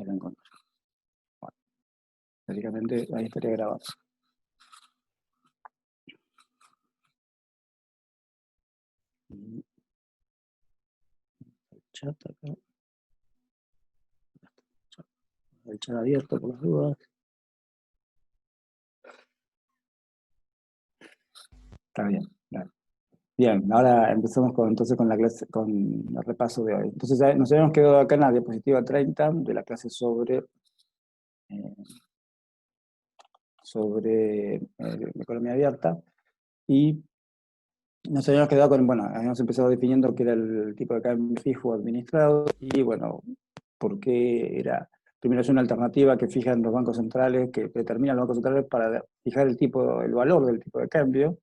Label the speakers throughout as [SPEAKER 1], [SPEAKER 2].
[SPEAKER 1] Ahí lo encontré. Bueno, básicamente ahí estaría grabado. Y el chat acá. El chat abierto por las dudas. Está bien, dale. Bien, ahora empezamos entonces con la clase, con el repaso de hoy. Entonces ya nos habíamos quedado acá en la diapositiva 30 de la clase sobre economía abierta, y nos habíamos quedado con, bueno, habíamos empezado definiendo qué era el tipo de cambio fijo administrado, y bueno, por qué era, primero es una alternativa que fijan los bancos centrales, que determinan los bancos centrales para fijar el valor del tipo de cambio.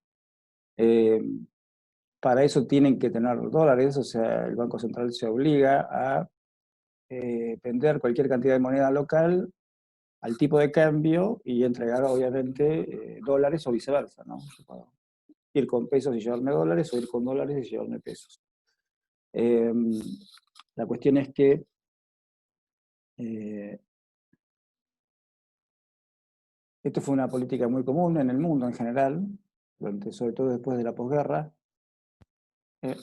[SPEAKER 1] Para eso tienen que tener dólares, o sea, el Banco Central se obliga a vender cualquier cantidad de moneda local al tipo de cambio y entregar, obviamente, dólares o viceversa, ¿no? Yo puedo ir con pesos y llevarme dólares, o ir con dólares y llevarme pesos. La cuestión es que esto fue una política muy común en el mundo en general, sobre todo después de la posguerra,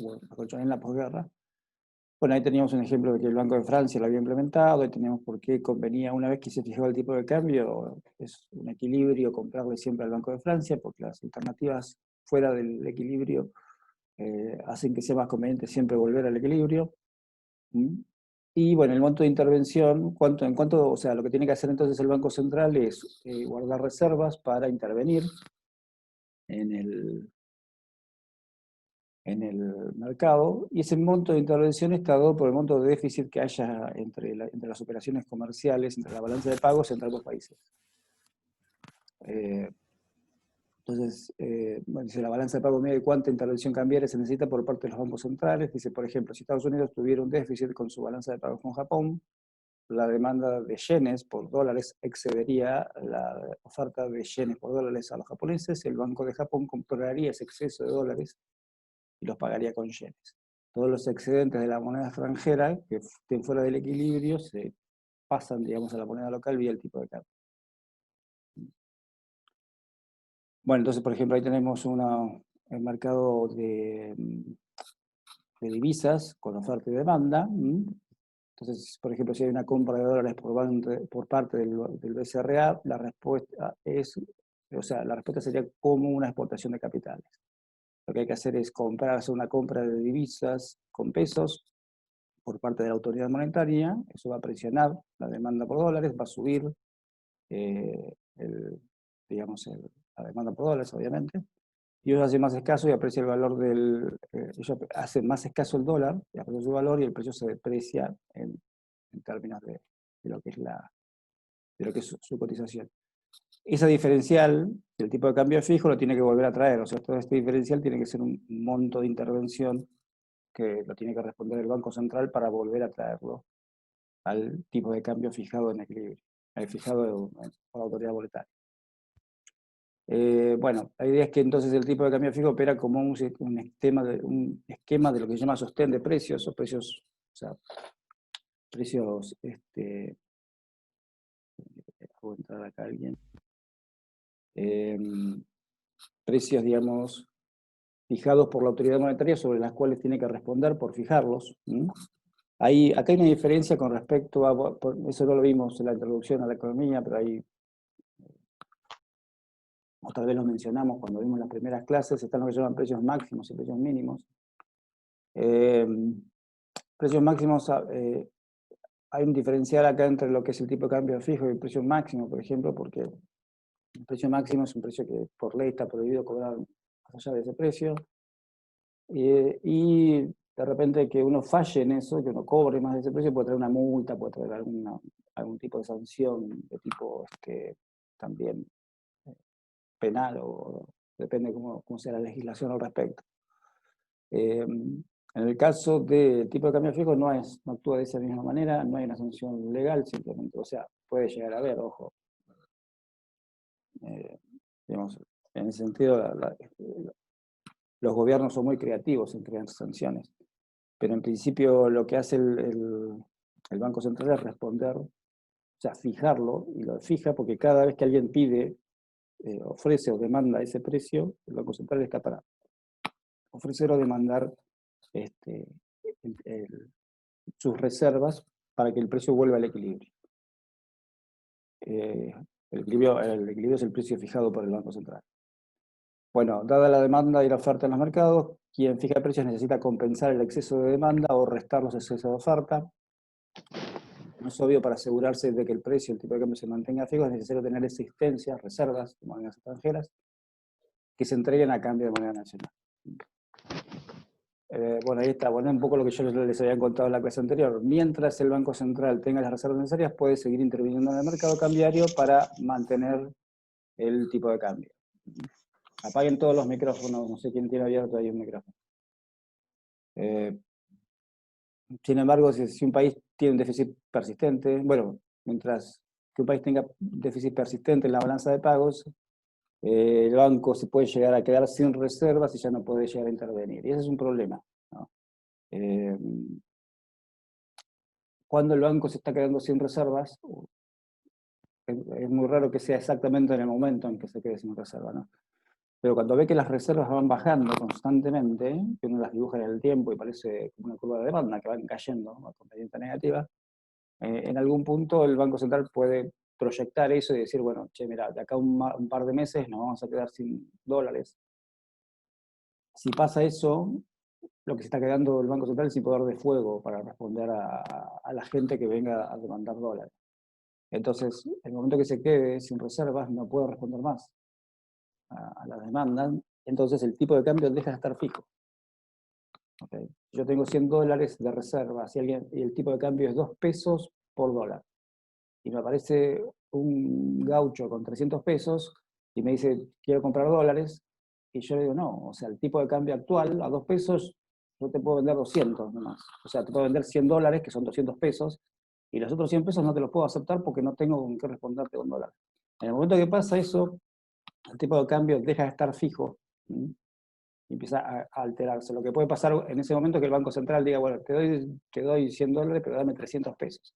[SPEAKER 1] bueno, en la posguerra. Bueno, ahí teníamos un ejemplo de que el Banco de Francia lo había implementado, y teníamos por qué convenía, una vez que se fijaba el tipo de cambio, es un equilibrio comprarle siempre al Banco de Francia, porque las alternativas fuera del equilibrio hacen que sea más conveniente siempre volver al equilibrio. Y bueno, el monto de intervención, o sea, lo que tiene que hacer entonces el Banco Central es guardar reservas para intervenir en el mercado, y ese monto de intervención está dado por el monto de déficit que haya entre las operaciones comerciales, entre la balanza de pagos entre ambos países. Entonces, bueno, dice, la balanza de pago mide cuánta intervención cambiaria se necesita por parte de los bancos centrales. Dice, por ejemplo, si Estados Unidos tuviera un déficit con su balanza de pagos con Japón, la demanda de yenes por dólares excedería la oferta de yenes por dólares a los japoneses, y el Banco de Japón compraría ese exceso de dólares y los pagaría con yenes. Todos los excedentes de la moneda extranjera que estén fuera del equilibrio se pasan, digamos, a la moneda local vía el tipo de cambio. Bueno, entonces, por ejemplo, ahí tenemos el mercado de divisas con oferta y demanda. Entonces, por ejemplo, si hay una compra de dólares por parte del BCRA, la respuesta sería como una exportación de capitales. Lo que hay que hacer es hacer una compra de divisas con pesos por parte de la autoridad monetaria. Eso va a presionar la demanda por dólares, va a subir la demanda por dólares, obviamente, y ellos hacen más escaso y aprecia el valor ellos hacen más escaso el dólar, y aprecia su valor, y el precio se deprecia en términos de lo que es su cotización. Esa diferencial del tipo de cambio fijo lo tiene que volver a traer, o sea, todo este diferencial tiene que ser un monto de intervención que lo tiene que responder el Banco Central para volver a traerlo al tipo de cambio fijado en equilibrio, fijado por la autoridad monetaria. Bueno, la idea es que entonces el tipo de cambio fijo opera como un esquema de lo que se llama sostén de precios, o precios, voy a entrar acá alguien, precios, digamos, fijados por la autoridad monetaria, sobre las cuales tiene que responder por fijarlos. Acá hay una diferencia con respecto a, eso no lo vimos en la introducción a la economía, pero ahí otra vez lo mencionamos cuando vimos las primeras clases. Están lo que llaman precios máximos y precios mínimos. Precios máximos, hay un diferencial acá entre lo que es el tipo de cambio fijo y el precio máximo, por ejemplo, porque el precio máximo es un precio que por ley está prohibido cobrar más allá de ese precio, y de repente que uno falle en eso, que uno cobre más de ese precio, puede traer una multa, puede traer algún tipo de sanción de tipo también penal, o depende cómo sea la legislación al respecto. En el caso del tipo de cambio fijo no actúa de esa misma manera, no hay una sanción legal, simplemente, o sea, puede llegar a haber, ojo. Digamos, en ese sentido, los gobiernos son muy creativos en crear sanciones, pero en principio lo que hace el Banco Central es responder o sea, fijarlo, y lo fija porque cada vez que alguien pide, ofrece o demanda ese precio, el Banco Central está para ofrecer o demandar este, sus reservas para que el precio vuelva al equilibrio. El equilibrio es el precio fijado por el Banco Central. Bueno, dada la demanda y la oferta en los mercados, quien fija precios necesita compensar el exceso de demanda o restar los excesos de oferta. No es obvio, para asegurarse de que el precio, el tipo de cambio se mantenga fijo, es necesario tener existencias, reservas de monedas extranjeras que se entreguen a cambio de moneda nacional. Bueno, ahí está, bueno, un poco lo que yo les había contado en la clase anterior. Mientras el Banco Central tenga las reservas necesarias, puede seguir interviniendo en el mercado cambiario para mantener el tipo de cambio. Apaguen todos los micrófonos, no sé quién tiene abierto ahí un micrófono. Sin embargo, si un país tiene un déficit persistente, bueno, mientras que un país tenga déficit persistente en la balanza de pagos, el banco se puede llegar a quedar sin reservas y ya no puede llegar a intervenir. Y ese es un problema, ¿no? Cuando el banco se está quedando sin reservas, es muy raro que sea exactamente en el momento en que se quede sin reserva, ¿no? Pero cuando ve que las reservas van bajando constantemente, que uno las dibuja en el tiempo y parece como una curva de demanda que van cayendo, ¿no?, con pendiente negativa, en algún punto el Banco Central puede proyectar eso y decir, bueno, che, mira, de acá un par de meses nos vamos a quedar sin dólares. Si pasa eso, lo que se está quedando el Banco Central es sin poder de fuego para responder a la gente que venga a demandar dólares. Entonces, el momento que se quede sin reservas, no puede responder más a la demanda, entonces el tipo de cambio deja de estar fijo. ¿Okay? Yo tengo 100 dólares de reserva, y el tipo de cambio es 2 pesos por dólar. Y me aparece un gaucho con 300 pesos y me dice, quiero comprar dólares, y yo le digo, no, o sea, el tipo de cambio actual, a 2 pesos, yo te puedo vender 200 nomás. O sea, te puedo vender 100 dólares, que son 200 pesos, y los otros 100 pesos no te los puedo aceptar porque no tengo con qué responderte con dólares. En el momento que pasa eso, el tipo de cambio deja de estar fijo, y empieza a alterarse. Lo que puede pasar en ese momento es que el Banco Central diga, bueno, te doy 100 dólares, pero dame 300 pesos.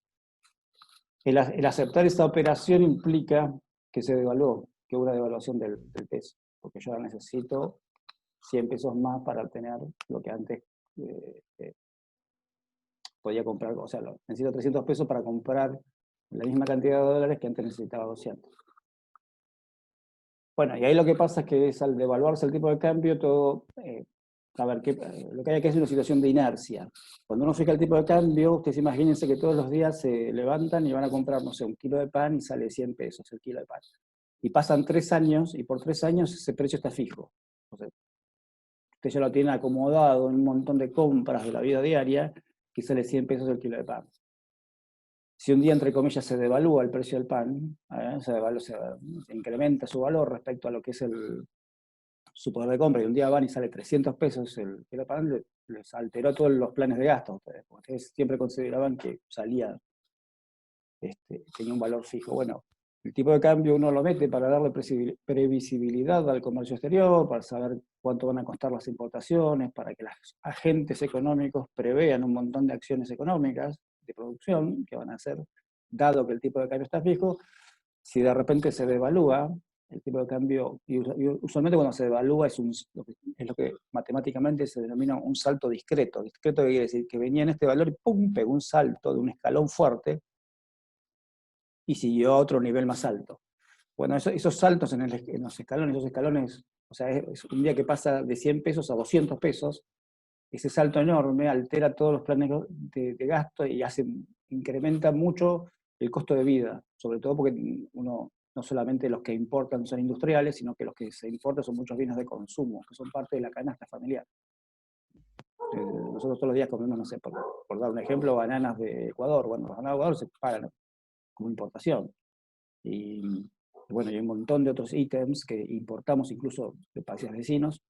[SPEAKER 1] El aceptar esa operación implica que se devaluó, que hubo una devaluación del peso, porque yo ahora necesito 100 pesos más para obtener lo que antes podía comprar, o sea, necesito 300 pesos para comprar la misma cantidad de dólares que antes necesitaba 200. Bueno, y ahí lo que pasa es que al devaluarse el tipo de cambio, todo, a ver, lo que hay aquí es una situación de inercia. Cuando uno fija el tipo de cambio, ustedes imagínense que todos los días se levantan y van a comprar, no sé, un kilo de pan y sale 100 pesos el kilo de pan. Y pasan 3 años, y por 3 años ese precio está fijo. O sea, usted ya lo tiene acomodado en un montón de compras de la vida diaria, que sale 100 pesos el kilo de pan. Si un día, entre comillas, se devalúa el precio del pan, se incrementa su valor respecto a lo que es su poder de compra, y un día van y sale 300 pesos el kilo de pan, les alteró todos los planes de gasto a ustedes, porque ustedes siempre consideraban que salía, tenía un valor fijo. Bueno, el tipo de cambio uno lo mete para darle previsibilidad al comercio exterior, para saber cuánto van a costar las importaciones, para que los agentes económicos prevean un montón de acciones económicas de producción que van a hacer, dado que el tipo de cambio está fijo. Si de repente se devalúa el tipo de cambio, y usualmente cuando se devalúa es lo que matemáticamente se denomina un salto discreto. Discreto quiere decir que venía en este valor y ¡pum!, pegó un salto de un escalón fuerte y siguió a otro nivel más alto. Bueno, esos saltos en los escalones, esos escalones, o sea, es un día que pasa de 100 pesos a 200 pesos, ese salto enorme altera todos los planes de gasto y incrementa mucho el costo de vida, sobre todo porque uno, no solamente los que importan son industriales, sino que los que se importan son muchos bienes de consumo, que son parte de la canasta familiar. Nosotros todos los días comemos, no sé, por dar un ejemplo, bananas de Ecuador. Bueno, las bananas de Ecuador se pagan como importación. Y bueno, hay un montón de otros ítems que importamos incluso de países vecinos,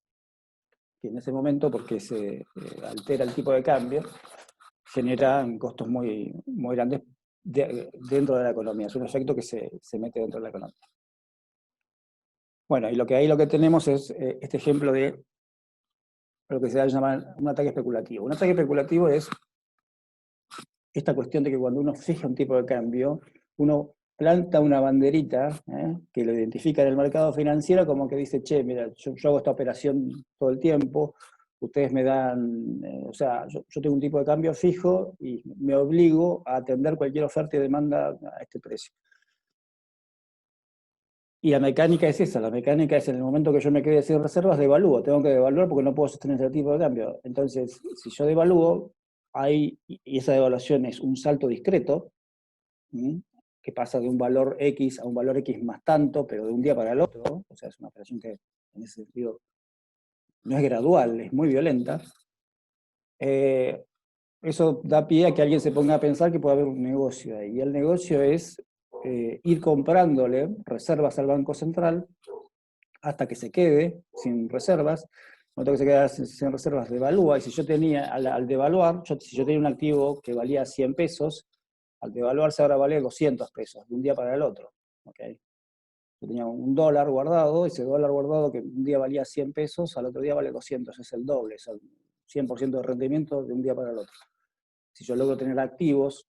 [SPEAKER 1] que en ese momento, porque se altera el tipo de cambio, generan costos muy, muy grandes dentro de la economía. Es un efecto que se mete dentro de la economía. Bueno, y lo que tenemos es este ejemplo de lo que se llama un ataque especulativo. Un ataque especulativo es esta cuestión de que cuando uno fija un tipo de cambio, uno planta una banderita que lo identifica en el mercado financiero como que dice, che, mira, yo hago esta operación todo el tiempo, ustedes me dan, o sea, yo tengo un tipo de cambio fijo y me obligo a atender cualquier oferta y demanda a este precio. Y la mecánica es esa, la mecánica es en el momento que yo me quede sin reservas, devalúo, tengo que devaluar porque no puedo sostener ese tipo de cambio. Entonces, si yo devalúo, y esa devaluación es un salto discreto, que pasa de un valor X a un valor X más tanto, pero de un día para el otro, o sea, es una operación que en ese sentido no es gradual, es muy violenta, eso da pie a que alguien se ponga a pensar que puede haber un negocio ahí. Y el negocio es ir comprándole reservas al Banco Central hasta que se quede sin reservas. Cuando que se queda sin reservas, devalúa. Y si yo tenía, al devaluar, si yo tenía un activo que valía 100 pesos, al devaluarse ahora vale 200 pesos, de un día para el otro. ¿Okay? Yo tenía un dólar guardado, ese dólar guardado que un día valía 100 pesos, al otro día vale 200, es el doble, es el 100% de rendimiento de un día para el otro. Si yo logro tener activos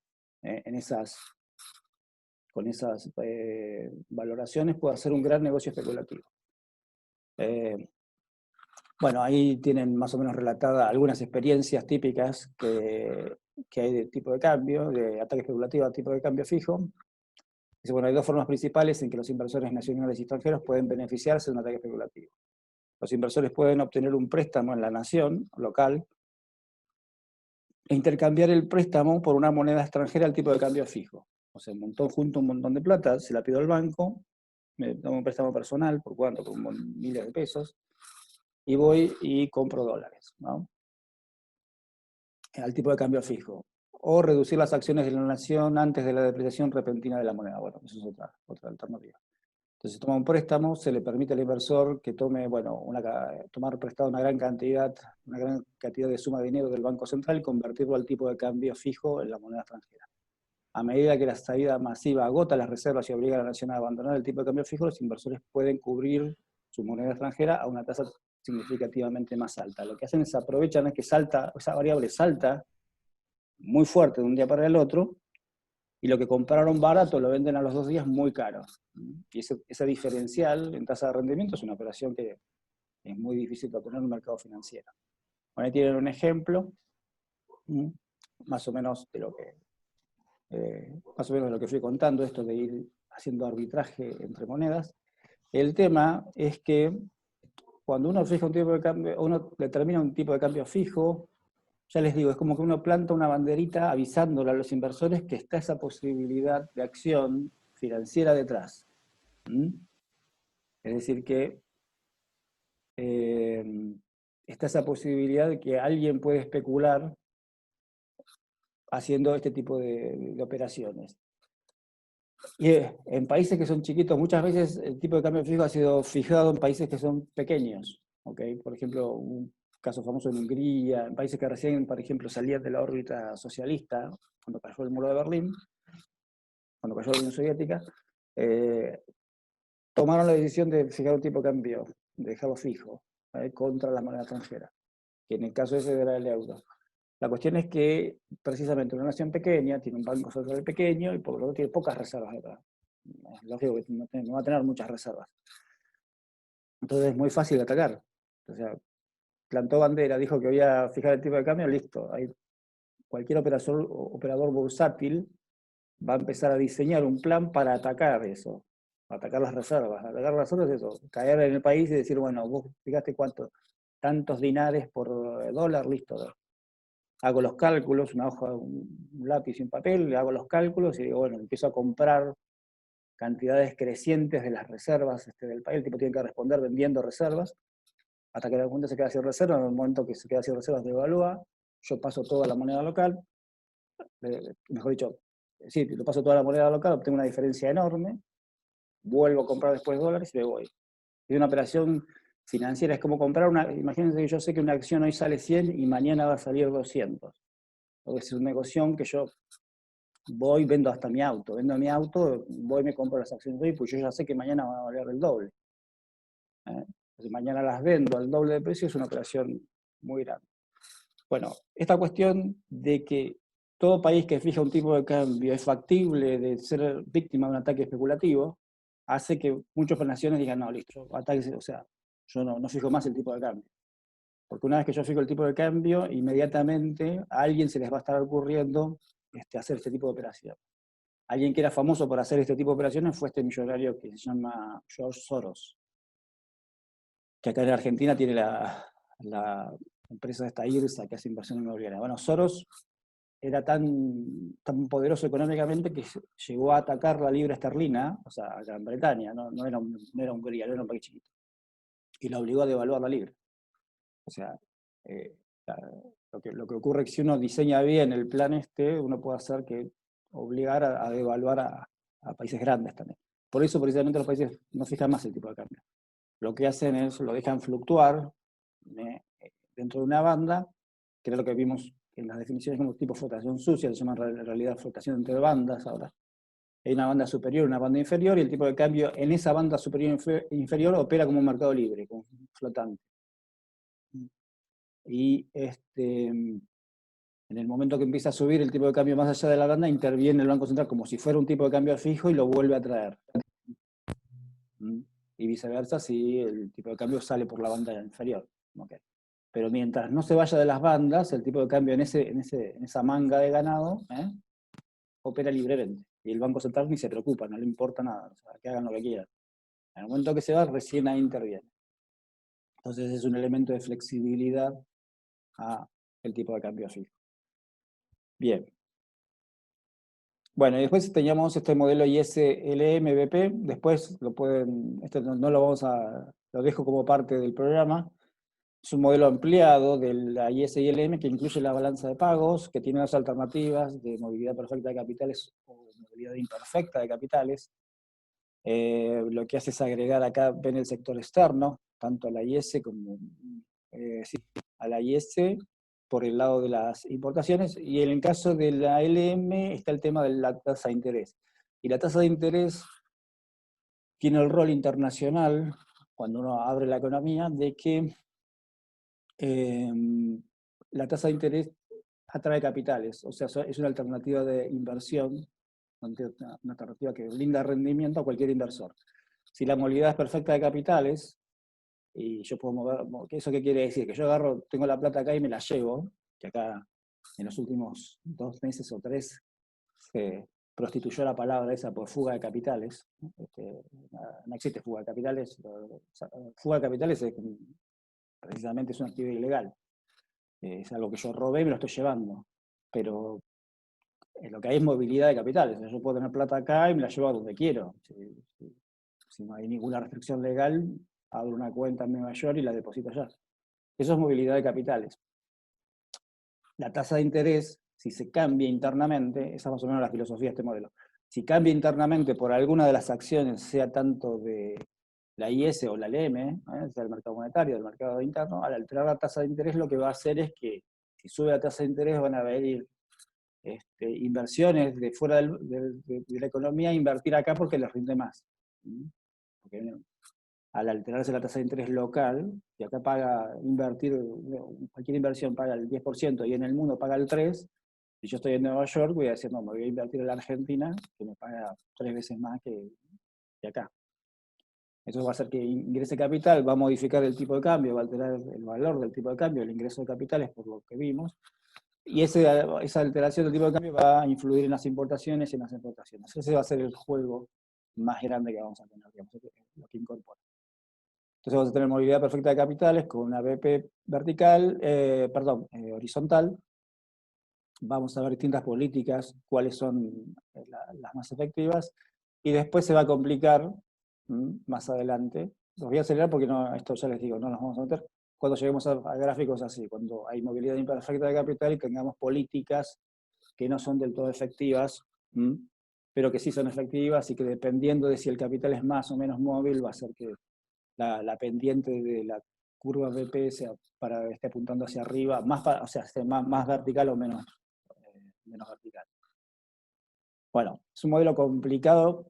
[SPEAKER 1] con esas valoraciones, puedo hacer un gran negocio especulativo. Bueno, ahí tienen más o menos relatadas algunas experiencias típicas que hay de tipo de cambio, de ataque especulativo a tipo de cambio fijo. Dice, bueno, hay dos formas principales en que los inversores nacionales y extranjeros pueden beneficiarse de un ataque especulativo. Los inversores pueden obtener un préstamo en la nación local e intercambiar el préstamo por una moneda extranjera al tipo de cambio fijo. O sea, junto un montón de plata, se la pido al banco, me tomo un préstamo personal, ¿por cuánto? Por miles de pesos, y voy y compro dólares, ¿no? Al tipo de cambio fijo. O reducir las acciones de la nación antes de la depreciación repentina de la moneda. Bueno, eso es otra alternativa. Entonces toma un préstamo, se le permite al inversor que tome, bueno, tomar prestado una gran cantidad de suma de dinero del Banco Central y convertirlo al tipo de cambio fijo en la moneda extranjera. A medida que la salida masiva agota las reservas y obliga a la nación a abandonar el tipo de cambio fijo, los inversores pueden cubrir su moneda extranjera a una tasa significativamente más alta. Lo que hacen es aprovechan es que esa variable salta muy fuerte de un día para el otro, y lo que compraron barato lo venden a los 2 días muy caro. Y ese diferencial en tasa de rendimiento es una operación que es muy difícil de obtener en el mercado financiero. Bueno, ahí tienen un ejemplo, más o menos de lo que fui contando, esto de ir haciendo arbitraje entre monedas. El tema es que cuando uno fija un tipo de cambio, uno determina un tipo de cambio fijo, ya les digo, es como que uno planta una banderita avisándole a los inversores que está esa posibilidad de acción financiera detrás. Es decir, que está esa posibilidad de que alguien puede especular haciendo este tipo de operaciones. Y en países que son chiquitos, muchas veces el tipo de cambio fijo ha sido fijado en países que son pequeños. ¿Okay? Por ejemplo, un caso famoso en Hungría, en países que recién, por ejemplo, salían de la órbita socialista, cuando cayó el muro de Berlín, cuando cayó la Unión Soviética, tomaron la decisión de fijar un tipo de cambio, de dejarlo fijo, contra la moneda extranjera, que en el caso ese era el euro. La cuestión es que precisamente una nación pequeña tiene un banco central pequeño y por lo tanto tiene pocas reservas detrás. Es lógico que no va a tener muchas reservas. Entonces es muy fácil de atacar. O sea, plantó bandera, dijo que voy a fijar el tipo de cambio, listo. Hay cualquier operador bursátil va a empezar a diseñar un plan para atacar eso, atacar las reservas. Atacar las reservas es eso, caer en el país y decir, bueno, vos fijaste tantos dinares por dólar, listo. Hago los cálculos, una hoja, un lápiz y un papel, le hago los cálculos y digo, bueno, empiezo a comprar cantidades crecientes de las reservas del país. El tipo tiene que responder vendiendo reservas, hasta que en algún momento se queda sin reservas. En el momento que se queda sin reservas, devalúa. Yo paso toda la moneda local, mejor dicho, sí, lo paso toda la moneda local, obtengo una diferencia enorme, vuelvo a comprar después dólares y me voy. Es una operación financiera, es como comprar imagínense que yo sé que una acción hoy sale 100 y mañana va a salir 200. Es un negocio que yo voy, vendo hasta mi auto, voy y me compro las acciones de hoy, pues yo ya sé que mañana van a valer el doble. Si mañana las vendo al doble de precio, es una operación muy grande. Bueno, esta cuestión de que todo país que fija un tipo de cambio es factible de ser víctima de un ataque especulativo, hace que muchas naciones digan, no, listo, ataque, o sea, yo no fijo más el tipo de cambio. Porque una vez que yo fijo el tipo de cambio, inmediatamente a alguien se les va a estar ocurriendo hacer este tipo de operación. Alguien que era famoso por hacer este tipo de operaciones fue este millonario que se llama George Soros, que acá en Argentina tiene la empresa esta IRSA que hace inversión inmobiliaria. Bueno, Soros era tan poderoso económicamente que llegó a atacar la libra esterlina, o sea, a Gran Bretaña, no era Hungría, no era un país chiquito, y la obligó a devaluar la libra. O sea, eh, lo que ocurre es que si uno diseña bien el plan uno puede hacer que obligar a devaluar a países grandes también. Por eso precisamente los países no fijan más el tipo de cambio. Lo que hacen es, lo dejan fluctuar dentro de una banda, que era lo que vimos en las definiciones como tipo flotación sucia, se llama en realidad flotación entre bandas ahora. Hay una banda superior, una banda inferior, y el tipo de cambio en esa banda superior e inferior opera como un mercado libre, como flotante. Y en el momento que empieza a subir el tipo de cambio más allá de la banda, interviene el Banco Central como si fuera un tipo de cambio fijo y lo vuelve a traer. Y viceversa si el tipo de cambio sale por la banda inferior. Okay. Pero mientras no se vaya de las bandas, el tipo de cambio en esa manga de ganado opera libremente. Y el Banco Central ni se preocupa, no le importa nada, o sea, que hagan lo que quieran. En el momento que se va, recién ahí interviene. Entonces es un elemento de flexibilidad a el tipo de cambio fijo. Bien. Bueno, y después teníamos este modelo ISLM-BP, después lo pueden, no lo vamos lo dejo como parte del programa. Es un modelo ampliado de la ISLM que incluye la balanza de pagos, que tiene las alternativas de movilidad perfecta de capitales o movilidad imperfecta de capitales. Lo que hace es agregar acá, ven el sector externo, tanto a la IS como a la IS por el lado de las importaciones, y en el caso de la LM está el tema de la tasa de interés. Y la tasa de interés tiene el rol internacional, cuando uno abre la economía, de que la tasa de interés atrae capitales, o sea, es una alternativa de inversión, una alternativa que brinda rendimiento a cualquier inversor. Si la movilidad es perfecta de capitales, y yo puedo mover, ¿eso qué quiere decir? Que yo tengo la plata acá y me la llevo, que acá en los últimos 2 meses o 3 se prostituyó la palabra esa por fuga de capitales. No existe fuga de capitales. Fuga de capitales precisamente es una actividad ilegal. Es algo que yo robé y me lo estoy llevando. Pero lo que hay es movilidad de capitales. Yo puedo tener plata acá y me la llevo a donde quiero. Si no hay ninguna restricción legal, abro una cuenta en Nueva York y la deposito allá. Eso es movilidad de capitales. La tasa de interés, si se cambia internamente, esa es más o menos la filosofía de este modelo. Si cambia internamente por alguna de las acciones, sea tanto de la IS o la LM, sea del mercado monetario, del mercado interno, al alterar la tasa de interés lo que va a hacer es que si sube la tasa de interés van a venir inversiones de fuera de la economía a invertir acá porque les rinde más. Porque al alterarse la tasa de interés local, que acá cualquier inversión paga el 10% y en el mundo paga el 3%, si yo estoy en Nueva York voy a decir, no, me voy a invertir en la Argentina, que me paga 3 veces más que acá. Eso va a hacer que ingrese capital, va a modificar el tipo de cambio, va a alterar el valor del tipo de cambio, el ingreso de capitales por lo que vimos, y esa alteración del tipo de cambio va a influir en las importaciones y en las exportaciones. Ese va a ser el juego más grande que vamos a tener, digamos, lo que incorpora. Entonces vamos a tener movilidad perfecta de capitales con una BP horizontal. Vamos a ver distintas políticas, cuáles son las más efectivas, y después se va a complicar más adelante. Los voy a acelerar porque esto ya les digo, no nos vamos a meter. Cuando lleguemos a gráficos así, cuando hay movilidad imperfecta de capital y tengamos políticas que no son del todo efectivas, pero que sí son efectivas y que dependiendo de si el capital es más o menos móvil, va a hacer que la pendiente de la curva BP esté apuntando hacia arriba, o sea, esté más vertical o menos vertical. Bueno, es un modelo complicado,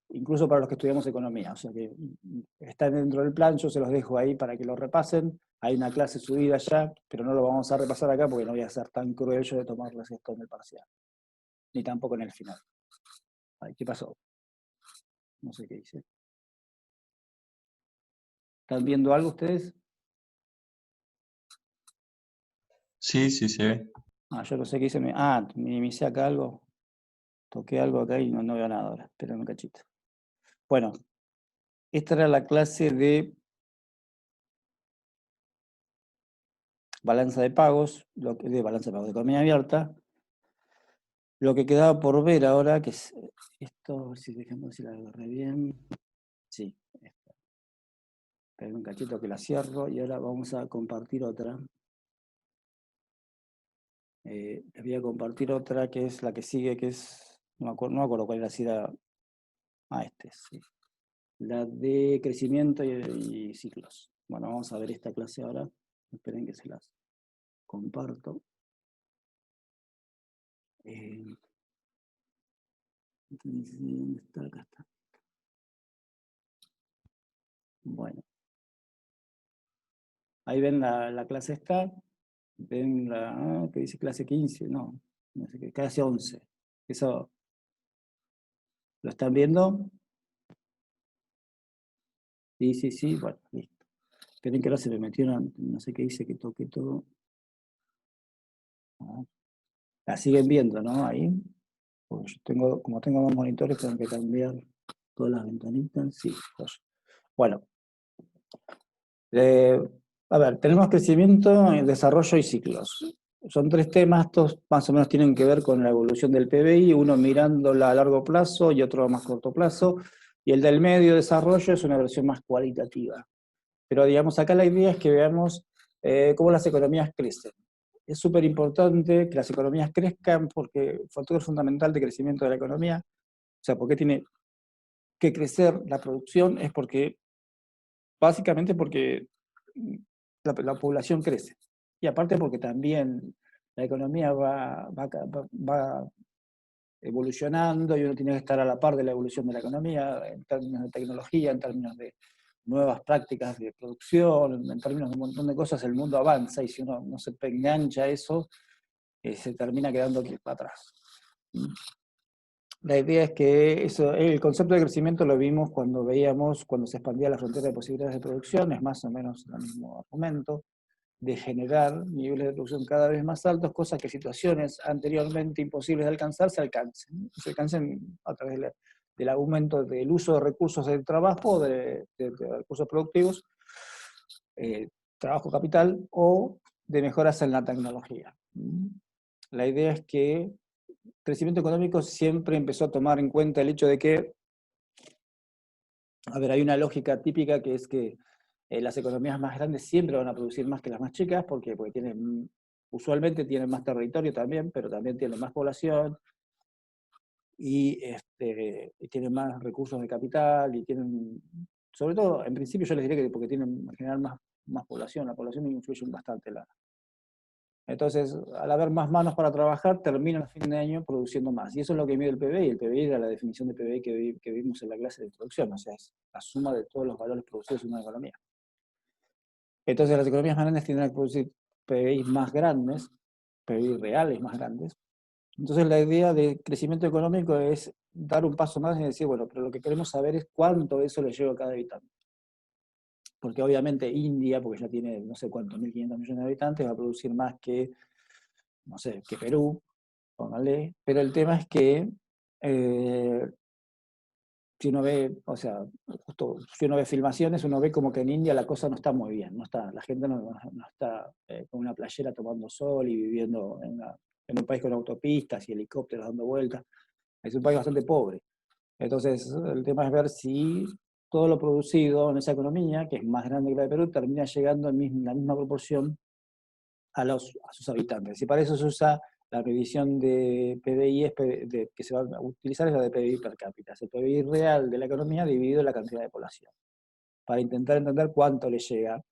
[SPEAKER 1] incluso para los que estudiamos economía. O sea que están dentro del plan, yo se los dejo ahí para que lo repasen. Hay una clase subida ya, pero no lo vamos a repasar acá porque no voy a ser tan cruel yo de tomarles esto en el parcial. Ni tampoco en el final. Ay, ¿qué pasó? No sé qué hice. ¿Están viendo algo ustedes?
[SPEAKER 2] Sí, sí se ve.
[SPEAKER 1] Yo no sé qué hice. Minimicé acá algo. Toqué algo acá y no veo nada ahora. Esperen un cachito. Bueno, esta era la clase de balanza de pagos, de balanza de pagos de economía abierta. Lo que quedaba por ver ahora, que es esto, si déjenme si la agarré bien. Sí, esperen un cachito que la cierro y ahora vamos a compartir otra. Les voy a compartir otra que es la que sigue, que es, no me acuerdo cuál era, si era, sí. La de crecimiento y ciclos. Bueno, vamos a ver esta clase ahora. Esperen que se las comparto. ¿Dónde está? Acá está. Bueno. Ahí ven la clase esta. Ven que dice clase 15, no sé qué, clase 11. Eso, ¿lo están viendo? Sí, bueno, listo. Esperen que ahora se me metieron, no sé qué dice, que toque todo. La siguen viendo, ¿no? Ahí. Porque como tengo dos monitores, tengo que cambiar todas las ventanitas. Sí, pues. Bueno. A ver, tenemos crecimiento, desarrollo y ciclos. Son tres temas, estos más o menos tienen que ver con la evolución del PBI, uno mirándola a largo plazo y otro a más corto plazo, y el del medio desarrollo es una versión más cualitativa. Pero digamos, acá la idea es que veamos cómo las economías crecen. Es súper importante que las economías crezcan porque el factor fundamental de crecimiento de la economía, o sea, ¿por qué tiene que crecer la producción? Es porque, básicamente porque la población crece. Y aparte porque también la economía va evolucionando y uno tiene que estar a la par de la evolución de la economía en términos de tecnología, en términos de nuevas prácticas de producción, en términos de un montón de cosas, el mundo avanza y si uno no se engancha a eso, se termina quedando aquí para atrás. La idea es que el concepto de crecimiento lo vimos cuando se expandía la frontera de posibilidades de producción, es más o menos el mismo argumento, de generar niveles de producción cada vez más altos, cosas que situaciones anteriormente imposibles de alcanzar se alcancen a través del aumento del uso de recursos del trabajo, de recursos productivos, trabajo capital o de mejoras en la tecnología. La idea es que crecimiento económico siempre empezó a tomar en cuenta el hecho de que, a ver, hay una lógica típica que es que las economías más grandes siempre van a producir más que las más chicas, porque usualmente tienen más territorio también, pero también tienen más población, y tienen más recursos de capital, y tienen, sobre todo, en principio yo les diría que porque tienen en general más población, la población influye bastante. Entonces, al haber más manos para trabajar, terminan a fin de año produciendo más. Y eso es lo que mide el PBI. El PBI era la definición de PBI que vimos en la clase de introducción, o sea, es la suma de todos los valores producidos en una economía. Entonces, las economías más grandes tienden a producir PBI más grandes, PBI reales más grandes. Entonces, la idea de crecimiento económico es dar un paso más y decir, bueno, pero lo que queremos saber es cuánto de eso le lleva a cada habitante. Porque obviamente India, porque ya tiene no sé cuántos, 1.500 millones de habitantes, va a producir más que, no sé, que Perú, póngale. Pero el tema es que si uno ve, o sea, justo si uno ve filmaciones, uno ve como que en India la cosa no está muy bien, la gente no está con una playera tomando sol y viviendo en un país con autopistas y helicópteros dando vueltas. Es un país bastante pobre. Entonces, el tema es ver si todo lo producido en esa economía, que es más grande que la de Perú, termina llegando en la misma proporción a sus habitantes. Y para eso se usa la medición de PBI que se va a utilizar es la de PBI per cápita, es el PBI real de la economía dividido en la cantidad de población, para intentar entender cuánto le llega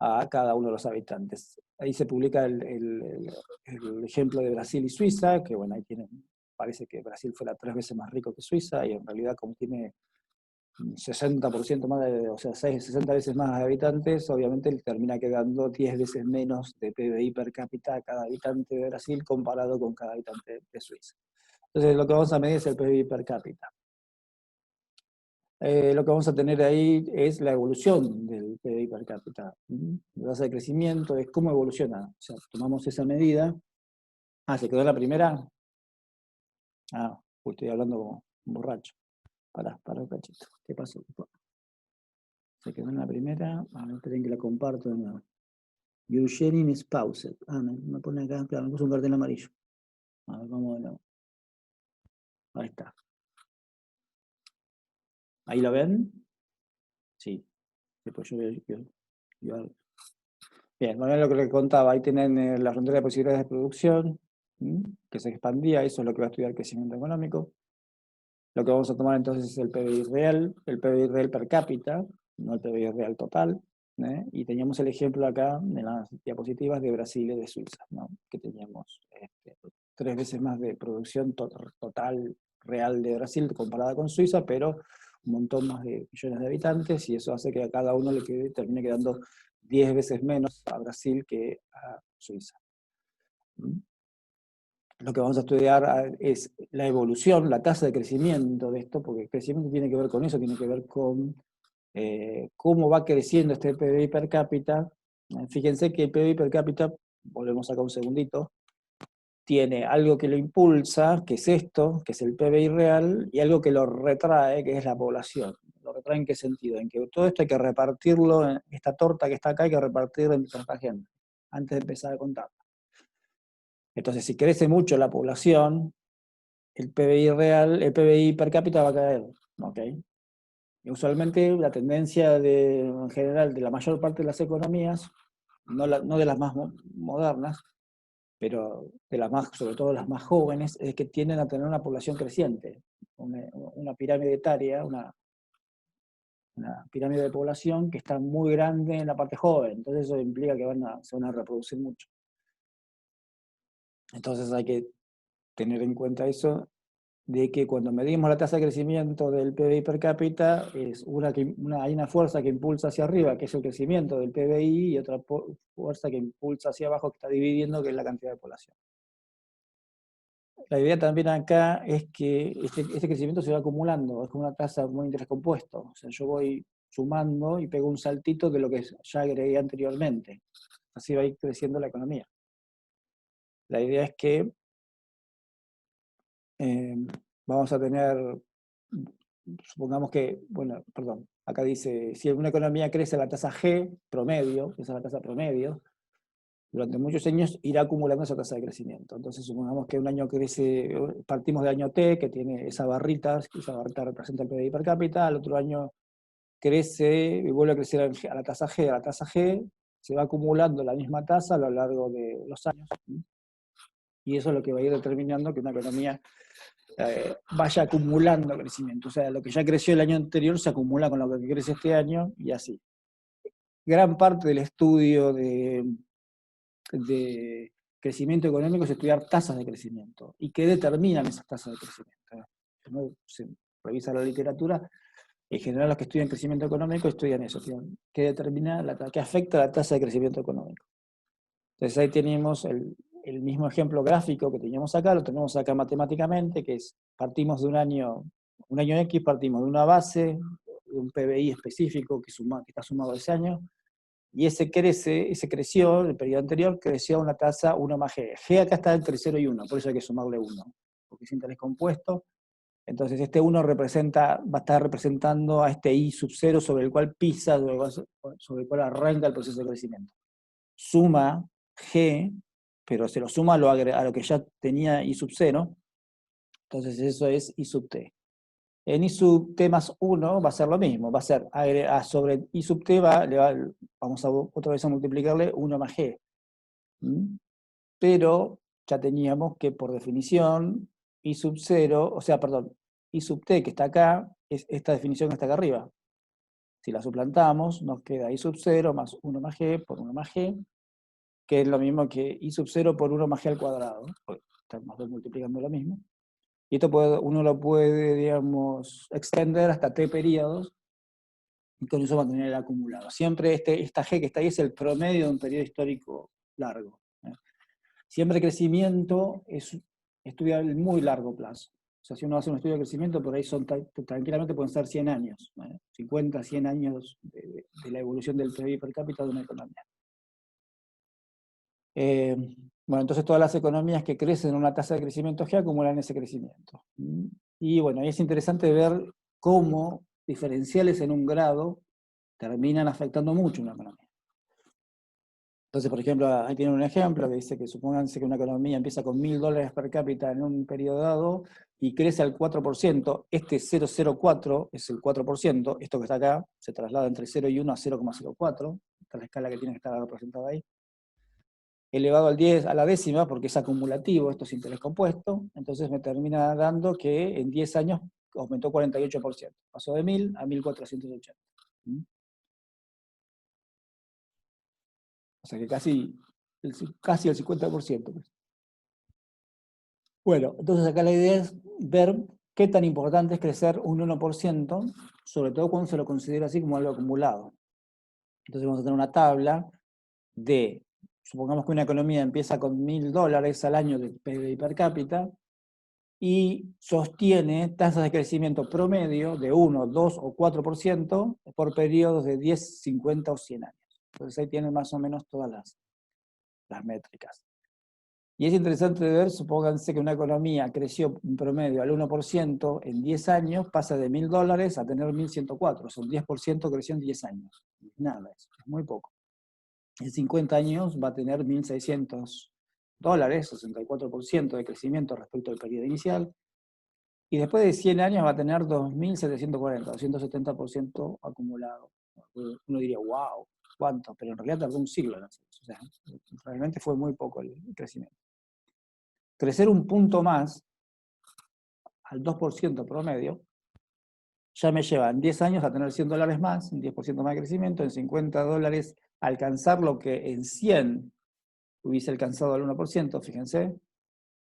[SPEAKER 1] a cada uno de los habitantes. Ahí se publica el ejemplo de Brasil y Suiza, que bueno, ahí tienen parece que Brasil fuera 3 veces más rico que Suiza, y en realidad como tiene 60% más, o sea, 60 veces más habitantes, obviamente le termina quedando 10 veces menos de PBI per cápita a cada habitante de Brasil comparado con cada habitante de Suiza. Entonces lo que vamos a medir es el PBI per cápita. Lo que vamos a tener ahí es la evolución del PBI per cápita. La tasa de crecimiento es cómo evoluciona. O sea, tomamos esa medida. Ah, ¿se quedó en la primera? Ah, estoy hablando como un borracho. Pará un cachito. ¿Qué pasó? Se quedó en la primera. A ver, esperen que la comparto de nuevo. Your sharing is paused. Ah, me pone acá, claro, me puso un cartel amarillo. A ver, vamos de nuevo. Ahí está. ¿Ahí lo ven? Sí. Después yo bien, bueno, lo que les contaba, ahí tienen la frontera de posibilidades de producción, que se expandía, eso es lo que va a estudiar el crecimiento económico. Lo que vamos a tomar entonces es el PBI real per cápita, no el PBI real total, y teníamos el ejemplo acá en las diapositivas de Brasil y de Suiza, ¿no? Que teníamos 3 veces más de producción total real de Brasil comparada con Suiza, pero un montón más de millones de habitantes, y eso hace que a cada uno termine quedando 10 veces menos a Brasil que a Suiza. Lo que vamos a estudiar es la evolución, la tasa de crecimiento de esto, porque el crecimiento tiene que ver con eso, tiene que ver con cómo va creciendo este PBI per cápita. Fíjense que el PBI per cápita, volvemos acá un segundito, tiene algo que lo impulsa, que es esto, que es el PBI real, y algo que lo retrae, que es la población. ¿Lo retrae en qué sentido? En que todo esto hay que repartirlo, esta torta que está acá hay que repartirla entre esta gente, antes de empezar a contar. Entonces, si crece mucho la población, el PBI real, el PBI per cápita va a caer, ¿ok? Y usualmente la tendencia en general de la mayor parte de las economías, no de las más modernas, pero de las más, sobre todo las más jóvenes, es que tienden a tener una población creciente, una pirámide etaria, una pirámide de población que está muy grande en la parte joven, entonces eso implica que se van a reproducir mucho. Entonces hay que tener en cuenta eso, de que cuando medimos la tasa de crecimiento del PBI per cápita, hay una fuerza que impulsa hacia arriba, que es el crecimiento del PBI, y otra fuerza que impulsa hacia abajo, que está dividiendo, que es la cantidad de población. La idea también acá es que este crecimiento se va acumulando, es como una tasa muy interés compuesto. O sea, yo voy sumando y pego un saltito de lo que ya agregué anteriormente. Así va a ir creciendo la economía. La idea es que vamos a tener, supongamos que, bueno, perdón, acá dice, si una economía crece a la tasa G promedio, esa es la tasa promedio, durante muchos años irá acumulando esa tasa de crecimiento. Entonces supongamos que un año crece, partimos de año T, que tiene esa barrita representa el PBI per cápita, al otro año crece y vuelve a crecer a la tasa G, se va acumulando la misma tasa a lo largo de los años, y eso es lo que va a ir determinando que una economía vaya acumulando crecimiento. O sea, lo que ya creció el año anterior se acumula con lo que crece este año, y así. Gran parte del estudio de crecimiento económico es estudiar tasas de crecimiento. ¿Y qué determinan esas tasas de crecimiento? Si uno se revisa la literatura, en general los que estudian crecimiento económico estudian eso, qué determina, qué afecta a la tasa de crecimiento económico. Entonces ahí tenemos el mismo ejemplo gráfico que teníamos acá, lo tenemos acá matemáticamente, que es, partimos de un año X, partimos de una base, de un PBI específico que está sumado a ese año, y ese creció, el periodo anterior, creció a una tasa 1 más G. G acá está entre 0 y 1, por eso hay que sumarle 1, porque es interés compuesto. Entonces este 1 va a estar representando a este I sub 0 sobre el cual pisa, sobre el cual arranca el proceso de crecimiento. Suma G, pero se lo suma a lo que ya tenía I sub 0, entonces eso es I sub T. En I sub T más 1 va a ser lo mismo, va a ser sobre I sub T vamos a otra vez a multiplicarle 1 más G. Pero ya teníamos que por definición I sub 0, o sea, perdón, I sub T que está acá, es esta definición que está acá arriba. Si la suplantamos, nos queda I sub 0 más 1 más G por 1 más G, que es lo mismo que I sub 0 por 1 más G al cuadrado, porque estamos multiplicando lo mismo. Y esto uno lo puede, digamos, extender hasta 3 periodos, y con eso mantener el acumulado. Siempre esta G que está ahí es el promedio de un periodo histórico largo. Siempre crecimiento es estudiar el muy largo plazo. O sea, si uno hace un estudio de crecimiento, por ahí tranquilamente pueden ser 100 años, 50, 100 años de la evolución del PIB per cápita de una economía. Bueno, entonces todas las economías que crecen en una tasa de crecimiento G acumulan ese crecimiento. Y bueno, ahí es interesante ver cómo diferenciales en un grado terminan afectando mucho una economía. Entonces, por ejemplo, ahí tiene un ejemplo que dice que supónganse que una economía empieza con $1000 per cápita en un periodo dado y crece al 4%, este 0,04 es el 4%, esto que está acá se traslada entre 0 y 1 a 0,04, esta es la escala que tiene que estar representada ahí, elevado al 10 a la décima, porque es acumulativo, esto es interés compuesto, entonces me termina dando que en 10 años aumentó 48%, pasó de 1000 a 1480. O sea que casi el 50%. Bueno, entonces acá la idea es ver qué tan importante es crecer un 1%, sobre todo cuando se lo considera así como algo acumulado. Entonces vamos a tener una tabla de, supongamos que una economía empieza con $1000 al año de PIB per cápita y sostiene tasas de crecimiento promedio de 1, 2 o 4% por periodos de 10, 50 o 100 años. Entonces ahí tienen más o menos todas las métricas. Y es interesante de ver, supónganse que una economía creció en promedio al 1% en 10 años, pasa de $1000 a tener 1104, son 10% creció en 10 años. Nada, eso es muy poco. En 50 años va a tener $1600, 64% de crecimiento respecto al periodo inicial, y después de 100 años va a tener 2740, 270% acumulado. Uno diría, wow, ¿cuánto? Pero en realidad tardó un siglo en hacer eso. O sea, realmente fue muy poco el crecimiento. Crecer un punto más, al 2% promedio, ya me lleva en 10 años a tener $100 más, un 10% más de crecimiento, en $50 alcanzar lo que en 100 hubiese alcanzado al 1%, fíjense,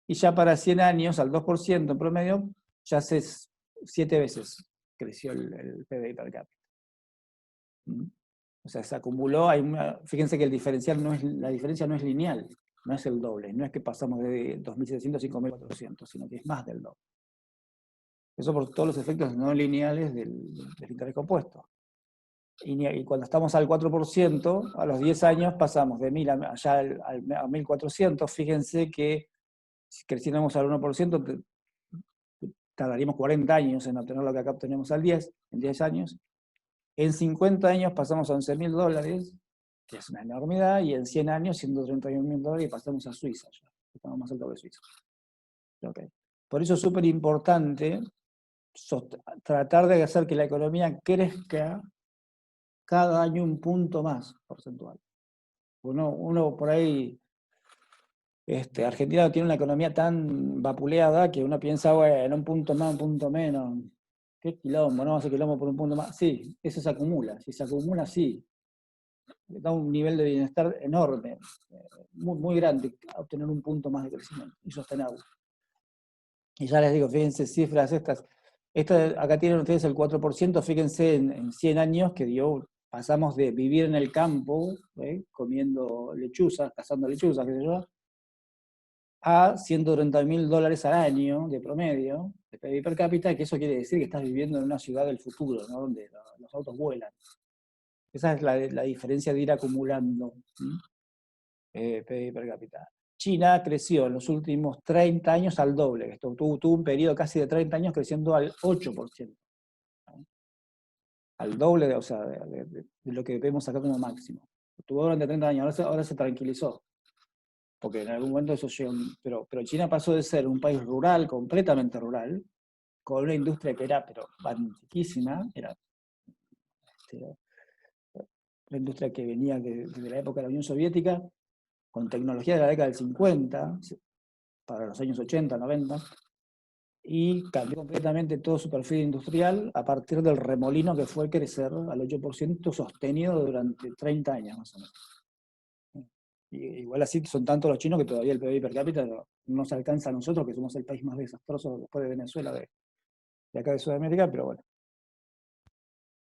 [SPEAKER 1] y ya para 100 años, al 2% en promedio, ya hace 7 veces creció el PBI per cápita. O sea, se acumuló, fíjense que el diferencial la diferencia no es lineal, no es el doble, no es que pasamos de 2.700 a 5.400, sino que es más del doble. Eso por todos los efectos no lineales del interés compuesto. Y cuando estamos al 4%, a los 10 años pasamos de 1000 a 1400. Fíjense que si creciéramos al 1%, tardaríamos 40 años en obtener lo que acá obtenemos en 10 años. En 50 años pasamos a $11.000, que es una enormidad, y en 100 años, $131.000, y pasamos a Suiza ya. Estamos más alto que Suiza. Okay. Por eso es súper importante tratar de hacer que la economía crezca cada año un punto más porcentual. Uno por ahí, Argentina tiene una economía tan vapuleada que uno piensa, bueno, un punto más, un punto menos, qué quilombo, no hace quilombo por un punto más. Sí, eso se acumula, si se acumula, sí. Da un nivel de bienestar enorme, muy, muy grande, obtener un punto más de crecimiento y sostenerlo. Y ya les digo, fíjense cifras estas. Acá tienen ustedes el 4%, fíjense en 100 años que pasamos de vivir en el campo, comiendo lechuzas, cazando lechuzas, qué sé yo, a $130.000 al año de promedio de PIB per cápita, que eso quiere decir que estás viviendo en una ciudad del futuro, ¿no? Donde los autos vuelan. Esa es la diferencia de ir acumulando PIB per cápita. China creció en los últimos 30 años al doble. Tuvo un periodo casi de 30 años creciendo al 8%. Al doble de lo que vemos acá como máximo. Tuvo durante 30 años, ahora se tranquilizó. Porque en algún momento eso llegó. Pero China pasó de ser un país rural, completamente rural, con una industria que era antiquísima, era una industria que venía desde la época de la Unión Soviética, con tecnología de la década del 50, para los años 80, 90, y cambió completamente todo su perfil industrial a partir del remolino que fue crecer al 8% sostenido durante 30 años más o menos. igual así son tantos los chinos que todavía el PBI per cápita no nos alcanza a nosotros, que somos el país más desastroso después de Venezuela, de acá de Sudamérica, pero bueno.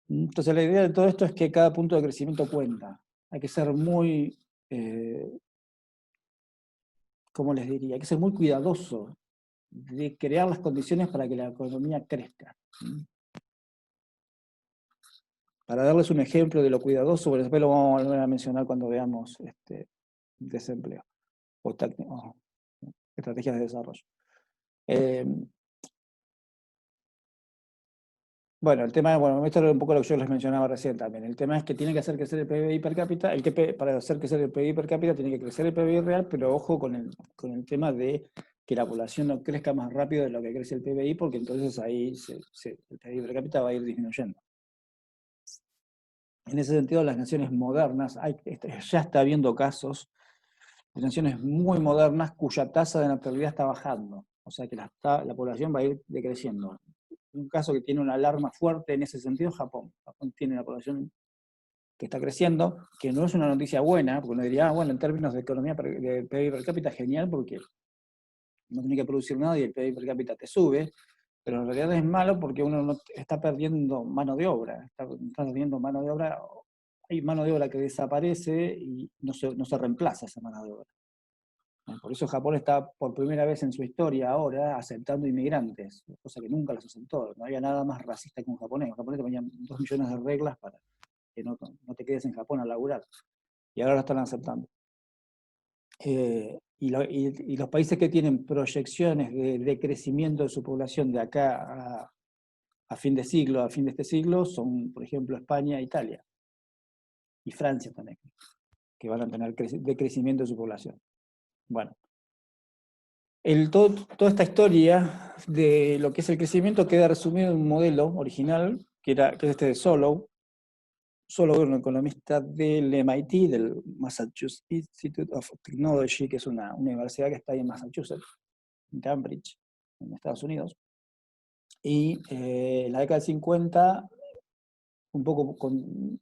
[SPEAKER 1] Entonces la idea de todo esto es que cada punto de crecimiento cuenta. Hay que ser muy, ¿cómo les diría? Hay que ser muy cuidadoso de crear las condiciones para que la economía crezca. Para darles un ejemplo de lo cuidadoso, bueno, después lo vamos a volver a mencionar cuando veamos desempleo o estrategias de desarrollo. Bueno, el tema, bueno, esto era un poco lo que yo les mencionaba recién también. El tema es que tiene que hacer crecer el PBI per cápita, para hacer crecer el PBI per cápita tiene que crecer el PBI real, pero ojo con el tema de que la población no crezca más rápido de lo que crece el PBI, porque entonces ahí el PBI per cápita va a ir disminuyendo. En ese sentido, las naciones modernas, ya está habiendo casos de naciones muy modernas cuya tasa de natalidad está bajando, o sea que la población va a ir decreciendo. Un caso que tiene una alarma fuerte en ese sentido es Japón. Japón tiene una población que está creciendo, que no es una noticia buena, porque uno diría, bueno, en términos de economía de PIB per cápita, genial, porque no tiene que producir nada y el PIB per cápita te sube, pero en realidad es malo porque uno no está perdiendo mano de obra, está perdiendo mano de obra, hay mano de obra que desaparece y no se reemplaza esa mano de obra. Por eso Japón está por primera vez en su historia ahora aceptando inmigrantes, cosa que nunca los aceptó. No había nada más racista que un japonés. Un japonés te ponían 2 millones de reglas para que no te quedes en Japón a laburar. Y ahora lo están aceptando. Y los países que tienen proyecciones de crecimiento de su población de acá a fin de este siglo, son, por ejemplo, España e Italia. Y Francia también, que van a tener crecimiento de su población. Bueno. Toda esta historia de lo que es el crecimiento queda resumido en un modelo original, que es este de Solow. Solow era un economista del MIT, del Massachusetts Institute of Technology, que es una universidad que está ahí en Massachusetts, en Cambridge, en Estados Unidos. Y en la década del 50, un poco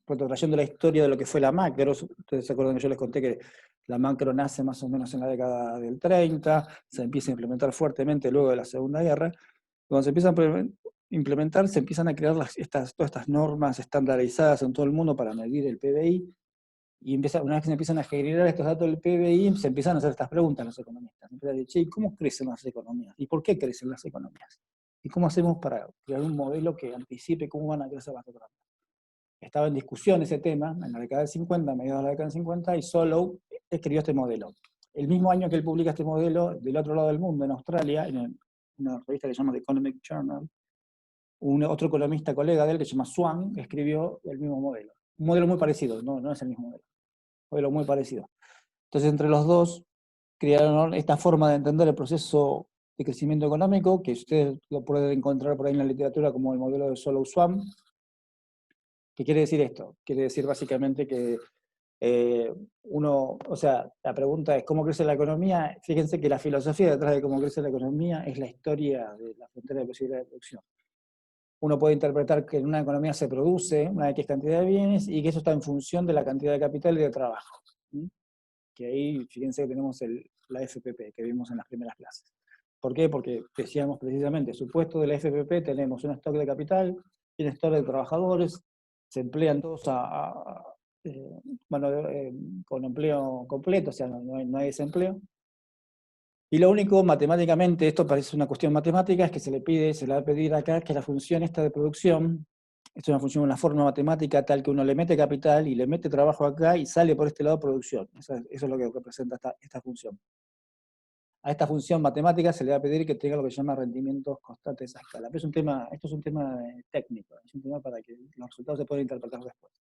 [SPEAKER 1] retrotrayendo la historia de lo que fue la macro, ustedes se acuerdan que yo les conté que la macro nace más o menos en la década del 30, se empieza a implementar fuertemente luego de la Segunda Guerra. Cuando se empiezan a implementar, se empiezan a crear todas estas normas estandarizadas en todo el mundo para medir el PBI, y una vez que se empiezan a generar estos datos del PBI, se empiezan a hacer estas preguntas los economistas. Empiezan a decir, ¿cómo crecen las economías? ¿Y por qué crecen las economías? ¿Y cómo hacemos para crear un modelo que anticipe cómo van a crecer las economías? Estaba en discusión ese tema en la década del 50, a mediados de la década del 50, y Solow escribió este modelo. El mismo año que él publica este modelo, del otro lado del mundo, en Australia, en una revista que se llama The Economic Journal, otro economista colega de él, que se llama Swan, escribió el mismo modelo. Un modelo muy parecido, no es el mismo modelo. Un modelo muy parecido. Entonces, entre los dos, crearon esta forma de entender el proceso de crecimiento económico, que ustedes lo pueden encontrar por ahí en la literatura como el modelo de Solow-Swan. ¿Qué quiere decir esto? Quiere decir básicamente que o sea, la pregunta es ¿cómo crece la economía? Fíjense que la filosofía detrás de cómo crece la economía es la historia de la frontera de posibilidad de producción. Uno puede interpretar que en una economía se produce una X cantidad de bienes y que eso está en función de la cantidad de capital y de trabajo. Que ahí, fíjense que tenemos la FPP, que vimos en las primeras clases. ¿Por qué? Porque decíamos precisamente, supuesto de la FPP tenemos un stock de capital, un stock de trabajadores, se emplean todos con empleo completo, o sea, no hay desempleo. Y lo único, matemáticamente, esto parece una cuestión matemática, es que se le va a pedir acá que la función esta de producción, es una función, una forma matemática tal que uno le mete capital y le mete trabajo acá y sale por este lado producción. Eso es lo que representa esta función. A esta función matemática se le va a pedir que tenga lo que se llama rendimientos constantes a escala. Pero esto es un tema técnico, es un tema para que los resultados se puedan interpretar después.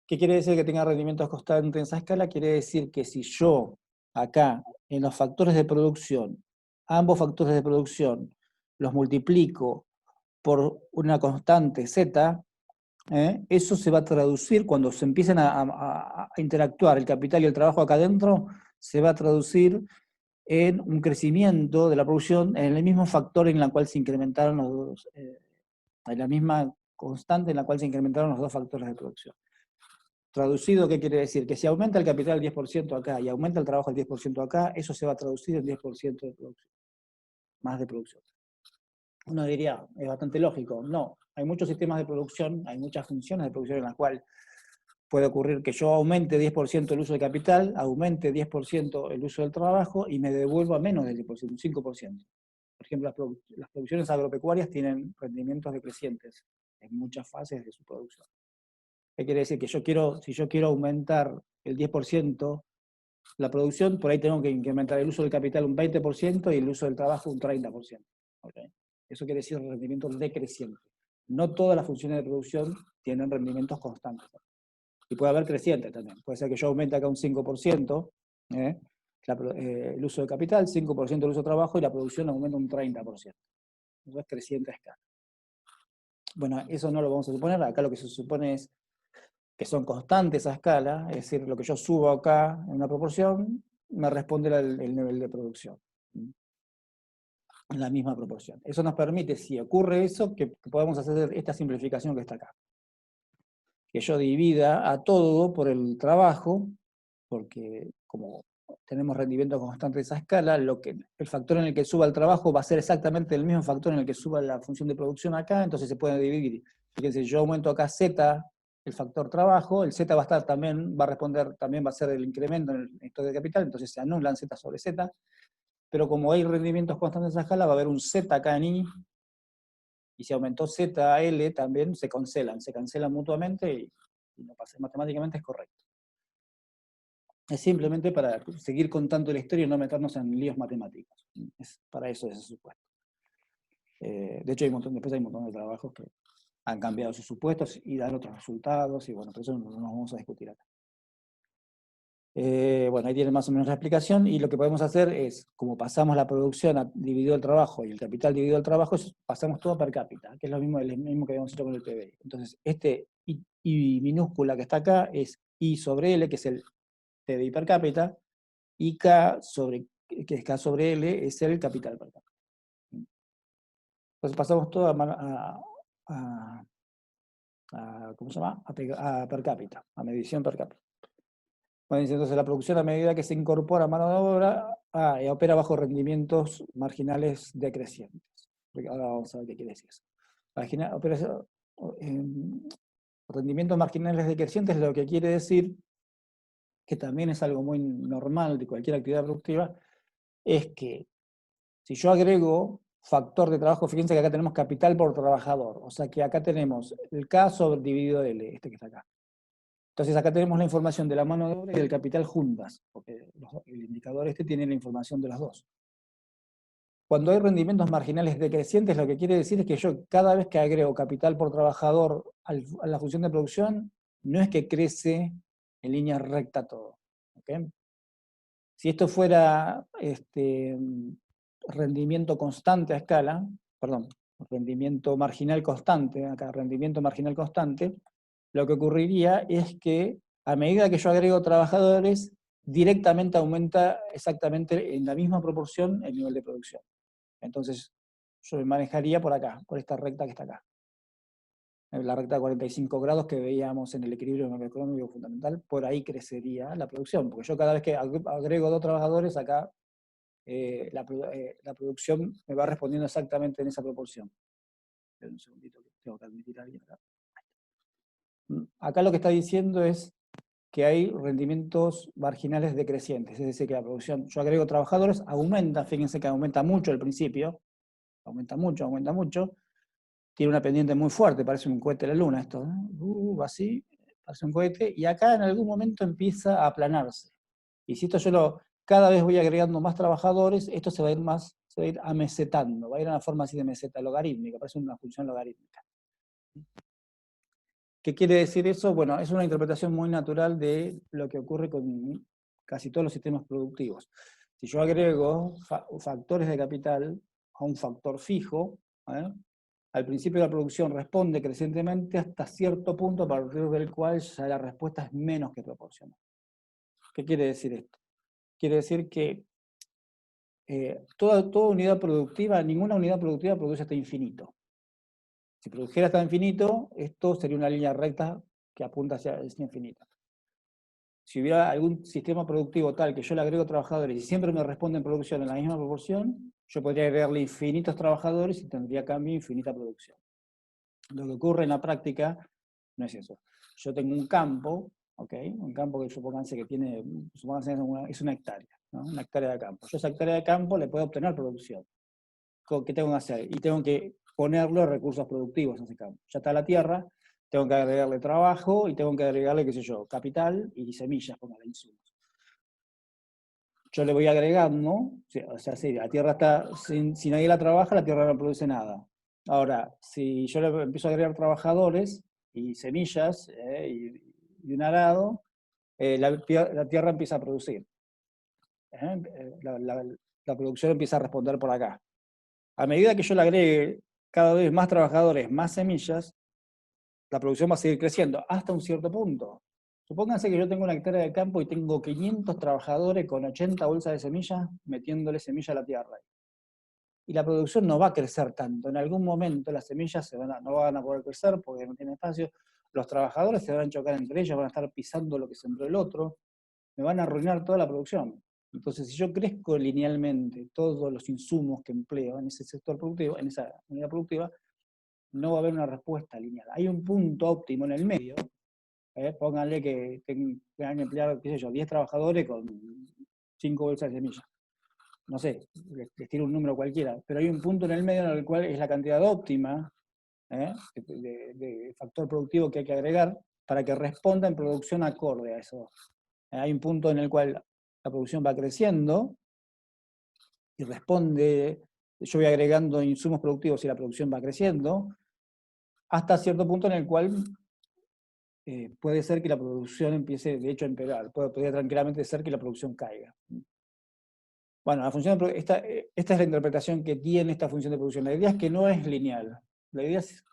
[SPEAKER 1] ¿Qué quiere decir que tenga rendimientos constantes a escala? Quiere decir que si yo acá, en los factores de producción, ambos factores de producción, los multiplico por una constante z, eso se va a traducir, cuando se empiecen a interactuar el capital y el trabajo acá adentro, se va a traducir en un crecimiento de la producción en el mismo factor en la cual se incrementaron los dos, en la misma constante en la cual se incrementaron los dos factores de producción. Traducido, ¿qué quiere decir? Que si aumenta el capital el 10% acá y aumenta el trabajo el 10% acá, eso se va a traducir en 10% de producción, más de producción. Uno diría, es bastante lógico. No, hay muchos sistemas de producción, hay muchas funciones de producción en las cuales puede ocurrir que yo aumente 10% el uso de capital, aumente 10% el uso del trabajo y me devuelva menos del 10%, un 5%. Por ejemplo, las producciones agropecuarias tienen rendimientos decrecientes en muchas fases de su producción. ¿Qué quiere decir? Que si yo quiero aumentar el 10% la producción, por ahí tengo que incrementar el uso del capital un 20% y el uso del trabajo un 30%. ¿Okay? Eso quiere decir rendimiento decreciente. No todas las funciones de producción tienen rendimientos constantes. Y puede haber crecientes también. Puede ser que yo aumente acá un 5% el uso de capital, 5% el uso de trabajo y la producción aumenta un 30%. Eso es creciente a escala. Bueno, eso no lo vamos a suponer. Acá lo que se supone es que son constantes a escala, es decir, lo que yo subo acá en una proporción, me responde el nivel de producción. En la misma proporción. Eso nos permite, si ocurre eso, que podamos hacer esta simplificación que está acá. Que yo divida a todo por el trabajo, porque como tenemos rendimiento constante de esa escala, el factor en el que suba el trabajo va a ser exactamente el mismo factor en el que suba la función de producción acá, entonces se puede dividir. Fíjense, yo aumento acá Z, el factor trabajo, el Z va a estar también, va a responder, también va a ser el incremento en el stock de capital, entonces se anulan Z sobre Z, pero como hay rendimientos constantes de esa escala, va a haber un Z acá en I, y si aumentó Z, L también se cancelan mutuamente y no pasa, matemáticamente es correcto. Es simplemente para seguir contando la historia y no meternos en líos matemáticos. Para eso es ese supuesto. De hecho, después hay un montón de trabajos que han cambiado sus supuestos y dan otros resultados, y bueno, por eso no nos vamos a discutir acá. Bueno, ahí tienen más o menos la explicación, y lo que podemos hacer es, como pasamos la producción dividido el trabajo y el capital dividido el trabajo, pasamos todo per cápita, que es lo mismo que habíamos hecho con el PBI. Entonces, I minúscula que está acá es I sobre L, que es el PBI per cápita, y K que es K sobre L, es el capital per cápita. Entonces pasamos todo ¿cómo se llama? A per cápita, a medición per cápita. Bueno, entonces la producción a medida que se incorpora mano de obra opera bajo rendimientos marginales decrecientes. Ahora vamos a ver qué quiere decir eso. Rendimientos marginales decrecientes lo que quiere decir, que también es algo muy normal de cualquier actividad productiva, es que si yo agrego factor de trabajo, fíjense que acá tenemos capital por trabajador, o sea que acá tenemos el K sobre dividido L, este que está acá. Entonces acá tenemos la información de la mano de obra y del capital juntas, porque el indicador este tiene la información de las dos. Cuando hay rendimientos marginales decrecientes, lo que quiere decir es que yo cada vez que agrego capital por trabajador a la función de producción, no es que crece en línea recta todo. ¿Okay? Si esto fuera rendimiento constante a escala, perdón, rendimiento marginal constante, acá rendimiento marginal constante, lo que ocurriría es que a medida que yo agrego trabajadores, directamente aumenta exactamente en la misma proporción el nivel de producción. Entonces, yo me manejaría por acá, por esta recta que está acá. La recta de 45 grados que veíamos en el equilibrio macroeconómico fundamental, por ahí crecería la producción, porque yo cada vez que agrego 2 trabajadores, acá la producción me va respondiendo exactamente en esa proporción. Espera un segundito que tengo que admitir a alguien acá. Acá lo que está diciendo es que hay rendimientos marginales decrecientes, es decir, que la producción, yo agrego trabajadores, aumenta, fíjense que aumenta mucho al principio, aumenta mucho, tiene una pendiente muy fuerte, parece un cohete de la luna esto, va así, parece un cohete, y acá en algún momento empieza a aplanarse. Y si esto cada vez voy agregando más trabajadores, esto se va a ir amesetando, va a ir a una forma así de meseta logarítmica, parece una función logarítmica. ¿Qué quiere decir eso? Bueno, es una interpretación muy natural de lo que ocurre con casi todos los sistemas productivos. Si yo agrego factores de capital a un factor fijo, al principio de la producción responde crecientemente hasta cierto punto a partir del cual ya la respuesta es menos que proporcional. ¿Qué quiere decir esto? Quiere decir que toda unidad productiva, ninguna unidad productiva produce hasta infinito. Si produjera hasta infinito, esto sería una línea recta que apunta hacia el infinito. si hubiera algún sistema productivo tal que yo le agrego trabajadores y siempre me responde en producción en la misma proporción, yo podría agregarle infinitos trabajadores y tendría a cambio infinita producción. Lo que ocurre en la práctica no es eso. Yo tengo un campo, ¿ok? Un campo que supónganse que tiene, supónganse es una hectárea, ¿no? Una hectárea de campo. Yo esa hectárea de campo le puedo obtener producción. ¿Qué tengo que hacer? Y tengo que ponerle recursos productivos a ese campo. Ya está la tierra, tengo que agregarle trabajo y tengo que agregarle, qué sé yo, capital y semillas, póngale insumos. Yo le voy agregando, o sea, si la tierra está, si nadie la trabaja, la tierra no produce nada. Ahora, si yo le empiezo a agregar trabajadores y semillas y un arado, la tierra empieza a producir. La producción empieza a responder por acá. A medida que yo le agregue cada vez más trabajadores, más semillas, la producción va a seguir creciendo hasta un cierto punto. Supónganse que yo tengo una hectárea de campo y tengo 500 trabajadores con 80 bolsas de semillas metiéndole semilla a la tierra. Y la producción no va a crecer tanto. En algún momento las semillas no van a poder crecer porque no tienen espacio. Los trabajadores se van a chocar entre ellos, van a estar pisando lo que sembró el otro. Me van a arruinar toda la producción. Entonces, si yo crezco linealmente todos los insumos que empleo en ese sector productivo, en esa unidad productiva, no va a haber una respuesta lineal. Hay un punto óptimo en el medio. Pónganle que tengan que emplear, qué sé yo, 10 trabajadores con 5 bolsas de semillas. No sé, les tiro un número cualquiera, pero hay un punto en el medio en el cual es la cantidad óptima de factor productivo que hay que agregar para que responda en producción acorde a eso. Hay un punto en el cual la producción va creciendo y responde, yo voy agregando insumos productivos y la producción va creciendo, hasta cierto punto en el cual puede ser que la producción empiece, de hecho, a empeorar. Podría tranquilamente ser que la producción caiga. Bueno, esta es la interpretación que tiene esta función de producción. La idea es que no es lineal. La idea es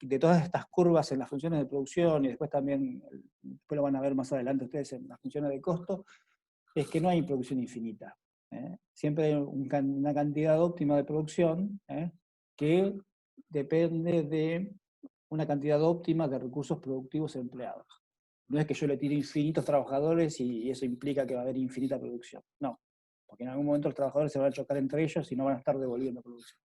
[SPEAKER 1] de todas estas curvas en las funciones de producción, y después también, después lo van a ver más adelante ustedes en las funciones de costo, es que no hay producción infinita. Siempre hay una cantidad óptima de producción que depende de una cantidad óptima de recursos productivos empleados. No es que yo le tire infinitos trabajadores y eso implica que va a haber infinita producción. No, porque en algún momento los trabajadores se van a chocar entre ellos y no van a estar devolviendo producción.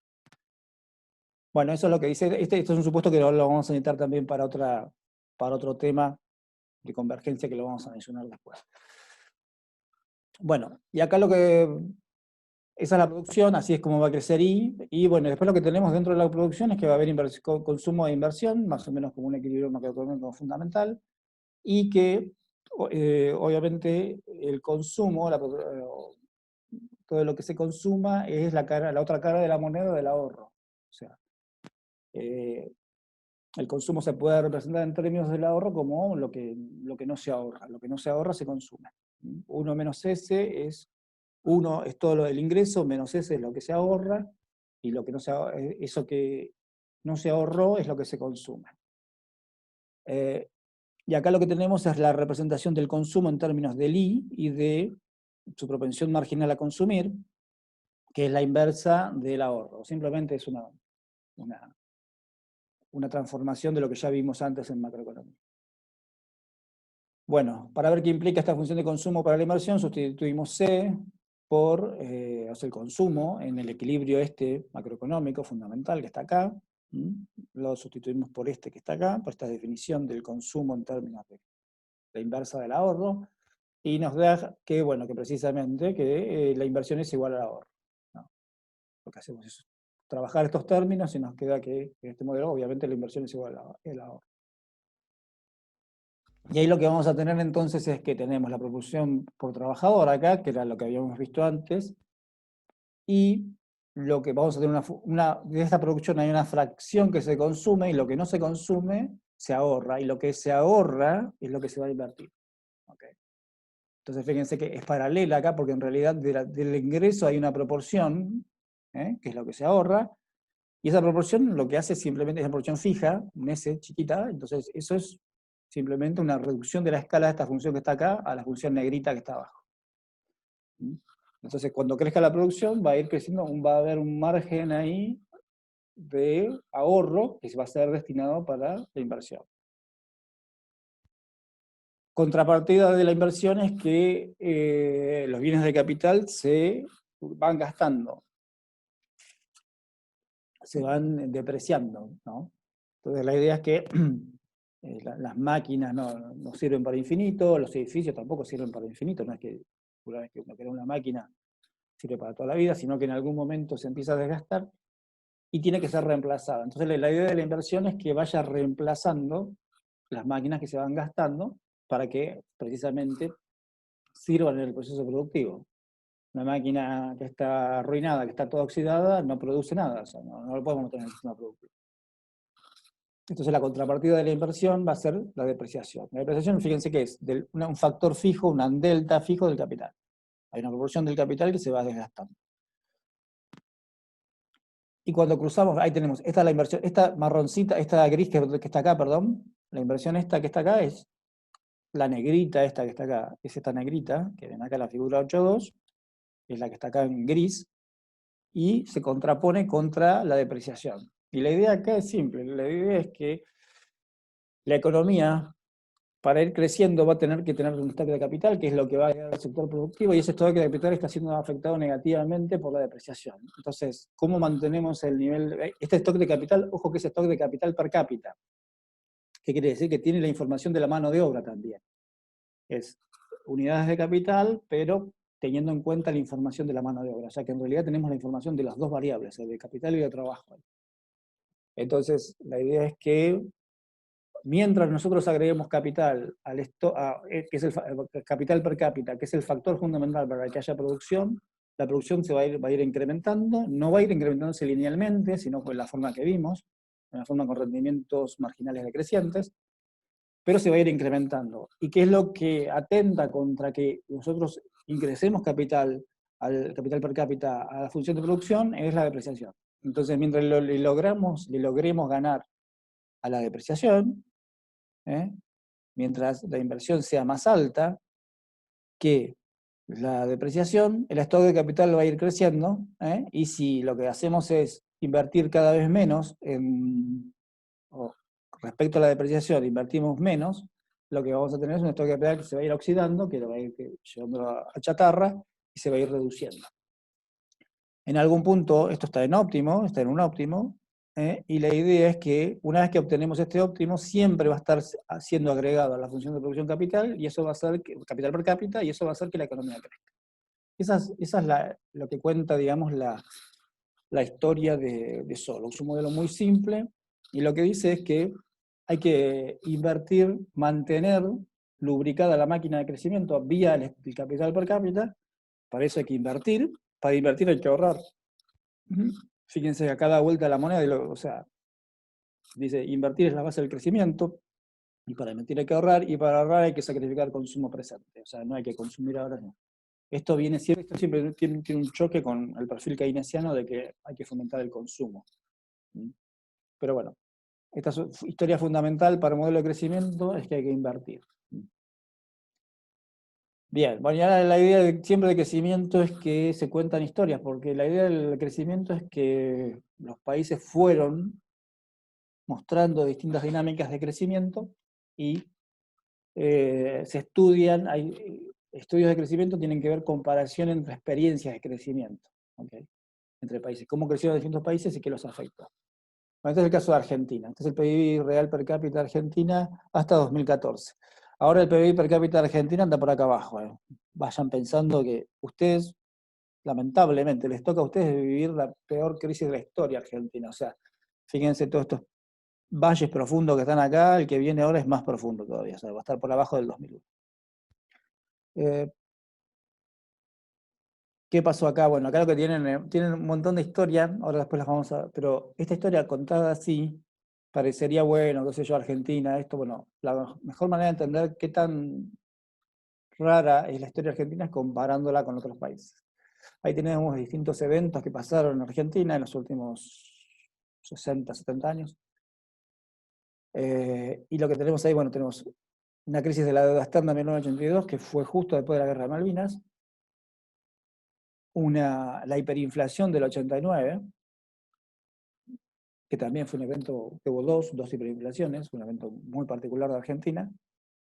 [SPEAKER 1] Bueno, eso es lo que dice, esto es un supuesto que lo vamos a necesitar también para otro tema de convergencia que lo vamos a mencionar después. Bueno, y acá esa es la producción, así es como va a crecer y bueno, después lo que tenemos dentro de la producción es que va a haber consumo de inversión, más o menos como un equilibrio macroeconómico fundamental, y que obviamente el consumo, todo lo que se consuma es la otra cara de la moneda del ahorro. O sea, el consumo se puede representar en términos del ahorro como lo que no se ahorra. Lo que no se ahorra se consume. 1 menos S es 1 es todo lo del ingreso, menos S es lo que se ahorra, y lo que no eso que no se ahorró es lo que se consume. Y acá lo que tenemos es la representación del consumo en términos del I y de su propensión marginal a consumir, que es la inversa del ahorro. Simplemente es una transformación de lo que ya vimos antes en macroeconomía. Bueno, para ver qué implica esta función de consumo para la inversión, sustituimos C por el consumo en el equilibrio macroeconómico fundamental que está acá. Lo sustituimos por que está acá, por esta definición del consumo en términos de la inversa del ahorro, y nos da que, bueno, que precisamente que la inversión es igual al ahorro, ¿no? Lo que hacemos es trabajar estos términos y nos queda que en este modelo obviamente la inversión es igual al ahorro. Y ahí lo que vamos a tener entonces es que tenemos la proporción por trabajador acá, que era lo que habíamos visto antes, y lo que vamos a tener de esta producción hay una fracción que se consume, y lo que no se consume se ahorra, y lo que se ahorra es lo que se va a invertir. ¿Okay? Entonces fíjense que es paralela acá, porque en realidad del ingreso hay una proporción, que es lo que se ahorra, y esa proporción lo que hace simplemente es una proporción fija, un S chiquita, entonces eso es simplemente una reducción de la escala de esta función que está acá a la función negrita que está abajo. Entonces cuando crezca la producción va a ir creciendo, va a haber un margen ahí de ahorro que va a ser destinado para la inversión. contrapartida de la inversión es que los bienes de capital se van gastando, se van depreciando, ¿no? Entonces la idea es que las máquinas no sirven para infinito, los edificios tampoco sirven para infinito, no es que una vez que uno crea una máquina sirve para toda la vida, sino que en algún momento se empieza a desgastar y tiene que ser reemplazada. Entonces la idea de la inversión es que vaya reemplazando las máquinas que se van gastando para que precisamente sirvan en el proceso productivo. Una máquina que está arruinada, que está toda oxidada, no produce nada, o sea, no lo podemos tener en el sistema productivo. Entonces la contrapartida de la inversión va a ser la depreciación. La depreciación, fíjense que es un factor fijo, un delta fijo del capital. Hay una proporción del capital que se va desgastando. Y cuando cruzamos, ahí tenemos, esta es la inversión, esta marroncita, esta gris que está acá, perdón, la inversión esta que está acá es la negrita esta que está acá, es esta negrita, que ven acá la figura 8.2, es la que está acá en gris, y se contrapone contra la depreciación. Y la idea acá es simple, la idea es que la economía, para ir creciendo, va a tener que tener un stock de capital, que es lo que va a llegar al sector productivo, y ese stock de capital está siendo afectado negativamente por la depreciación. Entonces, ¿cómo mantenemos el nivel? Este stock de capital, ojo que es stock de capital per cápita. ¿Qué quiere decir? Que tiene la información de la mano de obra también. Es unidades de capital, pero teniendo en cuenta la información de la mano de obra. O sea que en realidad tenemos la información de las dos variables, el de capital y de trabajo. Entonces, la idea es que mientras nosotros agreguemos capital, que es el capital per cápita, que es el factor fundamental para que haya producción, la producción va a ir incrementando, no va a ir incrementándose linealmente, sino con la forma que vimos, en la forma con rendimientos marginales decrecientes, pero se va a ir incrementando. ¿Y qué es lo que atenta contra que nosotros ingresemos capital, al capital per cápita, a la función de producción? Es la depreciación. Entonces, mientras le logremos ganar a la depreciación, mientras la inversión sea más alta que la depreciación, el stock de capital va a ir creciendo, y si lo que hacemos es invertir cada vez menos respecto a la depreciación, invertimos menos, lo que vamos a tener es un stock de capital que se va a ir oxidando, que lo va a ir llevando a chatarra y se va a ir reduciendo. En algún punto esto está en un óptimo, y la idea es que una vez que obtenemos este óptimo, siempre va a estar siendo agregado a la función de producción capital, y eso va a ser capital per cápita, y eso va a hacer que la economía crezca. Esa es lo que cuenta, digamos, la historia de Solow. Es un modelo muy simple, y lo que dice es que hay que invertir, mantener lubricada la máquina de crecimiento vía el capital per cápita. Para eso hay que invertir, para invertir hay que ahorrar. Fíjense a cada vuelta de la moneda, o sea, dice, invertir es la base del crecimiento, y para invertir hay que ahorrar, y para ahorrar hay que sacrificar consumo presente, o sea, no hay que consumir ahora, no. Esto siempre tiene un choque con el perfil keynesiano de que hay que fomentar el consumo. Pero bueno, esta historia fundamental para el modelo de crecimiento es que hay que invertir. Bien, bueno, y ahora la idea siempre de crecimiento es que se cuentan historias, porque la idea del crecimiento es que los países fueron mostrando distintas dinámicas de crecimiento y se estudian, hay estudios de crecimiento tienen que ver comparación entre experiencias de crecimiento, ¿okay? Entre países, cómo crecieron distintos países y qué los afectó. Bueno, este es el caso de Argentina, este es el PIB real per cápita de Argentina hasta 2014. Ahora el PIB per cápita de Argentina anda por acá abajo. Vayan pensando que ustedes, lamentablemente, les toca a ustedes vivir la peor crisis de la historia argentina. O sea, fíjense todos estos valles profundos que están acá, el que viene ahora es más profundo todavía, o sea, va a estar por abajo del 2001. ¿Qué pasó acá? Bueno, acá lo que tienen un montón de historia, ahora después las vamos a... Pero esta historia contada así, parecería, bueno, qué sé yo, Argentina, esto, bueno, la mejor manera de entender qué tan rara es la historia argentina es comparándola con otros países. Ahí tenemos distintos eventos que pasaron en Argentina en los últimos 60, 70 años. Y lo que tenemos ahí, bueno, tenemos una crisis de la deuda externa en 1982, que fue justo después de la Guerra de Malvinas, la hiperinflación del 89, que también fue un evento que hubo dos hiperinflaciones, un evento muy particular de Argentina,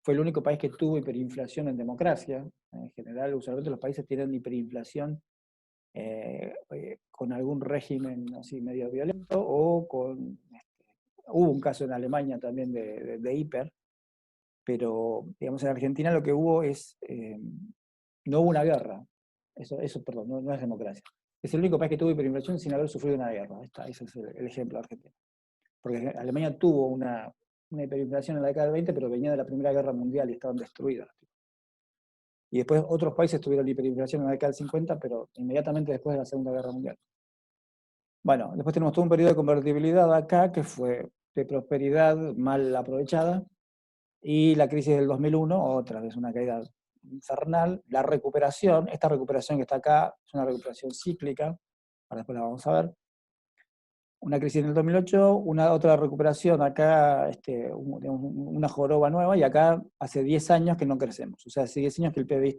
[SPEAKER 1] fue el único país que tuvo hiperinflación en democracia. En general, usualmente los países tienen hiperinflación con algún régimen así medio violento o con... hubo un caso en Alemania también de hiper, pero digamos en Argentina lo que hubo es... no hubo una guerra. Eso perdón, no es democracia. Es el único país que tuvo hiperinflación sin haber sufrido una guerra. Ese es el ejemplo de Argentina. Porque Alemania tuvo una hiperinflación en la década del 20, pero venía de la Primera Guerra Mundial y estaban destruidas. Y después otros países tuvieron hiperinflación en la década del 50, pero inmediatamente después de la Segunda Guerra Mundial. Bueno, después tenemos todo un periodo de convertibilidad acá, que fue de prosperidad mal aprovechada, y la crisis del 2001, otra vez una caída infernal. La recuperación, esta recuperación que está acá, es una recuperación cíclica, ahora después la vamos a ver. Una crisis en el 2008, otra recuperación acá, una joroba nueva, y acá hace 10 años que no crecemos. O sea, hace 10 años que el PBI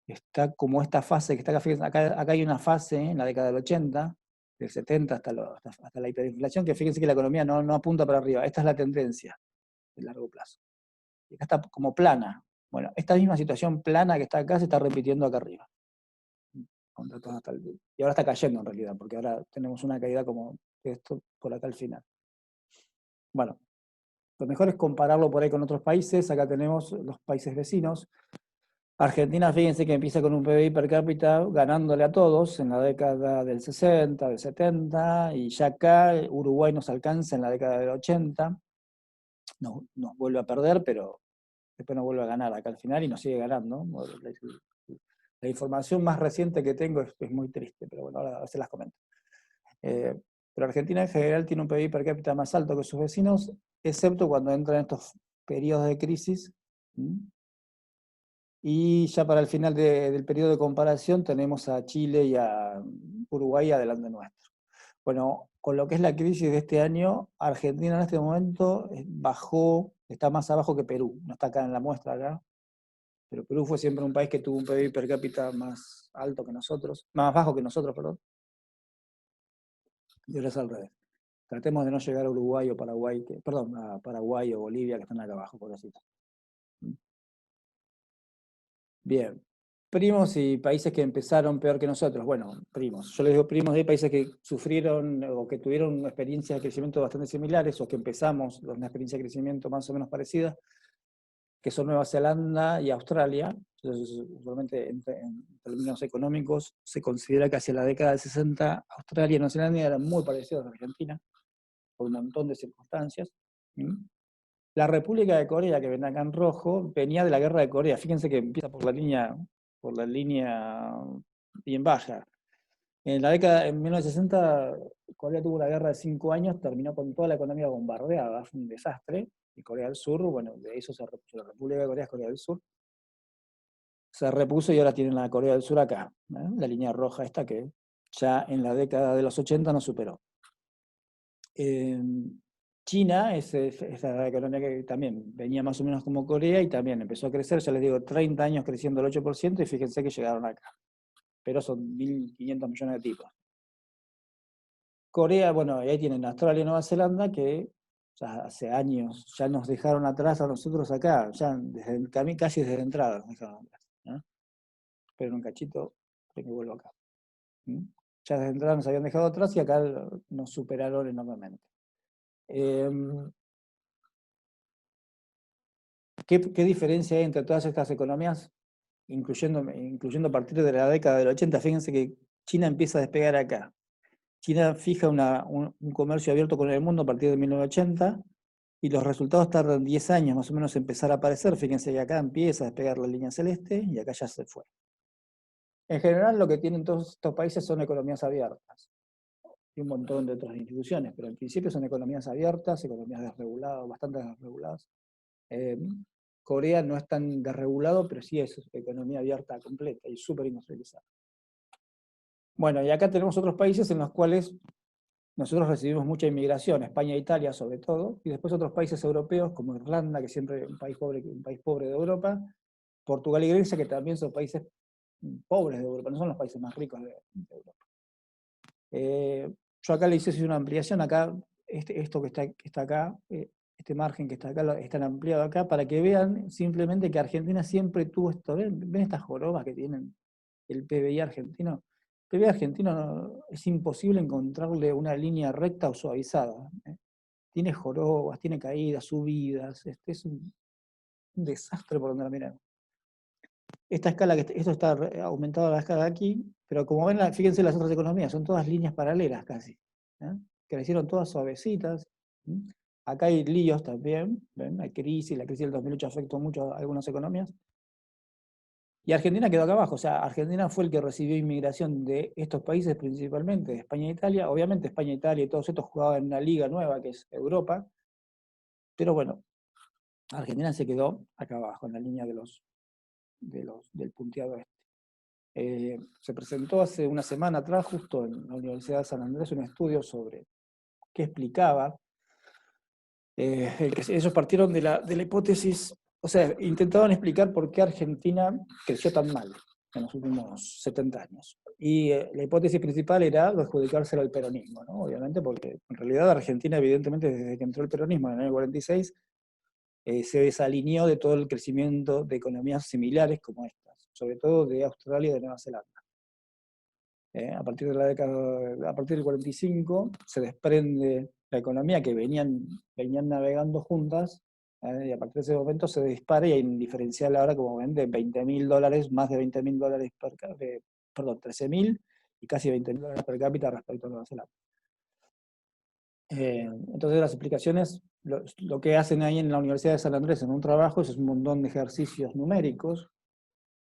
[SPEAKER 1] está como esta fase que está acá. Fíjense, acá hay una fase en la década del 80, del 70 hasta la hiperinflación, que fíjense que la economía no apunta para arriba. Esta es la tendencia de largo plazo. Y acá está como plana. Bueno, esta misma situación plana que está acá se está repitiendo acá arriba. Y ahora está cayendo en realidad, porque ahora tenemos una caída como esto por acá al final. Bueno, lo mejor es compararlo por ahí con otros países. Acá tenemos los países vecinos. Argentina, fíjense que empieza con un PBI per cápita ganándole a todos en la década del 60, del 70, y ya acá Uruguay nos alcanza en la década del 80, nos vuelve a perder, pero después nos vuelve a ganar acá al final y nos sigue ganando. La información más reciente que tengo es muy triste, pero bueno, ahora se las comento. Pero Argentina en general tiene un PBI per cápita más alto que sus vecinos, excepto cuando entran estos periodos de crisis. Y ya para el final del periodo de comparación tenemos a Chile y a Uruguay adelante nuestro. Bueno, con lo que es la crisis de este año, Argentina en este momento bajó, está más abajo que Perú, no está acá en la muestra acá, pero Perú fue siempre un país que tuvo un PBI per cápita más alto que nosotros, más bajo que nosotros, perdón, y ahora es al revés. Tratemos de no llegar a Uruguay o Paraguay, perdón, a Paraguay o Bolivia que están acá abajo, por así. Bien. Primos y países que empezaron peor que nosotros. Bueno, primos. Yo les digo primos de países que sufrieron o que tuvieron experiencias de crecimiento bastante similares o que empezamos con una experiencia de crecimiento más o menos parecida, que son Nueva Zelanda y Australia. Entonces, usualmente en términos económicos se considera que hacia la década del 60 Australia y Nueva Zelanda eran muy parecidos a Argentina, por un montón de circunstancias. La República de Corea, que ven acá en rojo, venía de la Guerra de Corea. Fíjense que empieza por la línea bien baja. En 1960, Corea tuvo una guerra de 5 años, terminó con toda la economía bombardeada, fue un desastre. Y Corea del Sur, bueno, de eso se repuso. La República de Corea es Corea del Sur. Se repuso y ahora tienen la Corea del Sur acá, la línea roja esta que ya en la década de los 80 nos superó. China es la economía que también venía más o menos como Corea y también empezó a crecer, ya les digo, 30 años creciendo el 8% y fíjense que llegaron acá. Pero son 1.500 millones de tipos. Corea, bueno, y ahí tienen Australia y Nueva Zelanda que ya hace años ya nos dejaron atrás a nosotros acá, ya casi desde entrada nos dejaron atrás. Pero un cachito, que vuelvo acá. Ya desde entrada nos habían dejado atrás y acá nos superaron enormemente. ¿Qué diferencia hay entre todas estas economías, incluyendo a partir de la década del 80? Fíjense que China empieza a despegar acá. China fija un comercio abierto con el mundo a partir de 1980 y los resultados tardan 10 años más o menos en empezar a aparecer. Fíjense que acá empieza a despegar la línea celeste y acá ya se fue. En general lo que tienen todos estos países son economías abiertas y un montón de otras instituciones, pero en principio son economías abiertas, economías desreguladas, bastante desreguladas. Corea no es tan desregulado, pero sí es economía abierta completa y súper industrializada. Bueno, y acá tenemos otros países en los cuales nosotros recibimos mucha inmigración, España e Italia sobre todo, y después otros países europeos como Irlanda, que siempre es un país pobre de Europa, Portugal y Grecia, que también son países pobres de Europa, no son los países más ricos de Europa. Yo acá le hice una ampliación, acá, esto que está acá, este margen que está acá, está ampliado acá, para que vean simplemente que Argentina siempre tuvo esto. ¿Ven estas jorobas que tienen el PBI argentino? El PBI argentino es imposible encontrarle una línea recta o suavizada. Tiene jorobas, tiene caídas, subidas, es un desastre por donde la miramos. Esta escala, esto está aumentado a la escala de aquí, pero como ven, fíjense las otras economías, son todas líneas paralelas casi. Crecieron todas suavecitas. Acá hay líos también, ¿ven? Hay crisis, la crisis del 2008 afectó mucho a algunas economías. Y Argentina quedó acá abajo, o sea, Argentina fue el que recibió inmigración de estos países principalmente, de España e Italia. Obviamente España, Italia y todos estos jugaban en una liga nueva que es Europa, pero bueno, Argentina se quedó acá abajo, en la línea del punteado este. Se presentó hace una semana atrás, justo en la Universidad de San Andrés, un estudio sobre qué explicaba. Ellos partieron de la hipótesis, o sea, intentaban explicar por qué Argentina creció tan mal en los últimos 70 años. Y la hipótesis principal era adjudicárselo al peronismo, ¿no? Obviamente, porque en realidad Argentina, evidentemente, desde que entró el peronismo en el año 46, se desalineó de todo el crecimiento de economías similares como estas, sobre todo de Australia y de Nueva Zelanda. A partir de la década, a partir del 45, se desprende la economía que venían navegando juntas, y a partir de ese momento se dispara y hay un diferencial ahora, como ven, de $20.000, más de $20.000 perdón, 13.000 y casi $20.000 per cápita respecto a Nueva Zelanda. Entonces las explicaciones, lo que hacen ahí en la Universidad de San Andrés en un trabajo es un montón de ejercicios numéricos,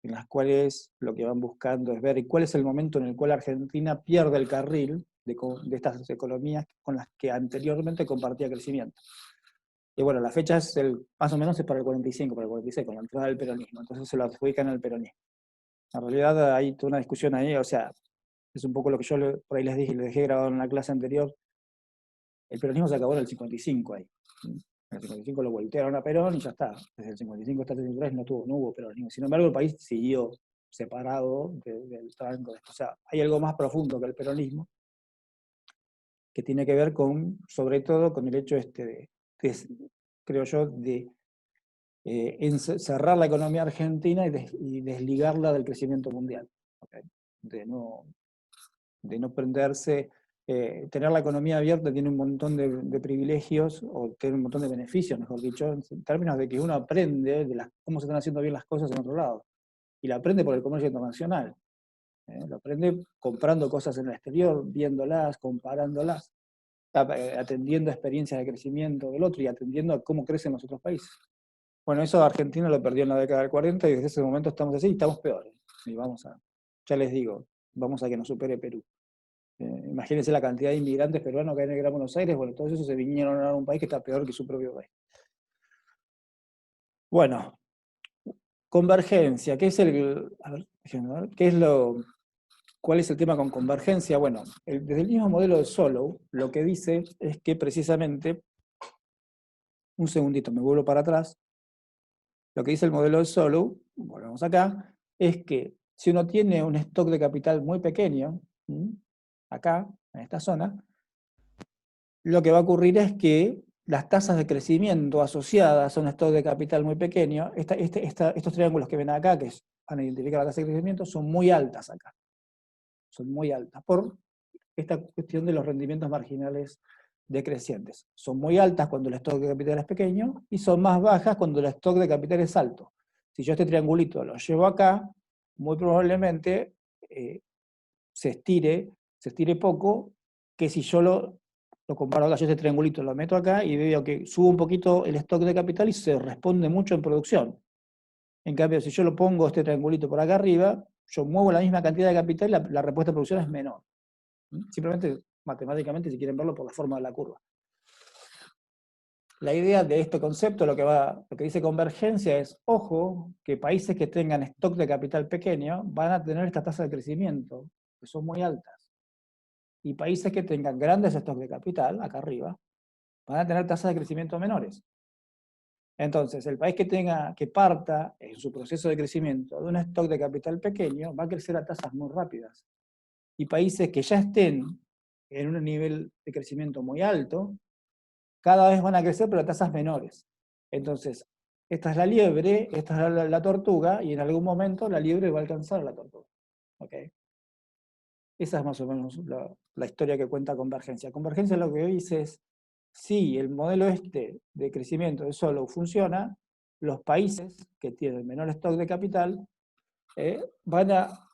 [SPEAKER 1] en las cuales lo que van buscando es ver cuál es el momento en el cual Argentina pierde el carril de estas economías con las que anteriormente compartía crecimiento. Y bueno, la fecha es más o menos es para el 45, para el 46, con la entrada del peronismo, entonces se lo adjudican al peronismo. En realidad hay toda una discusión ahí, o sea, es un poco lo que yo por ahí les dejé grabado en la clase anterior. El peronismo se acabó en el 55 ahí. En el 55 lo voltearon a Perón y ya está. Desde el 55 hasta el 73 no hubo peronismo. Sin embargo, el país siguió separado del tranco. O sea, hay algo más profundo que el peronismo, que tiene que ver sobre todo con el hecho creo yo, de cerrar la economía argentina y desligarla del crecimiento mundial. ¿Okay? De no prenderse. Tener la economía abierta tiene un montón de privilegios, o tiene un montón de beneficios, mejor dicho, en términos de que uno aprende cómo se están haciendo bien las cosas en otro lado. Y la aprende por el comercio internacional. Lo aprende comprando cosas en el exterior, viéndolas, comparándolas, atendiendo experiencias de crecimiento del otro y atendiendo a cómo crecen los otros países. Bueno, eso Argentina lo perdió en la década del 40 y desde ese momento estamos así y estamos peores. Y ya les digo, vamos a que nos supere Perú. Imagínense la cantidad de inmigrantes peruanos que hay en el Gran Buenos Aires, bueno, todos esos se vinieron a un país que está peor que su propio país. Bueno, convergencia, ¿qué es cuál es el tema con convergencia? Bueno, desde el mismo modelo de Solow, lo que dice es que precisamente, un segundito, me vuelvo para atrás, lo que dice el modelo de Solow, volvemos acá, es que si uno tiene un stock de capital muy pequeño, acá, en esta zona, lo que va a ocurrir es que las tasas de crecimiento asociadas a un stock de capital muy pequeño, estos triángulos que ven acá, que van a identificar la tasa de crecimiento, son muy altas acá. Son muy altas, por esta cuestión de los rendimientos marginales decrecientes. Son muy altas cuando el stock de capital es pequeño, y son más bajas cuando el stock de capital es alto. Si yo este triangulito lo llevo acá, muy probablemente se estire poco, que si yo lo comparo acá, yo este triangulito lo meto acá y veo que subo un poquito el stock de capital y se responde mucho en producción. En cambio, si yo lo pongo este triangulito por acá arriba, yo muevo la misma cantidad de capital y la respuesta de producción es menor. Simplemente, matemáticamente, si quieren verlo por la forma de la curva. La idea de este concepto, lo que dice convergencia es, ojo, que países que tengan stock de capital pequeño van a tener esta tasa de crecimiento, que son muy altas. Y países que tengan grandes stocks de capital, acá arriba, van a tener tasas de crecimiento menores. Entonces, el país que parta en su proceso de crecimiento de un stock de capital pequeño, va a crecer a tasas muy rápidas. Y países que ya estén en un nivel de crecimiento muy alto, cada vez van a crecer, pero a tasas menores. Entonces, esta es la liebre, esta es la tortuga, y en algún momento la liebre va a alcanzar a la tortuga. ¿Okay? Esa es más o menos la historia que cuenta Convergencia. Convergencia lo que dice es, si el modelo este de crecimiento de solo funciona, los países que tienen menor stock de capital van a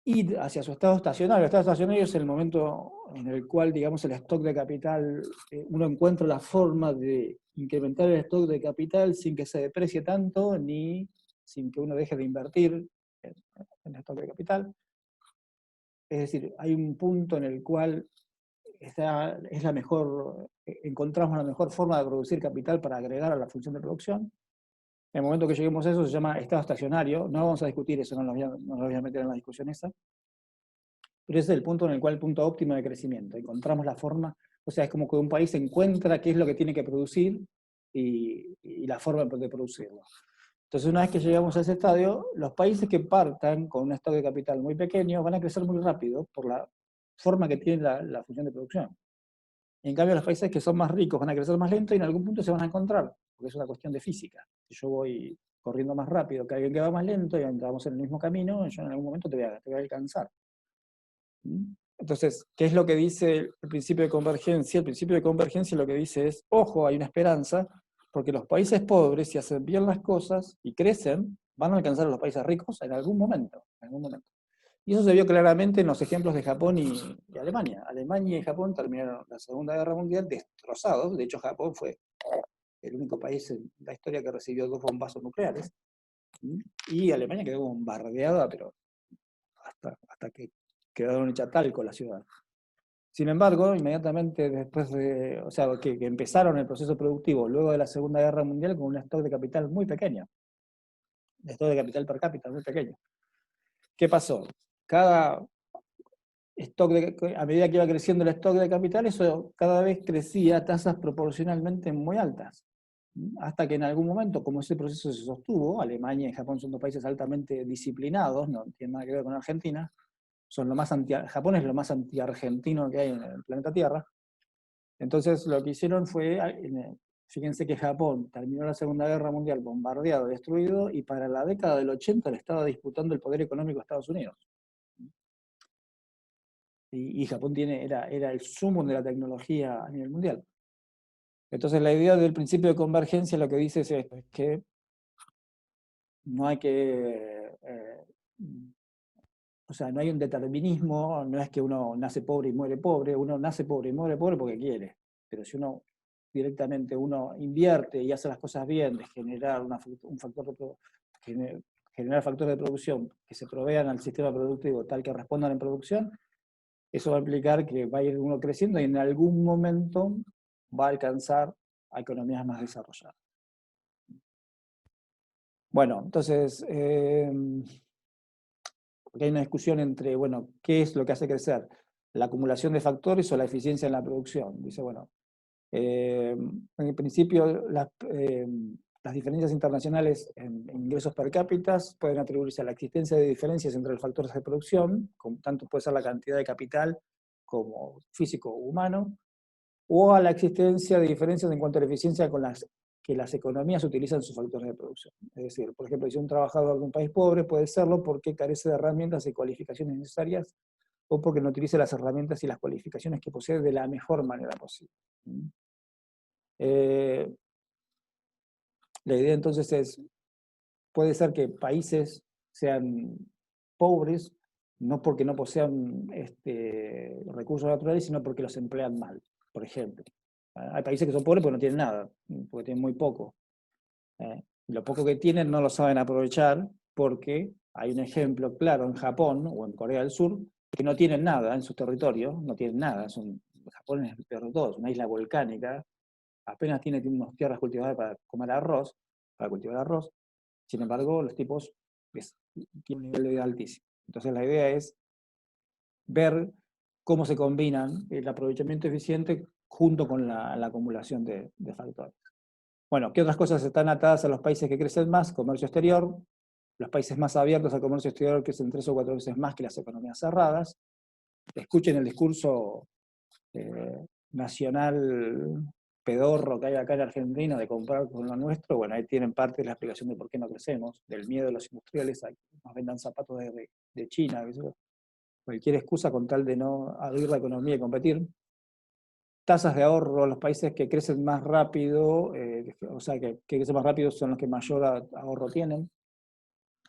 [SPEAKER 1] ir hacia su estado estacionario. El estado estacionario es el momento en el cual, digamos, el stock de capital, uno encuentra la forma de incrementar el stock de capital sin que se deprecie tanto, ni sin que uno deje de invertir en el stock de capital. Es decir, hay un punto en el cual encontramos la mejor forma de producir capital para agregar a la función de producción. En el momento que lleguemos a eso se llama estado estacionario. No vamos a discutir eso, no nos voy a meter en la discusión esa. Pero ese es el punto en el cual el punto óptimo de crecimiento. Encontramos la forma, o sea, es como que un país encuentra qué es lo que tiene que producir y la forma de producirlo. Entonces, una vez que llegamos a ese estadio, los países que partan con un estado de capital muy pequeño van a crecer muy rápido por la forma que tiene la función de producción. Y en cambio, los países que son más ricos van a crecer más lento y en algún punto se van a encontrar, porque es una cuestión de física. Si yo voy corriendo más rápido que alguien que va más lento y vamos en el mismo camino, yo en algún momento te voy a alcanzar. Entonces, ¿qué es lo que dice el principio de convergencia? El principio de convergencia lo que dice es, ojo, hay una esperanza, porque los países pobres, si hacen bien las cosas y crecen, van a alcanzar a los países ricos en algún momento. En algún momento. Y eso se vio claramente en los ejemplos de Japón y Alemania. Alemania y Japón terminaron la Segunda Guerra Mundial destrozados. De hecho, Japón fue el único país en la historia que recibió 2 bombazos nucleares. Y Alemania quedó bombardeada, pero hasta que quedaron hecha talco la ciudad. Sin embargo, inmediatamente después de, o sea, que empezaron el proceso productivo luego de la Segunda Guerra Mundial con un stock de capital muy pequeño, un stock de capital per cápita muy pequeño. ¿Qué pasó? Cada a medida que iba creciendo el stock de capital, eso cada vez crecía a tasas proporcionalmente muy altas. Hasta que en algún momento, como ese proceso se sostuvo, Alemania y Japón son 2 países altamente disciplinados, no tienen nada que ver con Argentina, Japón es lo más anti-argentino que hay en el planeta Tierra. Entonces lo que hicieron fue, fíjense que Japón terminó la Segunda Guerra Mundial bombardeado, destruido, y para la década del 80 le estaba disputando el poder económico a Estados Unidos. Y Japón era el sumo de la tecnología a nivel mundial. Entonces la idea del principio de convergencia lo que dice es esto, es que no hay que... o sea, no hay un determinismo, no es que uno nace pobre y muere pobre, uno nace pobre y muere pobre porque quiere. Pero si uno directamente invierte y hace las cosas bien, de generar generar factores de producción que se provean al sistema productivo tal que respondan en producción, eso va a implicar que va a ir uno creciendo y en algún momento va a alcanzar a economías más desarrolladas. Bueno, entonces, porque hay una discusión entre, bueno, ¿qué es lo que hace crecer? ¿La acumulación de factores o la eficiencia en la producción? Dice, bueno, en el principio las diferencias internacionales en ingresos per cápita pueden atribuirse a la existencia de diferencias entre los factores de producción, tanto puede ser la cantidad de capital como físico o humano, o a la existencia de diferencias en cuanto a la eficiencia con las que las economías utilizan sus factores de producción. Es decir, por ejemplo, si un trabajador de un país pobre puede serlo porque carece de herramientas y cualificaciones necesarias, o porque no utiliza las herramientas y las cualificaciones que posee de la mejor manera posible. La idea entonces es, puede ser que países sean pobres, no porque no posean recursos naturales, sino porque los emplean mal, por ejemplo. Hay países que son pobres porque no tienen nada, porque tienen muy poco. Y lo poco que tienen no lo saben aprovechar porque hay un ejemplo claro en Japón o en Corea del Sur que no tienen nada en sus territorios, no tienen nada. Japón es el peor de todos, una isla volcánica, apenas tiene unas tierras cultivadas para comer arroz, para cultivar arroz. Sin embargo, los tipos tienen un nivel de vida altísimo. Entonces la idea es ver cómo se combinan el aprovechamiento eficiente junto con la acumulación de factores. Bueno, ¿qué otras cosas están atadas a los países que crecen más? Comercio exterior. Los países más abiertos al comercio exterior crecen 3 o 4 veces más que las economías cerradas. Escuchen el discurso nacional pedorro que hay acá en Argentina de comprar con lo nuestro, bueno, ahí tienen parte de la explicación de por qué no crecemos, del miedo de los industriales a que nos vendan zapatos de China, cualquier excusa con tal de no abrir la economía y competir. Tasas de ahorro, los países que crecen más rápido, o sea, que crecen más rápido son los que mayor ahorro tienen.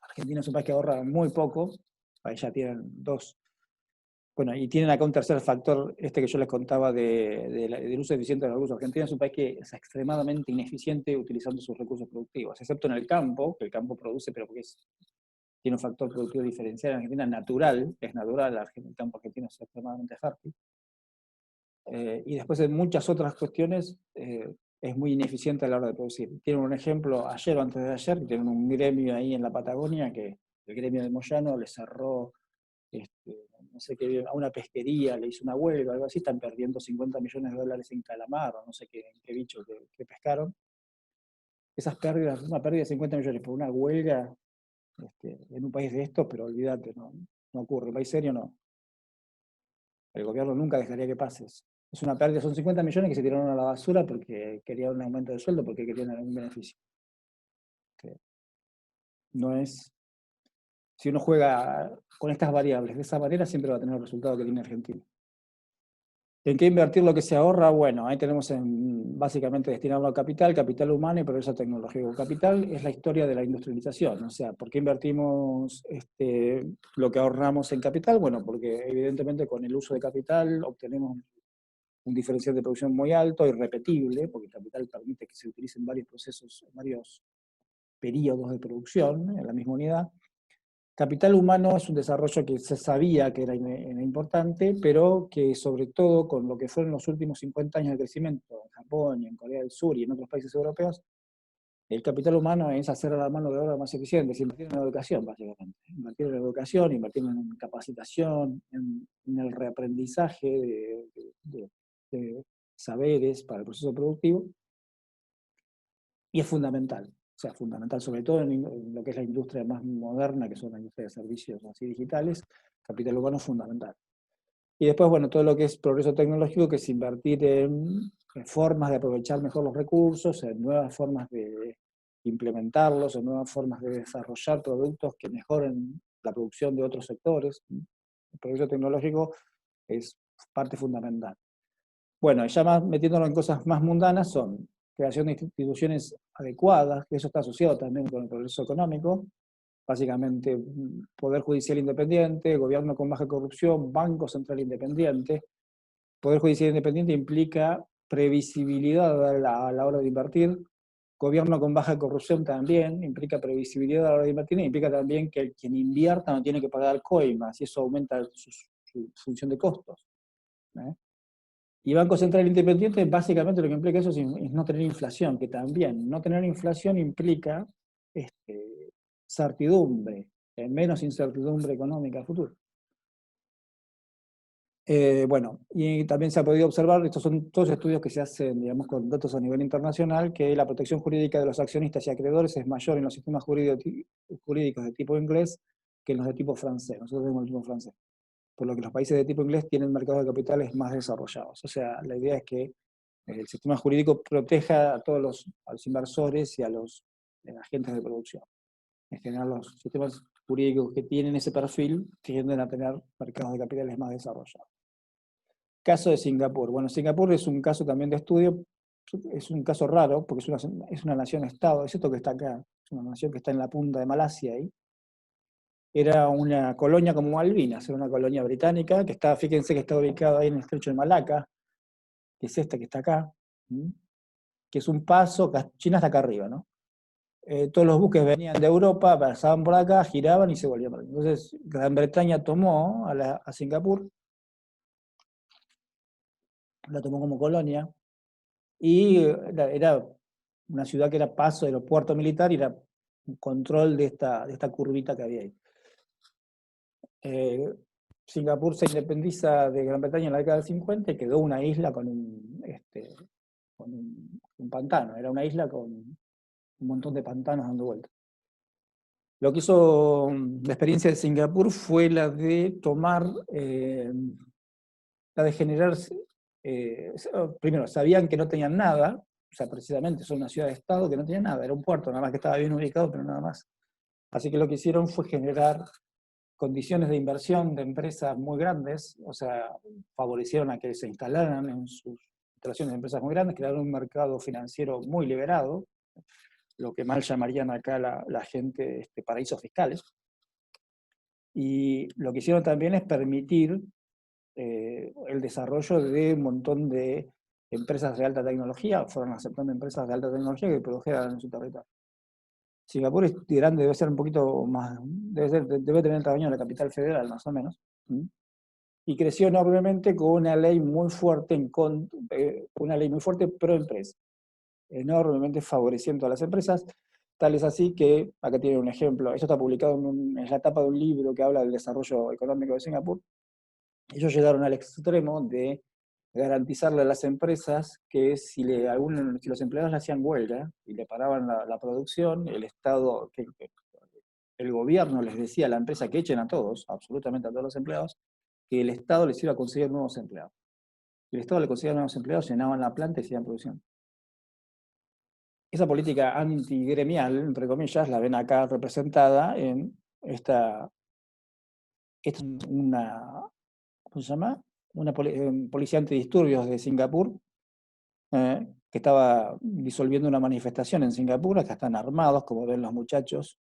[SPEAKER 1] Argentina es un país que ahorra muy poco, ahí ya tienen dos. Bueno, y tienen acá un tercer factor, este que yo les contaba del uso eficiente de los recursos. Argentina es un país que es extremadamente ineficiente utilizando sus recursos productivos, excepto en el campo, que el campo produce, pero porque tiene un factor productivo diferencial en Argentina natural, es natural, el campo argentino es extremadamente fértil. Y después en muchas otras cuestiones es muy ineficiente a la hora de producir. Tienen un ejemplo ayer o antes de ayer, tienen un gremio ahí en la Patagonia, que el gremio de Moyano le cerró, no sé qué, a una pesquería, le hizo una huelga o algo así, están perdiendo 50 millones de dólares en calamar, o no sé qué bicho que pescaron. Esas pérdidas, una pérdida de 50 millones por una huelga en un país de estos, pero olvídate, no ocurre. Un país serio no. El gobierno nunca dejaría que pase eso. Es una pérdida, son 50 millones que se tiraron a la basura porque querían un aumento de sueldo, porque querían algún beneficio. No es. Si uno juega con estas variables de esa manera, siempre va a tener el resultado que tiene Argentina. ¿En qué invertir lo que se ahorra? Bueno, ahí tenemos básicamente destinarlo a capital humano y progreso tecnológico. Capital es la historia de la industrialización, o sea, ¿por qué invertimos lo que ahorramos en capital? Bueno, porque evidentemente con el uso de capital obtenemos un diferencial de producción muy alto y repetible, porque el capital permite que se utilicen varios procesos, varios periodos de producción en la misma unidad. Capital humano es un desarrollo que se sabía que era importante, pero que sobre todo con lo que fueron los últimos 50 años de crecimiento en Japón, y en Corea del Sur y en otros países europeos, el capital humano es hacer a la mano de obra más eficiente, es invertir en educación, básicamente. Invertir en educación, invertir en capacitación, en el reaprendizaje de saberes para el proceso productivo, y es fundamental. O sea, fundamental, sobre todo en lo que es la industria más moderna, que son la industria de servicios así digitales, capital humano es fundamental. Y después, bueno, todo lo que es progreso tecnológico, que es invertir en formas de aprovechar mejor los recursos, en nuevas formas de implementarlos, en nuevas formas de desarrollar productos que mejoren la producción de otros sectores. El progreso tecnológico es parte fundamental. Bueno, ya más metiéndonos en cosas más mundanas, son creación de instituciones adecuadas, que eso está asociado también con el progreso económico, básicamente poder judicial independiente, gobierno con baja corrupción, banco central independiente. Poder judicial independiente implica previsibilidad a la hora de invertir, gobierno con baja corrupción también implica previsibilidad a la hora de invertir, y implica también que quien invierta no tiene que pagar coimas, y eso aumenta su función de costos. Y Banco Central Independiente, básicamente lo que implica eso es no tener inflación, que también no tener inflación implica certidumbre, menos incertidumbre económica a futuro. Bueno, y también se ha podido observar, estos son todos estudios que se hacen, digamos, con datos a nivel internacional, que la protección jurídica de los accionistas y acreedores es mayor en los sistemas jurídicos de tipo inglés que en los de tipo francés. Nosotros tenemos el tipo francés. Por lo que los países de tipo inglés tienen mercados de capitales más desarrollados. O sea, la idea es que el sistema jurídico proteja a todos los inversores y a los agentes de producción. En general, los sistemas jurídicos que tienen ese perfil tienden a tener mercados de capitales más desarrollados. Caso de Singapur. Bueno, Singapur es un caso también de estudio, es un caso raro, porque es una nación-estado, es esto que está acá, es una nación que está en la punta de Malasia ahí. Era una colonia como Malvinas, era una colonia británica, que está, fíjense que está ubicado ahí en el estrecho de Malaca, que es este que está acá, que es un paso, China está acá arriba, ¿no? Todos los buques venían de Europa, pasaban por acá, giraban y se volvían para acá. Entonces, Gran Bretaña tomó a Singapur, la tomó como colonia, y era una ciudad que era paso, aeropuerto militar, y era un control de esta curvita que había ahí. Singapur se independiza de Gran Bretaña en la década del 50 y quedó una isla con un pantano, era una isla con un montón de pantanos dando vueltas. Lo que hizo la experiencia de Singapur fue la de tomar, la de generar primero, sabían que no tenían nada, o sea, precisamente son una ciudad de estado que no tenía nada, era un puerto, nada más que estaba bien ubicado, pero nada más. Así que lo que hicieron fue generar condiciones de inversión de empresas muy grandes, o sea, favorecieron a que se instalaran en sus instalaciones de empresas muy grandes, crearon un mercado financiero muy liberado, lo que mal llamarían acá la gente paraísos fiscales. Y lo que hicieron también es permitir el desarrollo de un montón de empresas de alta tecnología, fueron aceptando empresas de alta tecnología que produjeran en su territorio. Singapur es grande, debe ser un poquito más, debe tener el tamaño de la capital federal, más o menos. Y creció enormemente con una ley muy fuerte, una ley muy fuerte pro empresa, enormemente favoreciendo a las empresas. Tal es así que, acá tiene un ejemplo, esto está publicado en la tapa de un libro que habla del desarrollo económico de Singapur. Ellos llegaron al extremo de garantizarle a las empresas que si los empleados le hacían huelga y le paraban la producción, el Estado, el gobierno les decía a la empresa que echen a todos, absolutamente a todos los empleados, que el Estado les iba a conseguir nuevos empleados. Y el Estado le conseguía nuevos empleados, llenaban la planta y seguían produciendo. Esa política antigremial, entre comillas, la ven acá representada en esta es una, ¿cómo se llama? Una policía antidisturbios de Singapur, que estaba disolviendo una manifestación en Singapur. Acá están armados, como ven los muchachos,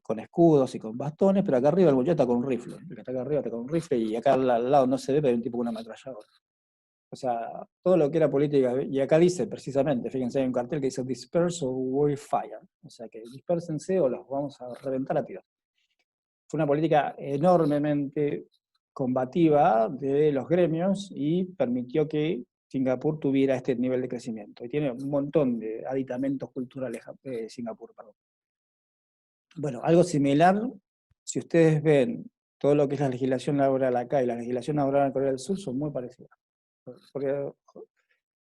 [SPEAKER 1] con escudos y con bastones, pero acá arriba el muchacho está con un rifle. El que está acá arriba está con un rifle y acá al lado no se ve, pero hay un tipo con una ametralladora. O sea, todo lo que era política, y acá dice precisamente, fíjense, hay un cartel que dice disperse or we fire. O sea, que dispérsense o los vamos a reventar a tiros. Fue una política enormemente combativa de los gremios y permitió que Singapur tuviera este nivel de crecimiento. Y tiene un montón de aditamentos culturales Singapur, perdón. Bueno, algo similar, si ustedes ven todo lo que es la legislación laboral acá y la legislación laboral en Corea del Sur, son muy parecidas.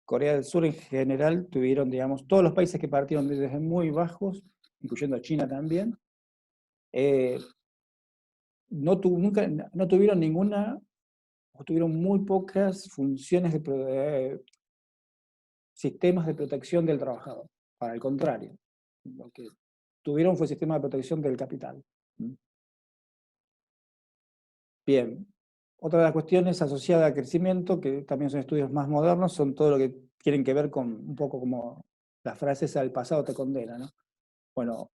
[SPEAKER 1] Corea del Sur en general tuvieron, digamos, todos los países que partieron desde muy bajos, incluyendo China también, no tuvieron ninguna, o tuvieron muy pocas funciones sistemas de protección del trabajador. Para el contrario, lo que tuvieron fue sistema de protección del capital. Bien, otra de las cuestiones asociadas al crecimiento, que también son estudios más modernos, son todo lo que tienen que ver con un poco como la frase esa del pasado te condena, ¿no? Bueno,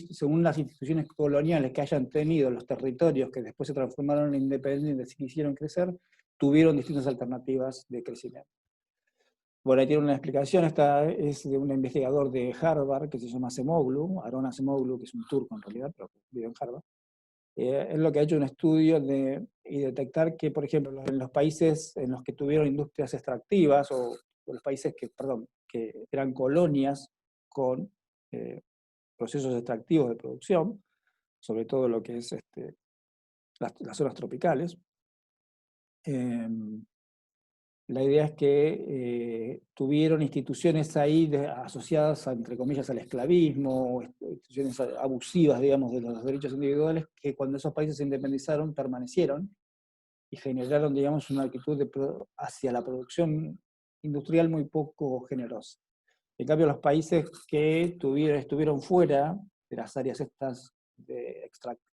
[SPEAKER 1] según las instituciones coloniales que hayan tenido los territorios que después se transformaron en independientes y quisieron crecer, tuvieron distintas alternativas de crecimiento. Bueno, ahí tiene una explicación, esta es de un investigador de Harvard que se llama Acemoglu, Aaron Acemoglu, que es un turco en realidad, pero vive en Harvard. Es lo que ha hecho un estudio y detectar que, por ejemplo, en los países en los que tuvieron industrias extractivas, o los países que eran colonias con procesos extractivos de producción, sobre todo lo que es las zonas tropicales, la idea es que tuvieron instituciones ahí asociadas, entre comillas, al esclavismo, instituciones abusivas, digamos, de los derechos individuales, que cuando esos países se independizaron permanecieron y generaron, digamos, una actitud hacia la producción industrial muy poco generosa. En cambio, los países que estuvieron fuera de las áreas estas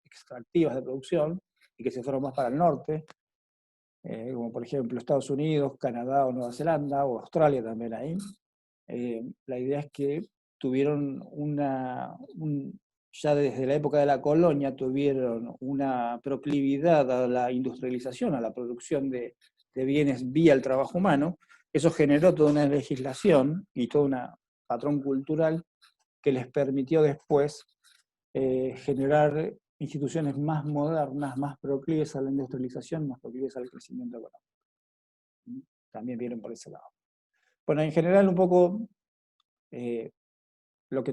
[SPEAKER 1] extractivas de producción y que se fueron más para el norte, como por ejemplo Estados Unidos, Canadá o Nueva Zelanda, o Australia también ahí, la idea es que tuvieron ya desde la época de la colonia, tuvieron una proclividad a la industrialización, a la producción de bienes vía el trabajo humano. Eso generó toda una legislación y todo un patrón cultural que les permitió después generar instituciones más modernas, más proclives a la industrialización, más proclives al crecimiento económico. También vienen por ese lado. Bueno, en general un poco lo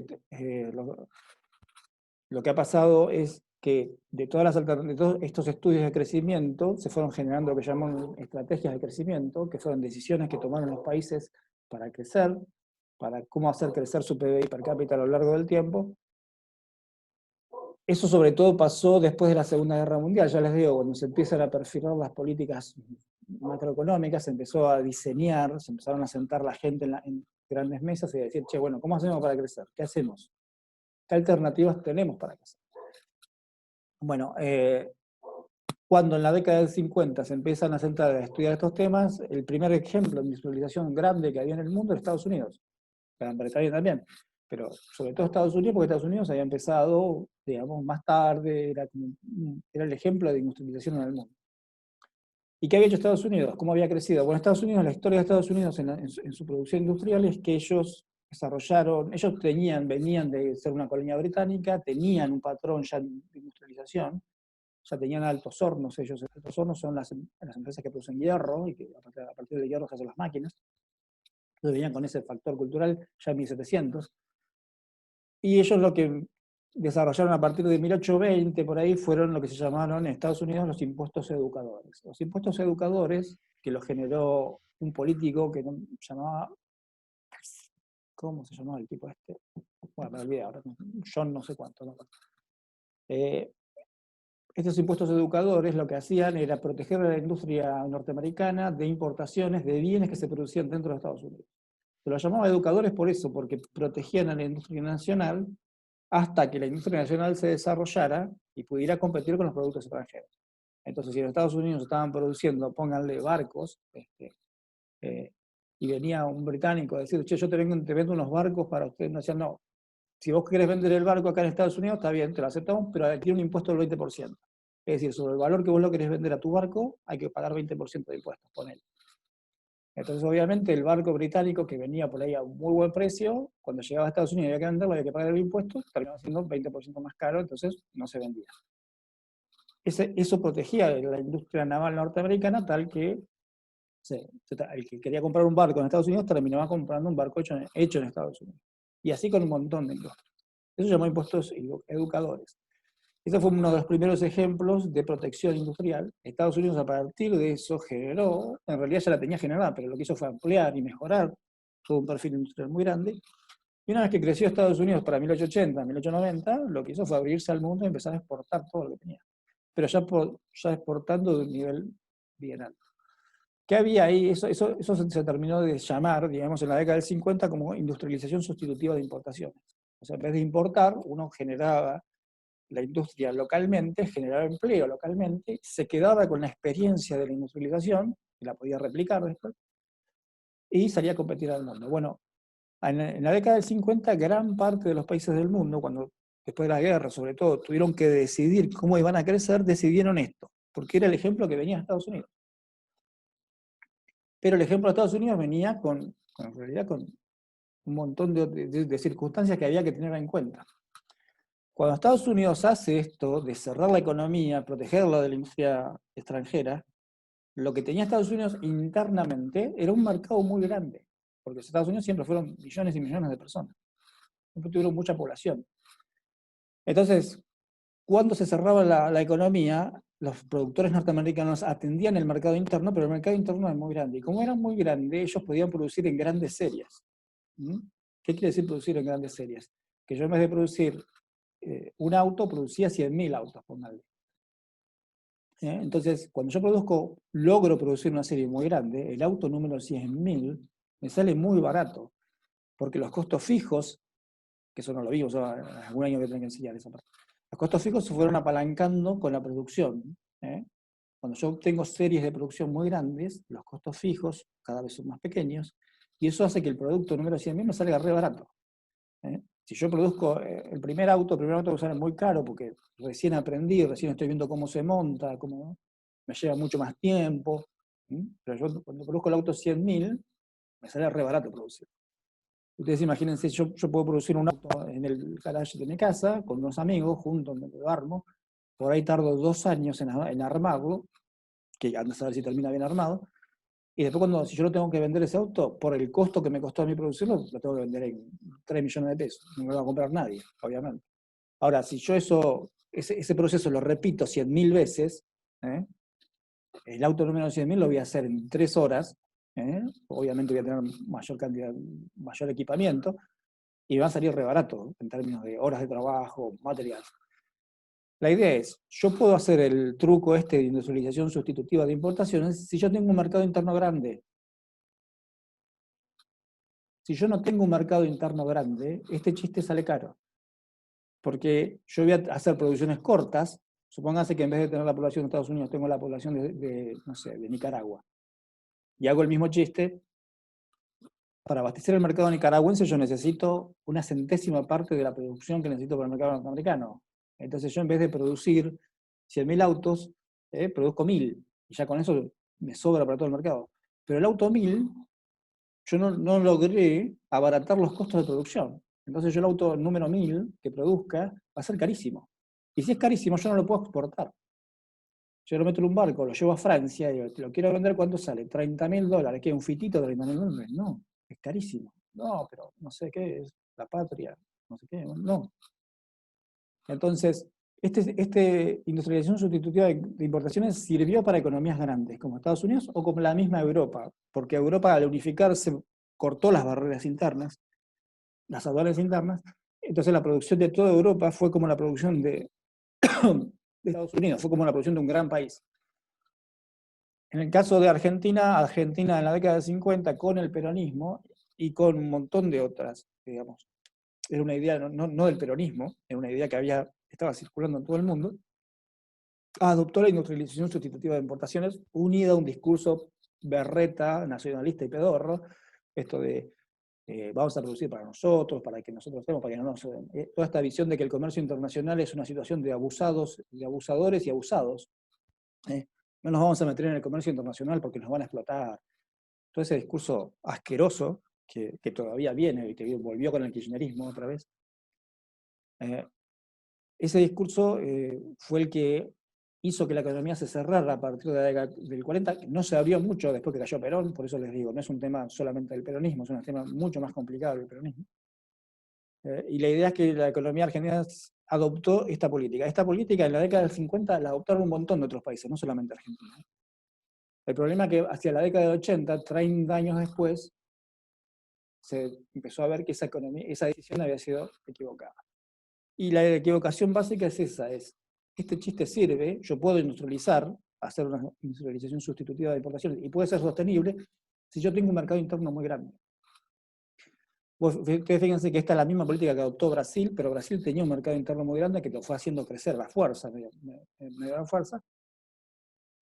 [SPEAKER 1] que ha pasado es que de todos estos estudios de crecimiento se fueron generando lo que llaman estrategias de crecimiento, que fueron decisiones que tomaron los países para crecer, para cómo hacer crecer su PBI per cápita a lo largo del tiempo. Eso sobre todo pasó después de la Segunda Guerra Mundial, ya les digo, cuando se empiezan a perfilar las políticas macroeconómica, se empezó a diseñar, se empezaron a sentar la gente en grandes mesas y a decir, che, bueno, ¿cómo hacemos para crecer? ¿Qué hacemos? ¿Qué alternativas tenemos para crecer? Bueno, cuando en la década del 50 se empiezan a sentar a estudiar estos temas, el primer ejemplo de industrialización grande que había en el mundo era Estados Unidos. Gran Bretaña también, pero sobre todo Estados Unidos, porque Estados Unidos había empezado, digamos, más tarde, era el ejemplo de industrialización en el mundo. ¿Y qué había hecho Estados Unidos? ¿Cómo había crecido? Bueno, Estados Unidos, la historia de Estados Unidos en su producción industrial es que ellos desarrollaron, ellos venían de ser una colonia británica, tenían un patrón ya de industrialización, ya tenían altos hornos, ellos altos hornos son las empresas que producen hierro, y que a partir del hierro se hacen las máquinas. Entonces venían con ese factor cultural ya en 1700. Y ellos lo que desarrollaron a partir de 1820, por ahí, fueron lo que se llamaron en Estados Unidos los impuestos educadores. Los impuestos educadores, que los generó un político que llamaba, ¿cómo se llamaba el tipo este? Bueno, me olvidé ahora, John no sé cuánto. ¿No? Estos impuestos educadores lo que hacían era proteger a la industria norteamericana de importaciones de bienes que se producían dentro de Estados Unidos. Se los llamaba educadores por eso, porque protegían a la industria nacional hasta que la industria nacional se desarrollara y pudiera competir con los productos extranjeros. Entonces, si en Estados Unidos estaban produciendo, pónganle barcos, y venía un británico a decir, che, yo te vendo unos barcos para ustedes, no decían, no, si vos querés vender el barco acá en Estados Unidos, está bien, te lo aceptamos, pero tiene un impuesto del 20%. Es decir, sobre el valor que vos lo querés vender a tu barco, hay que pagar 20% de impuestos, ponele. Entonces, obviamente, el barco británico que venía por ahí a un muy buen precio, cuando llegaba a Estados Unidos y había que venderlo, había que pagar el impuesto, terminaba siendo 20% más caro, entonces no se vendía. Eso protegía a la industria naval norteamericana, tal que el que quería comprar un barco en Estados Unidos terminaba comprando un barco hecho en Estados Unidos. Y así con un montón de industrias. Eso se llamó impuestos educadores. Ese fue uno de los primeros ejemplos de protección industrial. Estados Unidos a partir de eso generó, en realidad ya la tenía generada, pero lo que hizo fue ampliar y mejorar todo un perfil industrial muy grande. Y una vez que creció Estados Unidos para 1880, 1890, lo que hizo fue abrirse al mundo y empezar a exportar todo lo que tenía. Pero ya exportando de un nivel bien alto. ¿Qué había ahí? Eso se terminó de llamar, digamos, en la década del 50 como industrialización sustitutiva de importaciones. O sea, en vez de importar, uno generaba la industria localmente, generaba empleo localmente, se quedaba con la experiencia de la industrialización, y la podía replicar después, y salía a competir al mundo. Bueno, en la década del 50, gran parte de los países del mundo, cuando después de la guerra, sobre todo, tuvieron que decidir cómo iban a crecer, decidieron esto, porque era el ejemplo que venía de Estados Unidos. Pero el ejemplo de Estados Unidos venía en realidad con un montón de circunstancias que había que tener en cuenta. Cuando Estados Unidos hace esto de cerrar la economía, protegerla de la industria extranjera, lo que tenía Estados Unidos internamente era un mercado muy grande, porque Estados Unidos siempre fueron millones y millones de personas, siempre tuvieron mucha población. Entonces, cuando se cerraba la economía, los productores norteamericanos atendían el mercado interno, pero el mercado interno es muy grande. Y como era muy grande, ellos podían producir en grandes series. ¿Qué quiere decir producir en grandes series? Que yo en vez de producir un auto, producía 100.000 autos, póngale. Entonces, cuando yo logro producir una serie muy grande, el auto número 100.000 me sale muy barato, porque los costos fijos, que eso no lo vimos, algún año voy a tener que enseñar esa parte. Los costos fijos se fueron apalancando con la producción. Cuando yo tengo series de producción muy grandes, los costos fijos cada vez son más pequeños, y eso hace que el producto número 100.000 me salga re barato. Si yo produzco el primer auto va a salir muy caro, porque recién aprendí, recién estoy viendo cómo se monta, me lleva mucho más tiempo. Pero yo cuando produzco el auto 100.000, me sale re barato producir. Ustedes imagínense, yo puedo producir un auto en el garage de mi casa, con unos amigos, juntos, me lo armo, por ahí tardo 2 años en armarlo, que anda a saber si termina bien armado, y después si yo no tengo que vender ese auto, por el costo que me costó a mí producirlo, lo tengo que vender en 3 millones de pesos, no me lo va a comprar nadie, obviamente. Ahora, si yo ese proceso lo repito 100.000 veces, el auto número 100.000 lo voy a hacer en 3 horas, obviamente voy a tener mayor equipamiento, y va a salir re barato en términos de horas de trabajo, material. La idea es, yo puedo hacer el truco este de industrialización sustitutiva de importaciones si yo tengo un mercado interno grande. Si yo no tengo un mercado interno grande, este chiste sale caro. Porque yo voy a hacer producciones cortas, supóngase que en vez de tener la población de Estados Unidos, tengo la población no sé, de Nicaragua. Y hago el mismo chiste. Para abastecer el mercado nicaragüense yo necesito una centésima parte de la producción que necesito para el mercado norteamericano. Entonces yo en vez de producir 100.000 autos, produzco 1.000. Y ya con eso me sobra para todo el mercado. Pero el auto 1.000, yo no logré abaratar los costos de producción. Entonces yo el auto número 1.000 que produzca va a ser carísimo. Y si es carísimo, yo no lo puedo exportar. Yo lo meto en un barco, lo llevo a Francia y te lo quiero vender, ¿cuánto sale? $30.000. ¿Qué? ¿Un fitito de $30.000? No, es carísimo. No, pero no sé qué es, la patria, no sé qué, no. Entonces, este industrialización sustitutiva de importaciones sirvió para economías grandes, como Estados Unidos o como la misma Europa, porque Europa al unificarse cortó las barreras internas, las aduanas internas, entonces la producción de toda Europa fue como la producción de Estados Unidos, fue como la producción de un gran país. En el caso de Argentina, Argentina en la década de 50, con el peronismo y con un montón de otras, digamos, era una idea no del peronismo, era una idea que estaba circulando en todo el mundo, adoptó la industrialización sustitutiva de importaciones, unida a un discurso berreta, nacionalista y pedorro, esto de vamos a producir para nosotros, para que nosotros estemos, para que no nos... toda esta visión de que el comercio internacional es una situación de abusados, de abusadores y abusados. No nos vamos a meter en el comercio internacional porque nos van a explotar. Todo ese discurso asqueroso que todavía viene y que volvió con el kirchnerismo otra vez. Ese discurso fue el que hizo que la economía se cerrara a partir de la década del 40. No se abrió mucho después que cayó Perón, por eso les digo, no es un tema solamente del peronismo, es un tema mucho más complicado del peronismo. Y la idea es que la economía argentina adoptó esta política. Esta política en la década del 50 la adoptaron un montón de otros países, no solamente Argentina. El problema es que hacia la década del 80, 30 años después, se empezó a ver que esa decisión había sido equivocada. Y la equivocación básica es esa, este chiste sirve, yo puedo industrializar, hacer una industrialización sustitutiva de importaciones, y puede ser sostenible si yo tengo un mercado interno muy grande. Ustedes fíjense que esta es la misma política que adoptó Brasil, pero Brasil tenía un mercado interno muy grande que lo fue haciendo crecer a la fuerza, medio a la fuerza,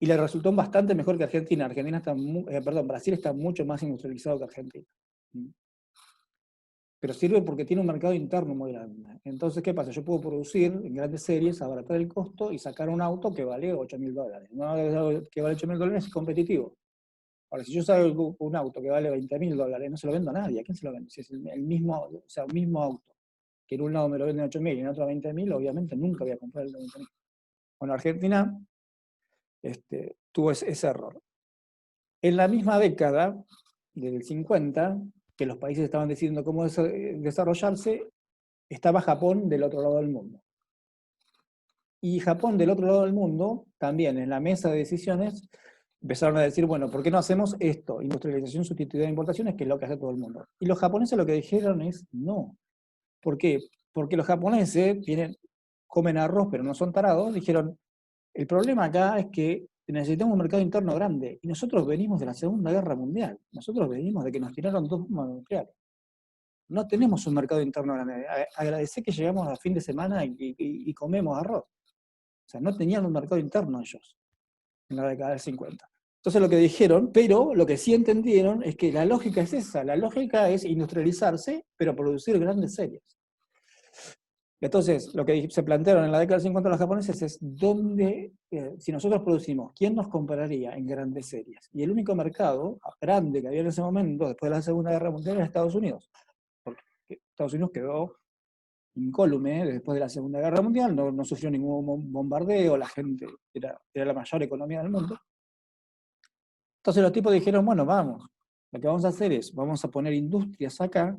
[SPEAKER 1] y le resultó bastante mejor que Argentina. Brasil está mucho más industrializado que Argentina. Pero sirve porque tiene un mercado interno muy grande. Entonces, ¿qué pasa? Yo puedo producir en grandes series, abaratar el costo y sacar un auto que vale $8.000. Un auto que vale $8.000 es competitivo. Ahora, si yo saco un auto que vale $20.000, no se lo vendo a nadie. ¿A quién se lo vendo? Si es el mismo, o sea, un mismo auto, que en un lado me lo venden 8.000 y en otro 20.000, obviamente nunca voy a comprar el de 20.000. Bueno, Argentina tuvo ese error. En la misma década del 50, que los países estaban decidiendo cómo desarrollarse, estaba Japón del otro lado del mundo. Y Japón del otro lado del mundo, también en la mesa de decisiones, empezaron a decir, bueno, ¿por qué no hacemos esto? Industrialización sustitutiva de importaciones, que es lo que hace todo el mundo. Y los japoneses lo que dijeron es no. ¿Por qué? Porque los japoneses comen arroz, pero no son tarados. Dijeron, el problema acá es que necesitamos un mercado interno grande. Y nosotros venimos de la Segunda Guerra Mundial. Nosotros venimos de que nos tiraron 2 bombas nucleares. No tenemos un mercado interno grande. Agradecer que llegamos a fin de semana y comemos arroz. O sea, no tenían un mercado interno ellos en la década del 50. Entonces lo que dijeron, pero lo que sí entendieron es que la lógica es esa. La lógica es industrializarse, pero producir grandes series. Entonces, lo que se plantearon en la década del 50 los japoneses es si nosotros producimos, ¿quién nos compraría en grandes series? Y el único mercado grande que había en ese momento, después de la Segunda Guerra Mundial, era Estados Unidos. Porque Estados Unidos quedó incólume después de la Segunda Guerra Mundial, no sufrió ningún bombardeo, la gente era la mayor economía del mundo. Entonces los tipos dijeron, bueno, vamos, lo que vamos a hacer es, vamos a poner industrias acá,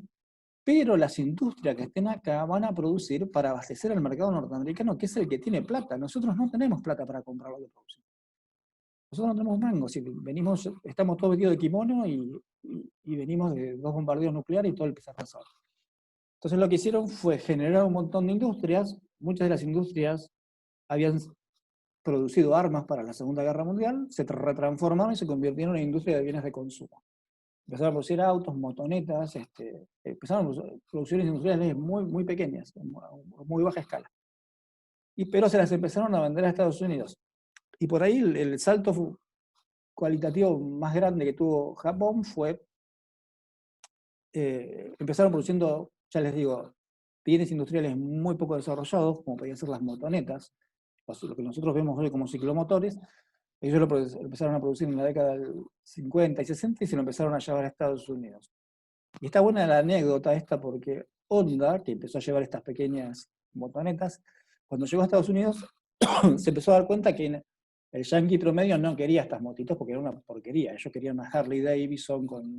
[SPEAKER 1] pero las industrias que estén acá van a producir para abastecer al mercado norteamericano, que es el que tiene plata. Nosotros no tenemos plata para comprar lo que producimos. Nosotros no tenemos mango, si estamos todos vestidos de kimono y venimos de 2 bombardeos nucleares y todo el pesar. Entonces lo que hicieron fue generar un montón de industrias, muchas de las industrias habían producido armas para la Segunda Guerra Mundial, se retransformaron y se convirtieron en industria de bienes de consumo. Empezaron a producir autos, motonetas, empezaron a producciones industriales muy pequeñas, muy baja escala. Pero se las empezaron a vender a Estados Unidos. Y por ahí el salto cualitativo más grande que tuvo Japón fue, empezaron produciendo, ya les digo, bienes industriales muy poco desarrollados, como podían ser las motonetas, lo que nosotros vemos hoy como ciclomotores. Ellos lo empezaron a producir en la década del 50 y 60 y se lo empezaron a llevar a Estados Unidos. Y está buena la anécdota esta porque Honda, que empezó a llevar estas pequeñas motonetas, cuando llegó a Estados Unidos se empezó a dar cuenta que el yankee promedio no quería estas motitos porque era una porquería. Ellos querían una Harley Davidson con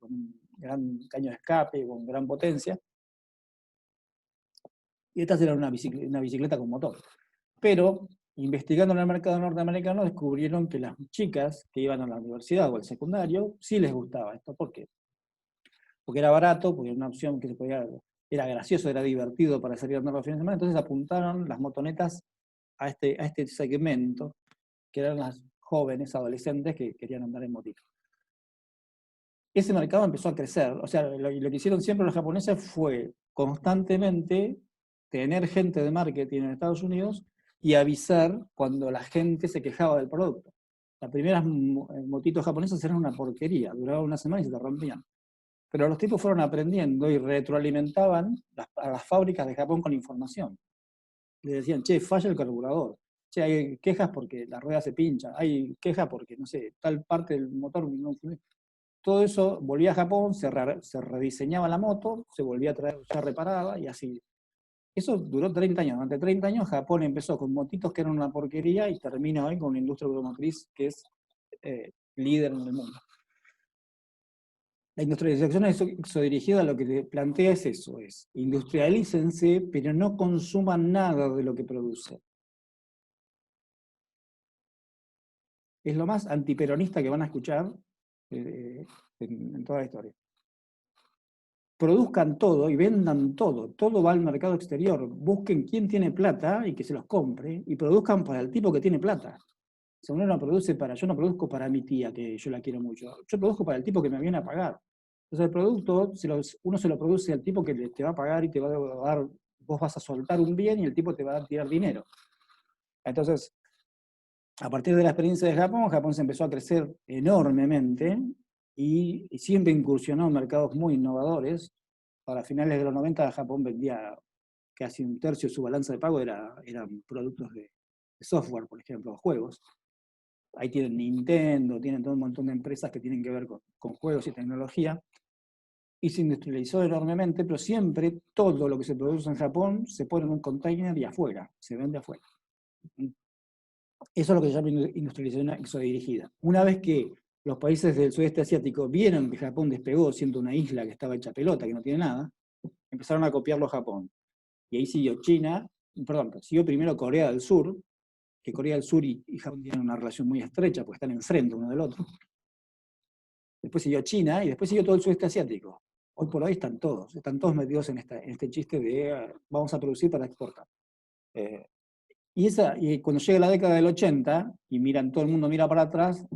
[SPEAKER 1] un gran caño de escape, con gran potencia. Y estas eran una bicicleta con motor. Pero, investigando en el mercado norteamericano, descubrieron que las chicas que iban a la universidad o al secundario, sí les gustaba esto. ¿Por qué? Porque era barato, porque era una opción que era gracioso, era divertido para salir a andar los fines de semana. Entonces apuntaron las motonetas a este segmento, que eran las jóvenes, adolescentes que querían andar en motito. Ese mercado empezó a crecer. O sea, lo que hicieron siempre los japoneses fue constantemente tener gente de marketing en Estados Unidos y avisar cuando la gente se quejaba del producto. Las primeras motitos japonesas eran una porquería, duraban una semana y se te rompían. Pero los tipos fueron aprendiendo y retroalimentaban a las fábricas de Japón con información. Le decían, che, falla el carburador. Che, hay quejas porque la rueda se pincha. Hay quejas porque, no sé, tal parte del motor no funciona. Todo eso volvía a Japón, se rediseñaba la moto, se volvía a traer ya reparada y así. Eso duró 30 años. Durante 30 años Japón empezó con motitos que eran una porquería y termina hoy con una industria automotriz que es líder en el mundo. La industrialización exodirigida lo que te plantea es eso, es industrialícense, pero no consuman nada de lo que produce. Es lo más antiperonista que van a escuchar en toda la historia. Produzcan todo y vendan todo, todo va al mercado exterior. Busquen quién tiene plata y que se los compre, y produzcan para el tipo que tiene plata. Si uno no produce yo no produzco para mi tía, que yo la quiero mucho, yo produzco para el tipo que me viene a pagar. Entonces el producto, uno se lo produce al tipo que te va a pagar y te va a dar, vos vas a soltar un bien y el tipo te va a tirar dinero. Entonces, a partir de la experiencia de Japón se empezó a crecer enormemente y siempre incursionó en mercados muy innovadores. Para finales de los 90 Japón vendía casi un tercio de su balanza de pago eran productos de software, por ejemplo, juegos. Ahí tienen Nintendo, tienen todo un montón de empresas que tienen que ver con juegos y tecnología. Y se industrializó enormemente, pero siempre todo lo que se produce en Japón se pone en un container y afuera, se vende afuera. Eso es lo que se llama industrialización exodirigida. Una vez que los países del sudeste asiático vieron que Japón despegó siendo una isla que estaba hecha pelota, que no tiene nada, empezaron a copiarlo a Japón. Y ahí siguió siguió primero Corea del Sur, que Corea del Sur y Japón tienen una relación muy estrecha porque están enfrente uno del otro. Después siguió China y después siguió todo el sudeste asiático. Hoy por hoy están todos metidos en este chiste de vamos a producir para exportar. Y cuando llega la década del 80, y todo el mundo mira para atrás,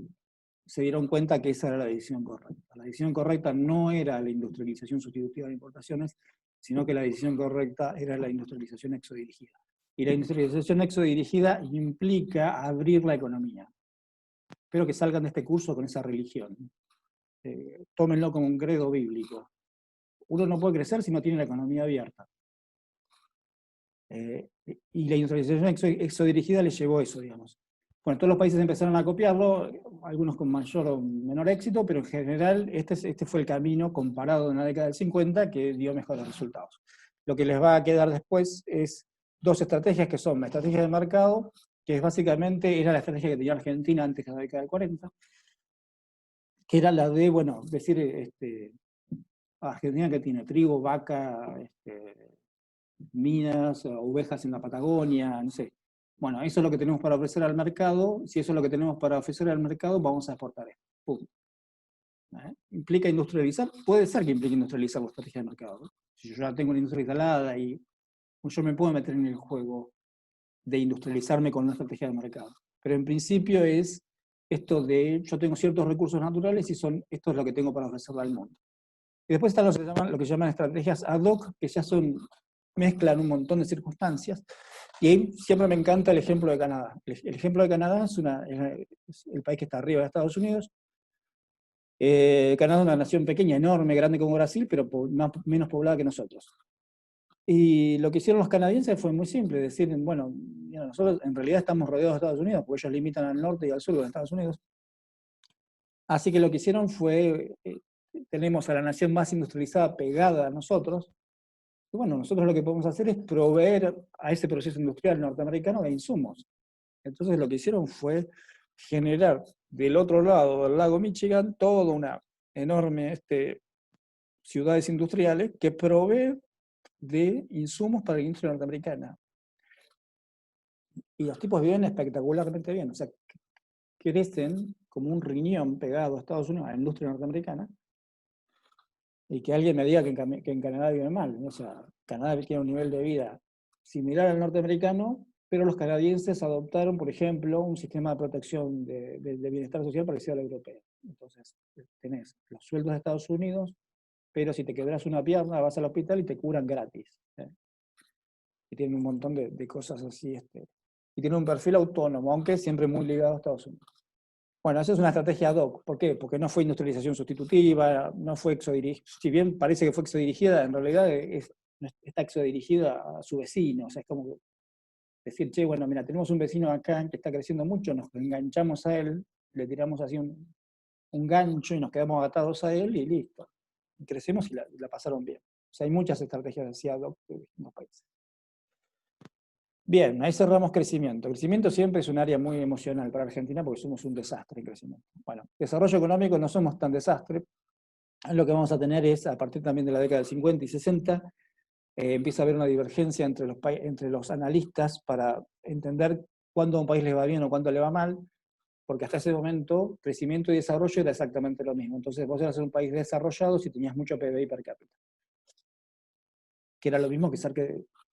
[SPEAKER 1] se dieron cuenta que esa era la decisión correcta. La decisión correcta no era la industrialización sustitutiva de importaciones, sino que la decisión correcta era la industrialización exodirigida. Y la industrialización exodirigida implica abrir la economía. Espero que salgan de este curso con esa religión. Tómenlo como un credo bíblico. Uno no puede crecer si no tiene la economía abierta. Y la industrialización exodirigida le llevó eso, digamos. Bueno, todos los países empezaron a copiarlo, algunos con mayor o menor éxito, pero en general este fue el camino comparado en la década del 50 que dio mejores resultados. Lo que les va a quedar después es dos estrategias que son la estrategia de mercado, que es básicamente era la estrategia que tenía Argentina antes de la década del 40, que era la de, decir, Argentina que tiene trigo, vaca, minas, ovejas en la Patagonia, no sé. Bueno, eso es lo que tenemos para ofrecer al mercado. Si eso es lo que tenemos para ofrecer al mercado, vamos a exportar esto. Punto. ¿Implica industrializar? Puede ser que implique industrializar la estrategia de mercado, ¿no? Si yo ya tengo una industria instalada y yo me puedo meter en el juego de industrializarme con una estrategia de mercado. Pero en principio es esto de, yo tengo ciertos recursos naturales y esto es lo que tengo para ofrecerle al mundo. Y después están lo que llaman estrategias ad hoc, que ya mezclan un montón de circunstancias. Y ahí siempre me encanta el ejemplo de Canadá. El ejemplo de Canadá es el país que está arriba de Estados Unidos. Canadá es una nación pequeña, enorme, grande como Brasil, pero menos poblada que nosotros. Y lo que hicieron los canadienses fue muy simple, decir, bueno, mira, nosotros en realidad estamos rodeados de Estados Unidos, porque ellos limitan al norte y al sur de Estados Unidos. Así que lo que hicieron fue, tenemos a la nación más industrializada pegada a nosotros, y bueno, nosotros lo que podemos hacer es proveer a ese proceso industrial norteamericano de insumos. Entonces lo que hicieron fue generar del otro lado del lago Michigan toda una enorme ciudades industriales que provee de insumos para la industria norteamericana. Y los tipos viven espectacularmente bien, o sea, crecen como un riñón pegado a Estados Unidos, a la industria norteamericana, y que alguien me diga que en Canadá vive mal. O sea, Canadá tiene un nivel de vida similar al norteamericano, pero los canadienses adoptaron, por ejemplo, un sistema de protección de bienestar social parecido al europeo. Entonces, tenés los sueldos de Estados Unidos, pero si te quebras una pierna, vas al hospital y te curan gratis. Y tienen un montón de cosas así. Y tiene un perfil autónomo, aunque siempre muy ligado a Estados Unidos. Bueno, esa es una estrategia ad hoc. ¿Por qué? Porque no fue industrialización sustitutiva, no fue exodirigida. Si bien parece que fue exodirigida, en realidad está exodirigida a su vecino. O sea, es como decir, che, bueno, mira, tenemos un vecino acá que está creciendo mucho, nos enganchamos a él, le tiramos así un gancho y nos quedamos atados a él y listo. Y crecemos y la pasaron bien. O sea, hay muchas estrategias así ad hoc de distintos países. Bien, ahí cerramos crecimiento. Crecimiento siempre es un área muy emocional para Argentina porque somos un desastre en crecimiento. Bueno, desarrollo económico no somos tan desastre. Lo que vamos a tener es, a partir también de la década del 50 y 60, empieza a haber una divergencia entre los analistas para entender cuándo a un país le va bien o cuándo le va mal, porque hasta ese momento crecimiento y desarrollo era exactamente lo mismo. Entonces vos eras un país desarrollado si tenías mucho PBI per cápita, que era lo mismo que ser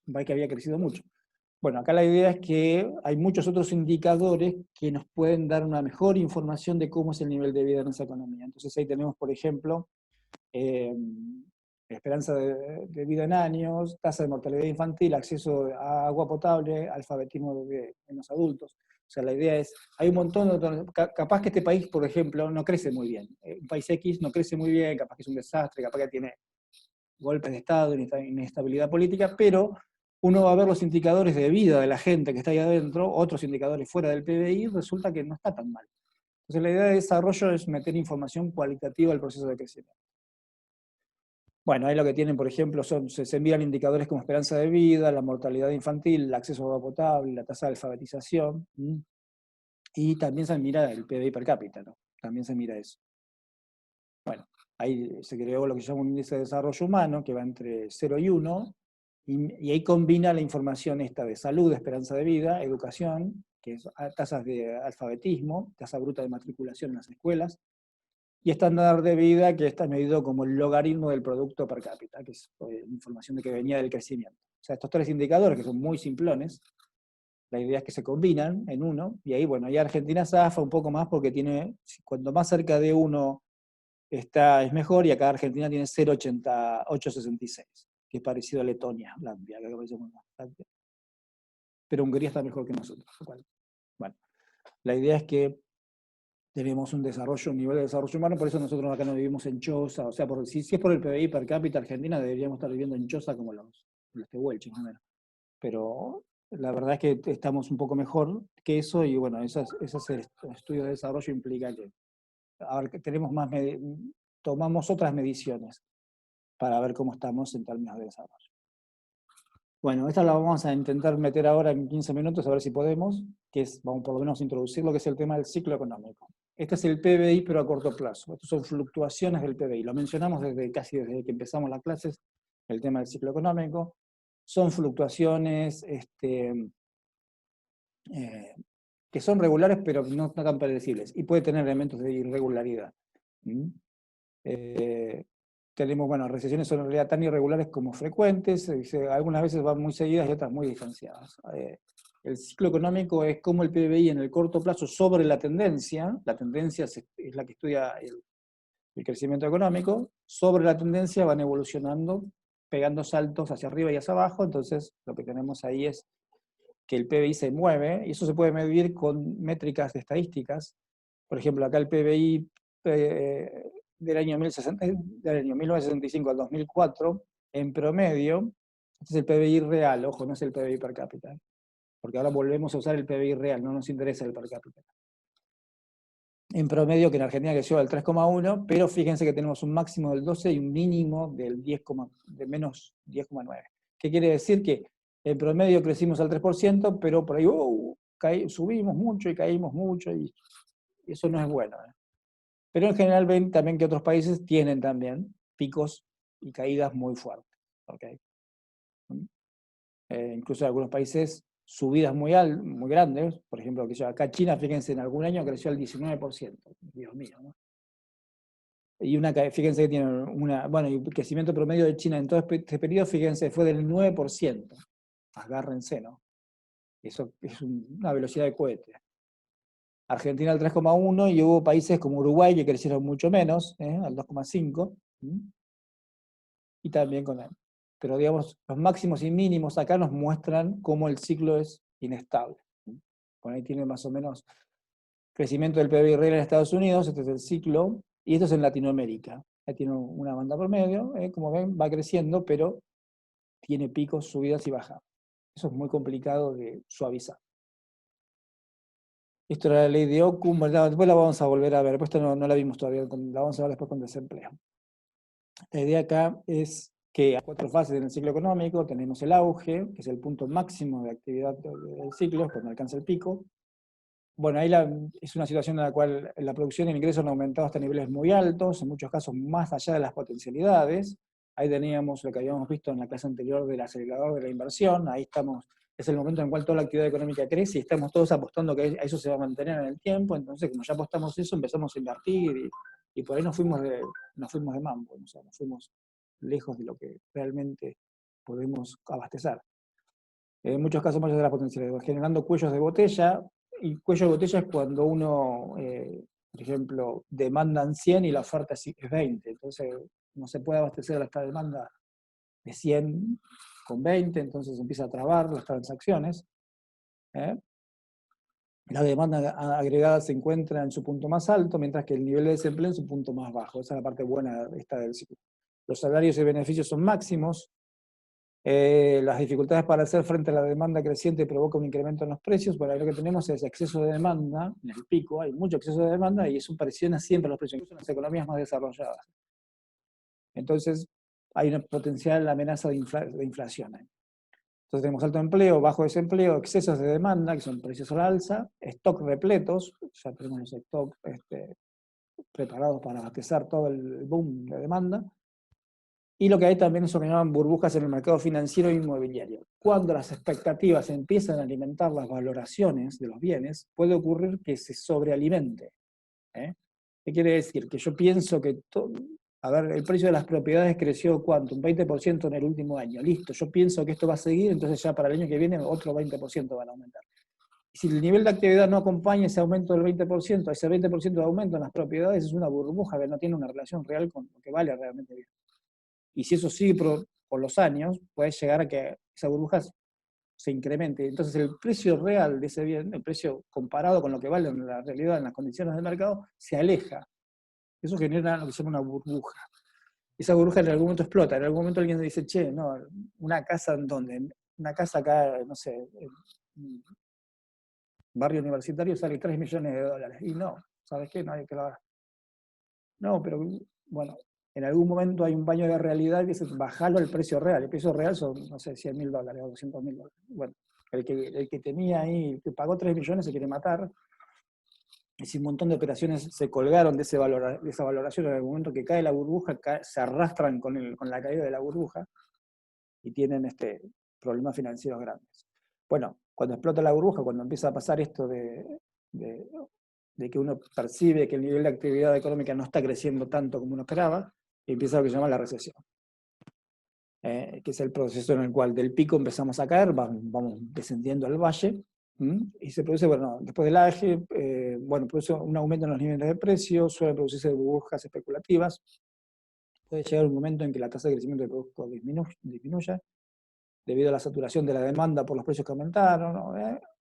[SPEAKER 1] un país que había crecido mucho. Bueno, acá la idea es que hay muchos otros indicadores que nos pueden dar una mejor información de cómo es el nivel de vida en esa economía. Entonces ahí tenemos, por ejemplo, esperanza de vida en años, tasa de mortalidad infantil, acceso a agua potable, alfabetismo en los adultos. O sea, la idea es, hay un montón de otros, capaz que este país, por ejemplo, no crece muy bien. Un país X no crece muy bien, capaz que es un desastre, capaz que tiene golpes de Estado, inestabilidad política, pero uno va a ver los indicadores de vida de la gente que está ahí adentro, otros indicadores fuera del PBI, resulta que no está tan mal. Entonces la idea de desarrollo es meter información cualitativa al proceso de crecimiento. Bueno, ahí lo que tienen, por ejemplo, se envían indicadores como esperanza de vida, la mortalidad infantil, el acceso a agua potable, la tasa de alfabetización, y también se mira el PBI per cápita, ¿no? También se mira eso. Bueno, ahí se creó lo que se llama un índice de desarrollo humano, que va entre 0 y 1, y ahí combina la información esta de salud, esperanza de vida, educación, que es tasas de alfabetismo, tasa bruta de matriculación en las escuelas, y estándar de vida, que está medido como el logaritmo del producto per cápita, que es información de que venía del crecimiento. O sea, estos tres indicadores, que son muy simplones, la idea es que se combinan en uno, y ahí, bueno, ahí Argentina zafa un poco más porque tiene, cuanto más cerca de uno es mejor, y acá Argentina tiene 0,8866, que es parecido a Letonia, Latvia, que parece muy más. Pero Hungría está mejor que nosotros. Bueno, la idea es que tenemos un nivel de desarrollo humano, por eso nosotros acá no vivimos en choza, o sea, si es por el PBI per cápita Argentina, deberíamos estar viviendo en choza como los tehuelches, más o menos. Pero la verdad es que estamos un poco mejor que eso, y bueno, ese estudio de desarrollo implica que ahora que tomamos otras mediciones para ver cómo estamos en términos de desarrollo. Bueno, esta la vamos a intentar meter ahora en 15 minutos, a ver si podemos, vamos por lo menos a introducir lo que es el tema del ciclo económico. Este es el PBI, pero a corto plazo. Estas son fluctuaciones del PBI. Lo mencionamos casi desde que empezamos las clases, el tema del ciclo económico. Son fluctuaciones que son regulares, pero no tan predecibles, y puede tener elementos de irregularidad. Tenemos, bueno, recesiones son en realidad tan irregulares como frecuentes, algunas veces van muy seguidas y otras muy distanciadas. El ciclo económico es como el PBI en el corto plazo sobre la tendencia es la que estudia el crecimiento económico, sobre la tendencia van evolucionando, pegando saltos hacia arriba y hacia abajo, entonces lo que tenemos ahí es que el PBI se mueve, y eso se puede medir con métricas de estadísticas. Por ejemplo, acá el PBI del año 1965 al 2004, en promedio, este es el PBI real, ojo, no es el PBI per cápita, porque ahora volvemos a usar el PBI real, no nos interesa el per cápita. En promedio, que en Argentina creció al 3,1, pero fíjense que tenemos un máximo del 12 y un mínimo del de menos 10,9. ¿Qué quiere decir? Que en promedio crecimos al 3%, pero por ahí subimos mucho y caímos mucho, y eso no es bueno. Pero en general ven también que otros países tienen también picos y caídas muy fuertes. ¿Okay? Incluso en algunos países subidas muy grandes, por ejemplo, que acá China, fíjense, en algún año creció al 19%, Dios mío, ¿no? Y fíjense que tiene bueno, y el crecimiento promedio de China en todo este periodo, fíjense, fue del 9%. Agárrense, ¿no? Eso es una velocidad de cohete. Argentina al 3,1, y hubo países como Uruguay que crecieron mucho menos, al 2,5, y también con él. Pero digamos, los máximos y mínimos acá nos muestran cómo el ciclo es inestable. Por ahí tiene más o menos crecimiento del PBI real en Estados Unidos, este es el ciclo, y esto es en Latinoamérica. Ahí tiene una banda promedio, como ven, va creciendo, pero tiene picos, subidas y bajas. Eso es muy complicado de suavizar. Esto era la ley de Ockham, ¿verdad? Después la vamos a volver a ver, después no la vimos todavía, la vamos a ver después con desempleo. La idea acá es que hay 4 fases en el ciclo económico. Tenemos el auge, que es el punto máximo de actividad del ciclo, cuando alcanza el pico. Bueno, ahí es una situación en la cual la producción y el ingreso han aumentado hasta niveles muy altos, en muchos casos más allá de las potencialidades. Ahí teníamos lo que habíamos visto en la clase anterior del acelerador de la inversión. Ahí estamos, es el momento en el cual toda la actividad económica crece y estamos todos apostando que a eso se va a mantener en el tiempo. Entonces, como ya apostamos eso, empezamos a invertir y por ahí nos fuimos de mambo, o sea, nos fuimos lejos de lo que realmente podemos abastecer. En muchos casos más allá de las potencialidades, generando cuellos de botella. Y cuello de botella es cuando uno, por ejemplo, demandan 100 y la oferta es 20. Entonces no se puede abastecer esta demanda de 100 con 20, entonces empieza a trabar las transacciones. La demanda agregada se encuentra en su punto más alto, mientras que el nivel de desempleo en su punto más bajo. Esa es la parte buena esta del ciclo. Los salarios y beneficios son máximos. Las dificultades para hacer frente a la demanda creciente provoca un incremento en los precios. Bueno, lo que tenemos es exceso de demanda, en el pico hay mucho exceso de demanda y eso presiona siempre los precios, incluso en las economías más desarrolladas. Entonces, hay una potencial amenaza de inflación. Entonces tenemos alto empleo, bajo desempleo, excesos de demanda, que son precios a la alza, stock repletos, ya tenemos los stocks preparados para abastecer todo el boom de demanda. Y lo que hay también es lo que llaman burbujas en el mercado financiero e inmobiliario. Cuando las expectativas empiezan a alimentar las valoraciones de los bienes, puede ocurrir que se sobrealimente. ¿Qué quiere decir? Que yo pienso que, el precio de las propiedades creció ¿cuánto? Un 20% en el último año. Listo, yo pienso que esto va a seguir, entonces ya para el año que viene otro 20% van a aumentar. Y si el nivel de actividad no acompaña ese aumento del 20%, ese 20% de aumento en las propiedades es una burbuja que no tiene una relación real con lo que vale realmente bien. Y si eso sigue por los años, puede llegar a que esa burbuja se incremente. Entonces el precio real de ese bien, el precio comparado con lo que vale en la realidad, en las condiciones del mercado, se aleja. Eso genera lo que se llama una burbuja. Esa burbuja en algún momento explota. En algún momento alguien dice, che, no, una casa en donde, una casa acá, no sé, en un barrio universitario sale 3 millones de dólares. Y no, ¿sabes qué? No hay que lo haga. No, pero bueno, en algún momento hay un baño de realidad que dice, bajalo al precio real. El precio real son, no sé, $100.000 o $200.000. Bueno, el que tenía ahí, que pagó 3 millones se quiere matar. Y si un montón de operaciones se colgaron de esa valoración, en el momento que cae la burbuja, se arrastran con la caída de la burbuja y tienen problemas financieros grandes. Bueno, cuando explota la burbuja, cuando empieza a pasar esto de que uno percibe que el nivel de actividad económica no está creciendo tanto como uno esperaba, y empieza lo que se llama la recesión. Que es el proceso en el cual del pico empezamos a caer, vamos descendiendo al valle, Y se produce, bueno, después del AGE, bueno, produce un aumento en los niveles de precios, suele producirse burbujas especulativas, puede llegar un momento en que la tasa de crecimiento del producto disminuya, debido a la saturación de la demanda por los precios que aumentaron, ¿no?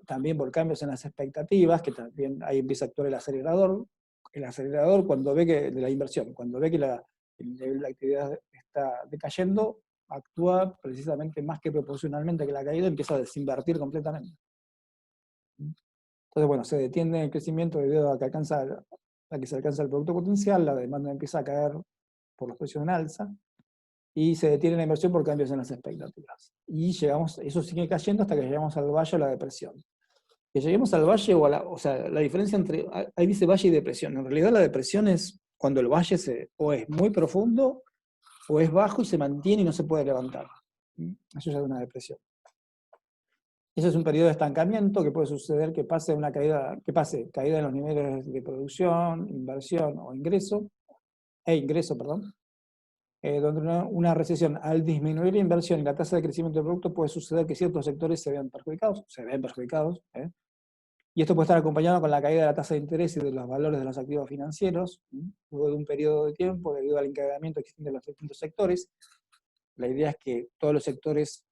[SPEAKER 1] También por cambios en las expectativas, que también ahí empieza a actuar el acelerador. El acelerador, cuando ve que, de la inversión, cuando ve que el nivel de actividad está decayendo, actúa precisamente más que proporcionalmente que la caída, empieza a desinvertir completamente. Entonces, bueno, se detiene el crecimiento debido a que se alcanza el producto potencial, la demanda empieza a caer por los precios en alza, y se detiene la inversión por cambios en las expectativas. Y eso sigue cayendo hasta que llegamos al valle o la depresión. Que lleguemos al valle o sea, la diferencia entre, ahí dice valle y depresión. En realidad la depresión es cuando el valle o es muy profundo, o es bajo y se mantiene y no se puede levantar. Eso ya es una depresión. Eso es un periodo de estancamiento que puede suceder que pase caída en los niveles de producción, inversión o ingreso, perdón, donde una recesión, al disminuir la inversión y la tasa de crecimiento del producto, puede suceder que ciertos sectores se ven perjudicados, y esto puede estar acompañado con la caída de la tasa de interés y de los valores de los activos financieros, luego de un periodo de tiempo, debido al encadenamiento existente de los distintos sectores. La idea es que todos los sectores,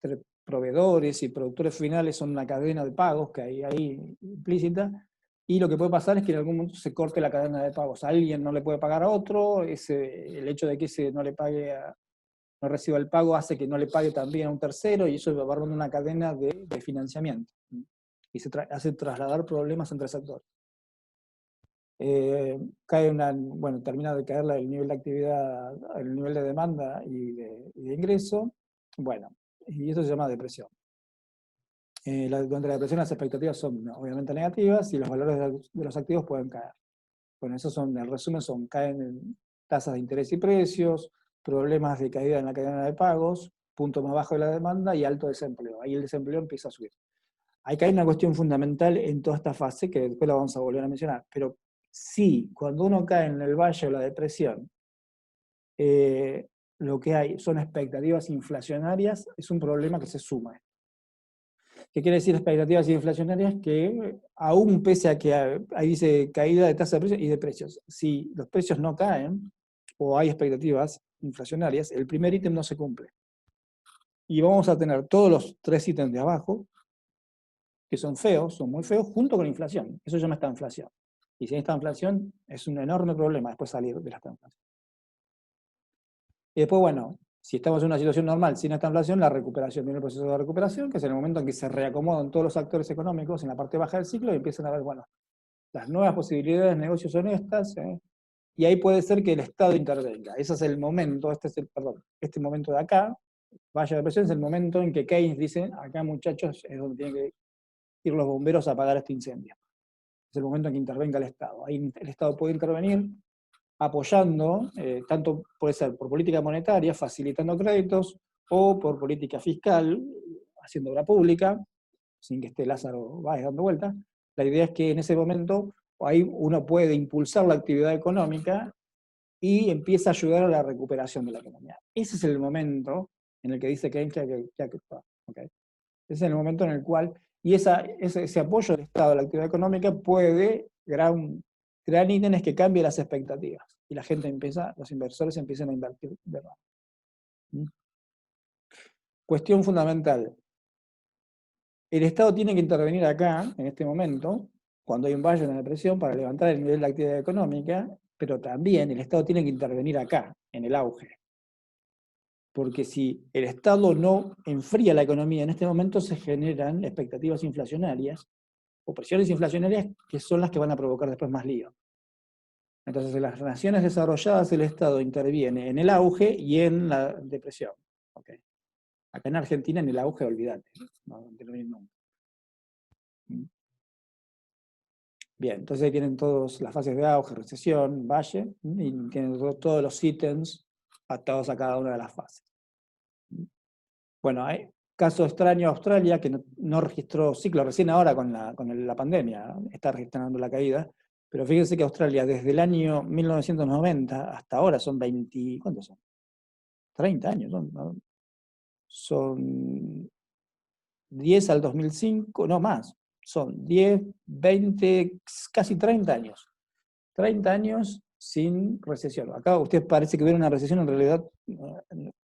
[SPEAKER 1] entre proveedores y productores finales, son una cadena de pagos que hay ahí implícita, y lo que puede pasar es que en algún momento se corte la cadena de pagos. Alguien no le puede pagar a otro, el hecho de que ese no le pague, no reciba el pago, hace que no le pague también a un tercero, y eso va dando una cadena de financiamiento. Y se hace trasladar problemas entre sectores. Termina de caer el nivel de actividad, el nivel de demanda y de ingreso, bueno, y eso se llama depresión. Durante la depresión las expectativas son obviamente negativas y los valores de los activos pueden caer. Bueno, en resumen, caen en tasas de interés y precios, problemas de caída en la cadena de pagos, punto más bajo de la demanda y alto desempleo. Ahí el desempleo empieza a subir. Hay una cuestión fundamental en toda esta fase, que después la vamos a volver a mencionar, pero sí, cuando uno cae en el valle o la depresión, lo que hay son expectativas inflacionarias, es un problema que se suma. ¿Qué quiere decir expectativas inflacionarias? Que aún pese a que ahí dice caída de tasa de precios y de precios, si los precios no caen, o hay expectativas inflacionarias, el primer ítem no se cumple. Y vamos a tener todos los tres ítems de abajo, que son feos, son muy feos, junto con la inflación. Eso se llama estanflación. Y sin esta inflación es un enorme problema después salir de la estanflación. Y después, bueno, si estamos en una situación normal sin esta inflación, la recuperación, viene el proceso de recuperación, que es el momento en que se reacomodan todos los actores económicos en la parte baja del ciclo y empiezan a ver, bueno, las nuevas posibilidades de negocios honestas, y ahí puede ser que el Estado intervenga. Ese es el momento, este momento de acá, vaya depresión, es el momento en que Keynes dice, acá muchachos, es donde tienen que ir los bomberos a apagar este incendio. Es el momento en que intervenga el Estado. Ahí el Estado puede intervenir apoyando, tanto puede ser por política monetaria, facilitando créditos, o por política fiscal, haciendo obra pública, sin que esté Lázaro Báez dando vueltas. La idea es que en ese momento ahí uno puede impulsar la actividad económica y empieza a ayudar a la recuperación de la economía. Ese es el momento en el que dice Keynes que hay que actuar. ¿Okay? Ese es el momento en el cual, y ese apoyo del Estado a la actividad económica puede crear ítems que cambien las expectativas. Y la gente los inversores empiezan a invertir de nuevo. Cuestión fundamental. El Estado tiene que intervenir acá, en este momento, cuando hay un valle, una depresión, para levantar el nivel de actividad económica, pero también el Estado tiene que intervenir acá, en el auge. Porque si el Estado no enfría la economía en este momento, se generan expectativas inflacionarias, o presiones inflacionarias, que son las que van a provocar después más lío. Entonces, en las naciones desarrolladas, el Estado interviene en el auge y en la depresión. Okay. Acá en Argentina, en el auge, olvídate, no interviene nunca. Bien, entonces ahí tienen todas las fases de auge, recesión, valle, y tienen todos los ítems atados a cada una de las fases. Bueno, hay caso extraño Australia, que no registró ciclo, recién ahora con la pandemia, está registrando la caída, pero fíjense que Australia desde el año 1990 hasta ahora son 20, ¿cuántos son? 30 años, ¿no? Son 10 al 2005, no más, son 10, 20, casi 30 años. 30 años sin recesión. Acá usted parece que hubiera una recesión, en realidad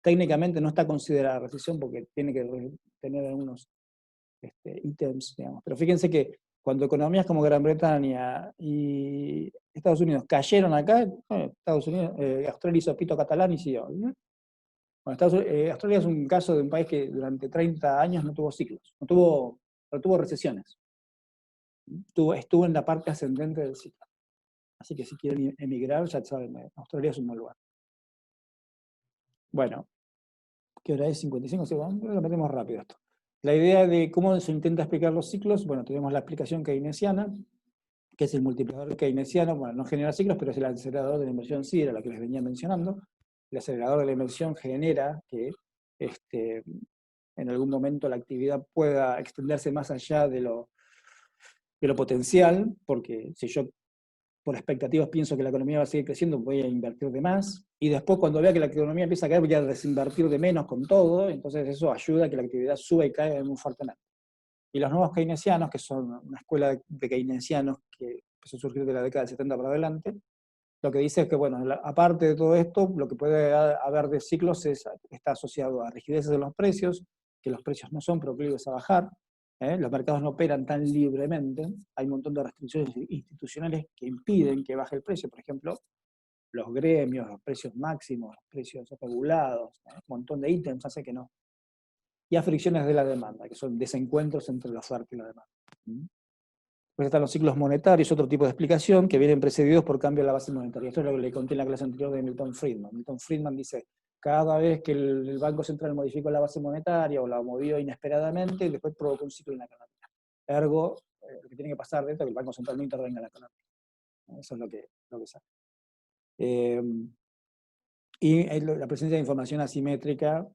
[SPEAKER 1] técnicamente no está considerada recesión porque tiene que tener algunos ítems, digamos. Pero fíjense que cuando economías como Gran Bretaña y Estados Unidos cayeron acá, Estados Unidos, Australia hizo pito catalán y siguió. Bueno, Australia es un caso de un país que durante 30 años no tuvo ciclos, no tuvo recesiones. Estuvo en la parte ascendente del ciclo. Así que si quieren emigrar, ya saben, Australia es un buen lugar. Bueno, ¿qué hora es? 55 segundos. Lo metemos rápido esto. La idea de cómo se intenta explicar los ciclos, bueno, tenemos la explicación keynesiana, que es el multiplicador keynesiano, bueno, no genera ciclos, pero es el acelerador de la inversión, sí, era la que les venía mencionando. El acelerador de la inversión genera que en algún momento la actividad pueda extenderse más allá de lo potencial, porque si yo por expectativas pienso que la economía va a seguir creciendo, voy a invertir de más, y después cuando vea que la economía empieza a caer, voy a desinvertir de menos con todo, entonces eso ayuda a que la actividad suba y caiga muy fuertemente. Y los nuevos keynesianos, que son una escuela de keynesianos que empezó a surgir de la década del 70 para adelante, lo que dice es que, bueno, aparte de todo esto, lo que puede haber de ciclos está asociado a rigideces de los precios, que los precios no son proclives a bajar, los mercados no operan tan libremente, hay un montón de restricciones institucionales que impiden que baje el precio, por ejemplo, los gremios, los precios máximos, los precios regulados, un montón de ítems hace que no. Y a fricciones de la demanda, que son desencuentros entre la oferta y la demanda. Pues están los ciclos monetarios, otro tipo de explicación, que vienen precedidos por cambio de la base monetaria. Esto es lo que le conté en la clase anterior de Milton Friedman. Milton Friedman dice, cada vez que el Banco Central modificó la base monetaria o la movió inesperadamente, después provocó un ciclo en la economía. Ergo, lo que tiene que pasar dentro es que el Banco Central no intervenga en la economía. Eso es lo que sabe. Y la presencia de información asimétrica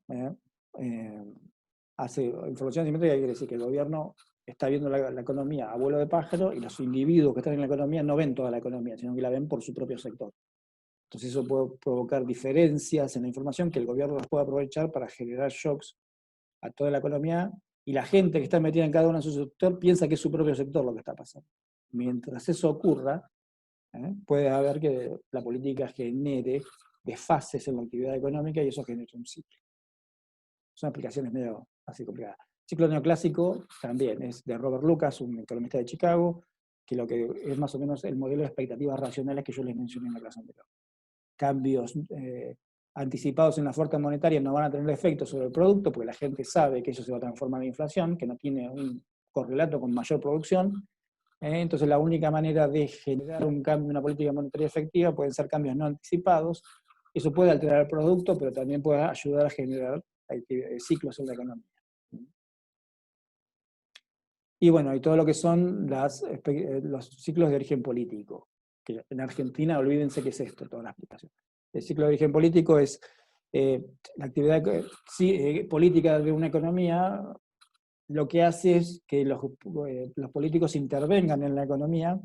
[SPEAKER 1] información asimétrica quiere decir que el gobierno está viendo la economía a vuelo de pájaro y los individuos que están en la economía no ven toda la economía, sino que la ven por su propio sector. Entonces eso puede provocar diferencias en la información que el gobierno los puede aprovechar para generar shocks a toda la economía, y la gente que está metida en cada uno de su sector piensa que es su propio sector lo que está pasando. Mientras eso ocurra, puede haber que la política genere desfases en la actividad económica y eso genera un ciclo. Son aplicaciones medio así complicadas. El ciclo neoclásico también es de Robert Lucas, un economista de Chicago, que lo que es más o menos el modelo de expectativas racionales que yo les mencioné en la clase anterior. Cambios anticipados en la oferta monetaria no van a tener efecto sobre el producto, porque la gente sabe que eso se va a transformar en inflación, que no tiene un correlato con mayor producción. Entonces la única manera de generar un cambio en una política monetaria efectiva pueden ser cambios no anticipados. Eso puede alterar el producto, pero también puede ayudar a generar ciclos en la economía. Y bueno, y todo lo que son los ciclos de origen político, que en Argentina, olvídense qué es esto, toda la explicación. El ciclo de origen político es la actividad política de una economía, lo que hace es que los políticos intervengan en la economía,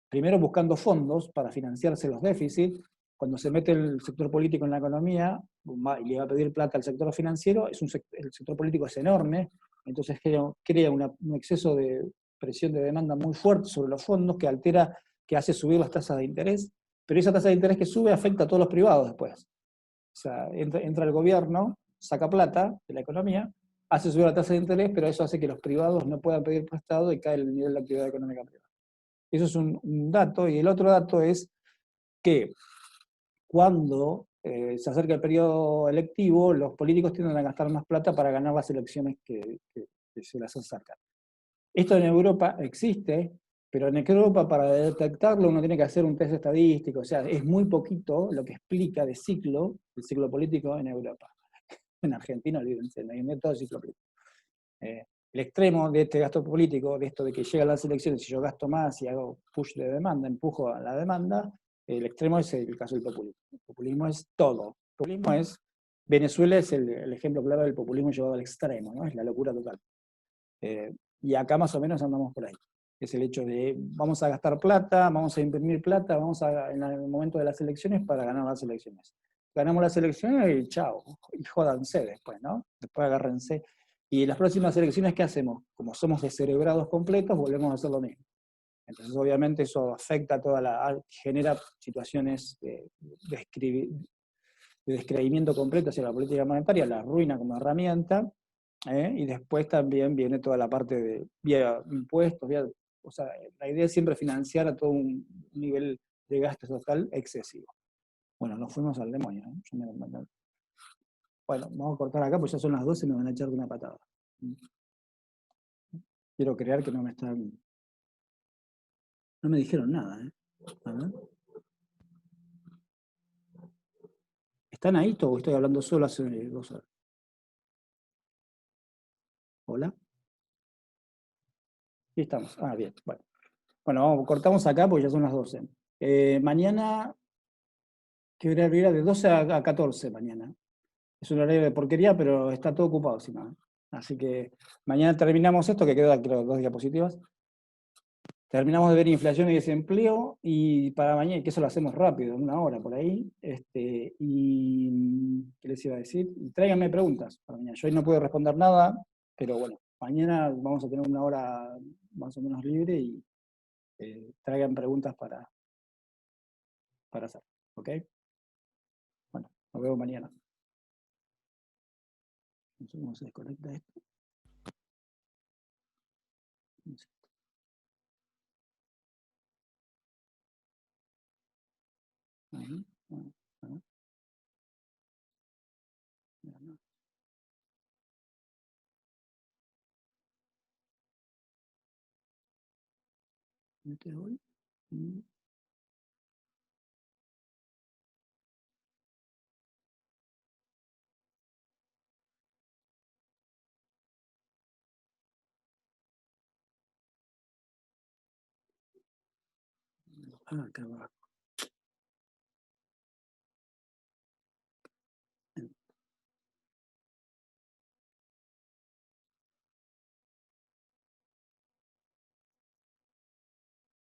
[SPEAKER 1] primero buscando fondos para financiarse los déficits. Cuando se mete el sector político en la economía y le va a pedir plata al sector financiero, el sector político es enorme, entonces crea un exceso de presión de demanda muy fuerte sobre los fondos que hace subir las tasas de interés, pero esa tasa de interés que sube afecta a todos los privados después. O sea, entra el gobierno, saca plata de la economía, hace subir la tasa de interés, pero eso hace que los privados no puedan pedir prestado y cae el nivel de actividad económica privada. Eso es un dato, y el otro dato es que cuando se acerca el periodo electivo, los políticos tienden a gastar más plata para ganar las elecciones que se las acercan. Esto en Europa existe, pero en Europa para detectarlo uno tiene que hacer un test estadístico, o sea, es muy poquito lo que explica el ciclo político en Europa. En Argentina, olvídense, no hay todo ciclo político. El extremo de este gasto político, de esto de que llegan las elecciones y yo gasto más y hago push de demanda, empujo a la demanda, el extremo es el caso del populismo. El populismo es todo. El populismo es, Venezuela es el ejemplo claro del populismo llevado al extremo, ¿no? Es la locura total. Y acá más o menos andamos por ahí. Es el hecho de vamos a gastar plata, vamos a imprimir plata, en el momento de las elecciones para ganar las elecciones. Ganamos las elecciones y chao, y jódanse después, ¿no? Después agárrense. Y las próximas elecciones, ¿qué hacemos? Como somos descerebrados completos, volvemos a hacer lo mismo. Entonces, obviamente, eso afecta a toda genera situaciones de descreimiento completo hacia la política monetaria, la arruina como herramienta, y después también viene toda la parte de vía impuestos, o sea, la idea es siempre financiar a todo un nivel de gasto total excesivo. Bueno, nos fuimos al demonio, ¿no? Bueno, vamos a cortar acá, pues ya son las 12 y me van a echar de una patada. Quiero creer que no me están... No me dijeron nada, ¿eh? A ver. ¿Están ahí todos? Estoy hablando solo hace 2 horas. ¿Hola? Aquí estamos. Ah, bien. Bueno, cortamos acá porque ya son las 12. Mañana, ¿qué horario era? De 12 a 14 mañana. Es un horario de porquería, pero está todo ocupado, si no. Así que mañana terminamos esto, que queda, creo, 2 diapositivas. Terminamos de ver inflación y desempleo, y para mañana, que eso lo hacemos rápido, en 1 hora por ahí, y ¿qué les iba a decir? Tráiganme preguntas para mañana. Yo hoy no puedo responder nada, pero bueno, mañana vamos a tener 1 hora más o menos libre y traigan preguntas para hacer, ¿ok? Bueno, nos vemos mañana. No sé cómo se desconecta esto. No sé. Ahí, ahí. ¿Mete hoy? Acá abajo.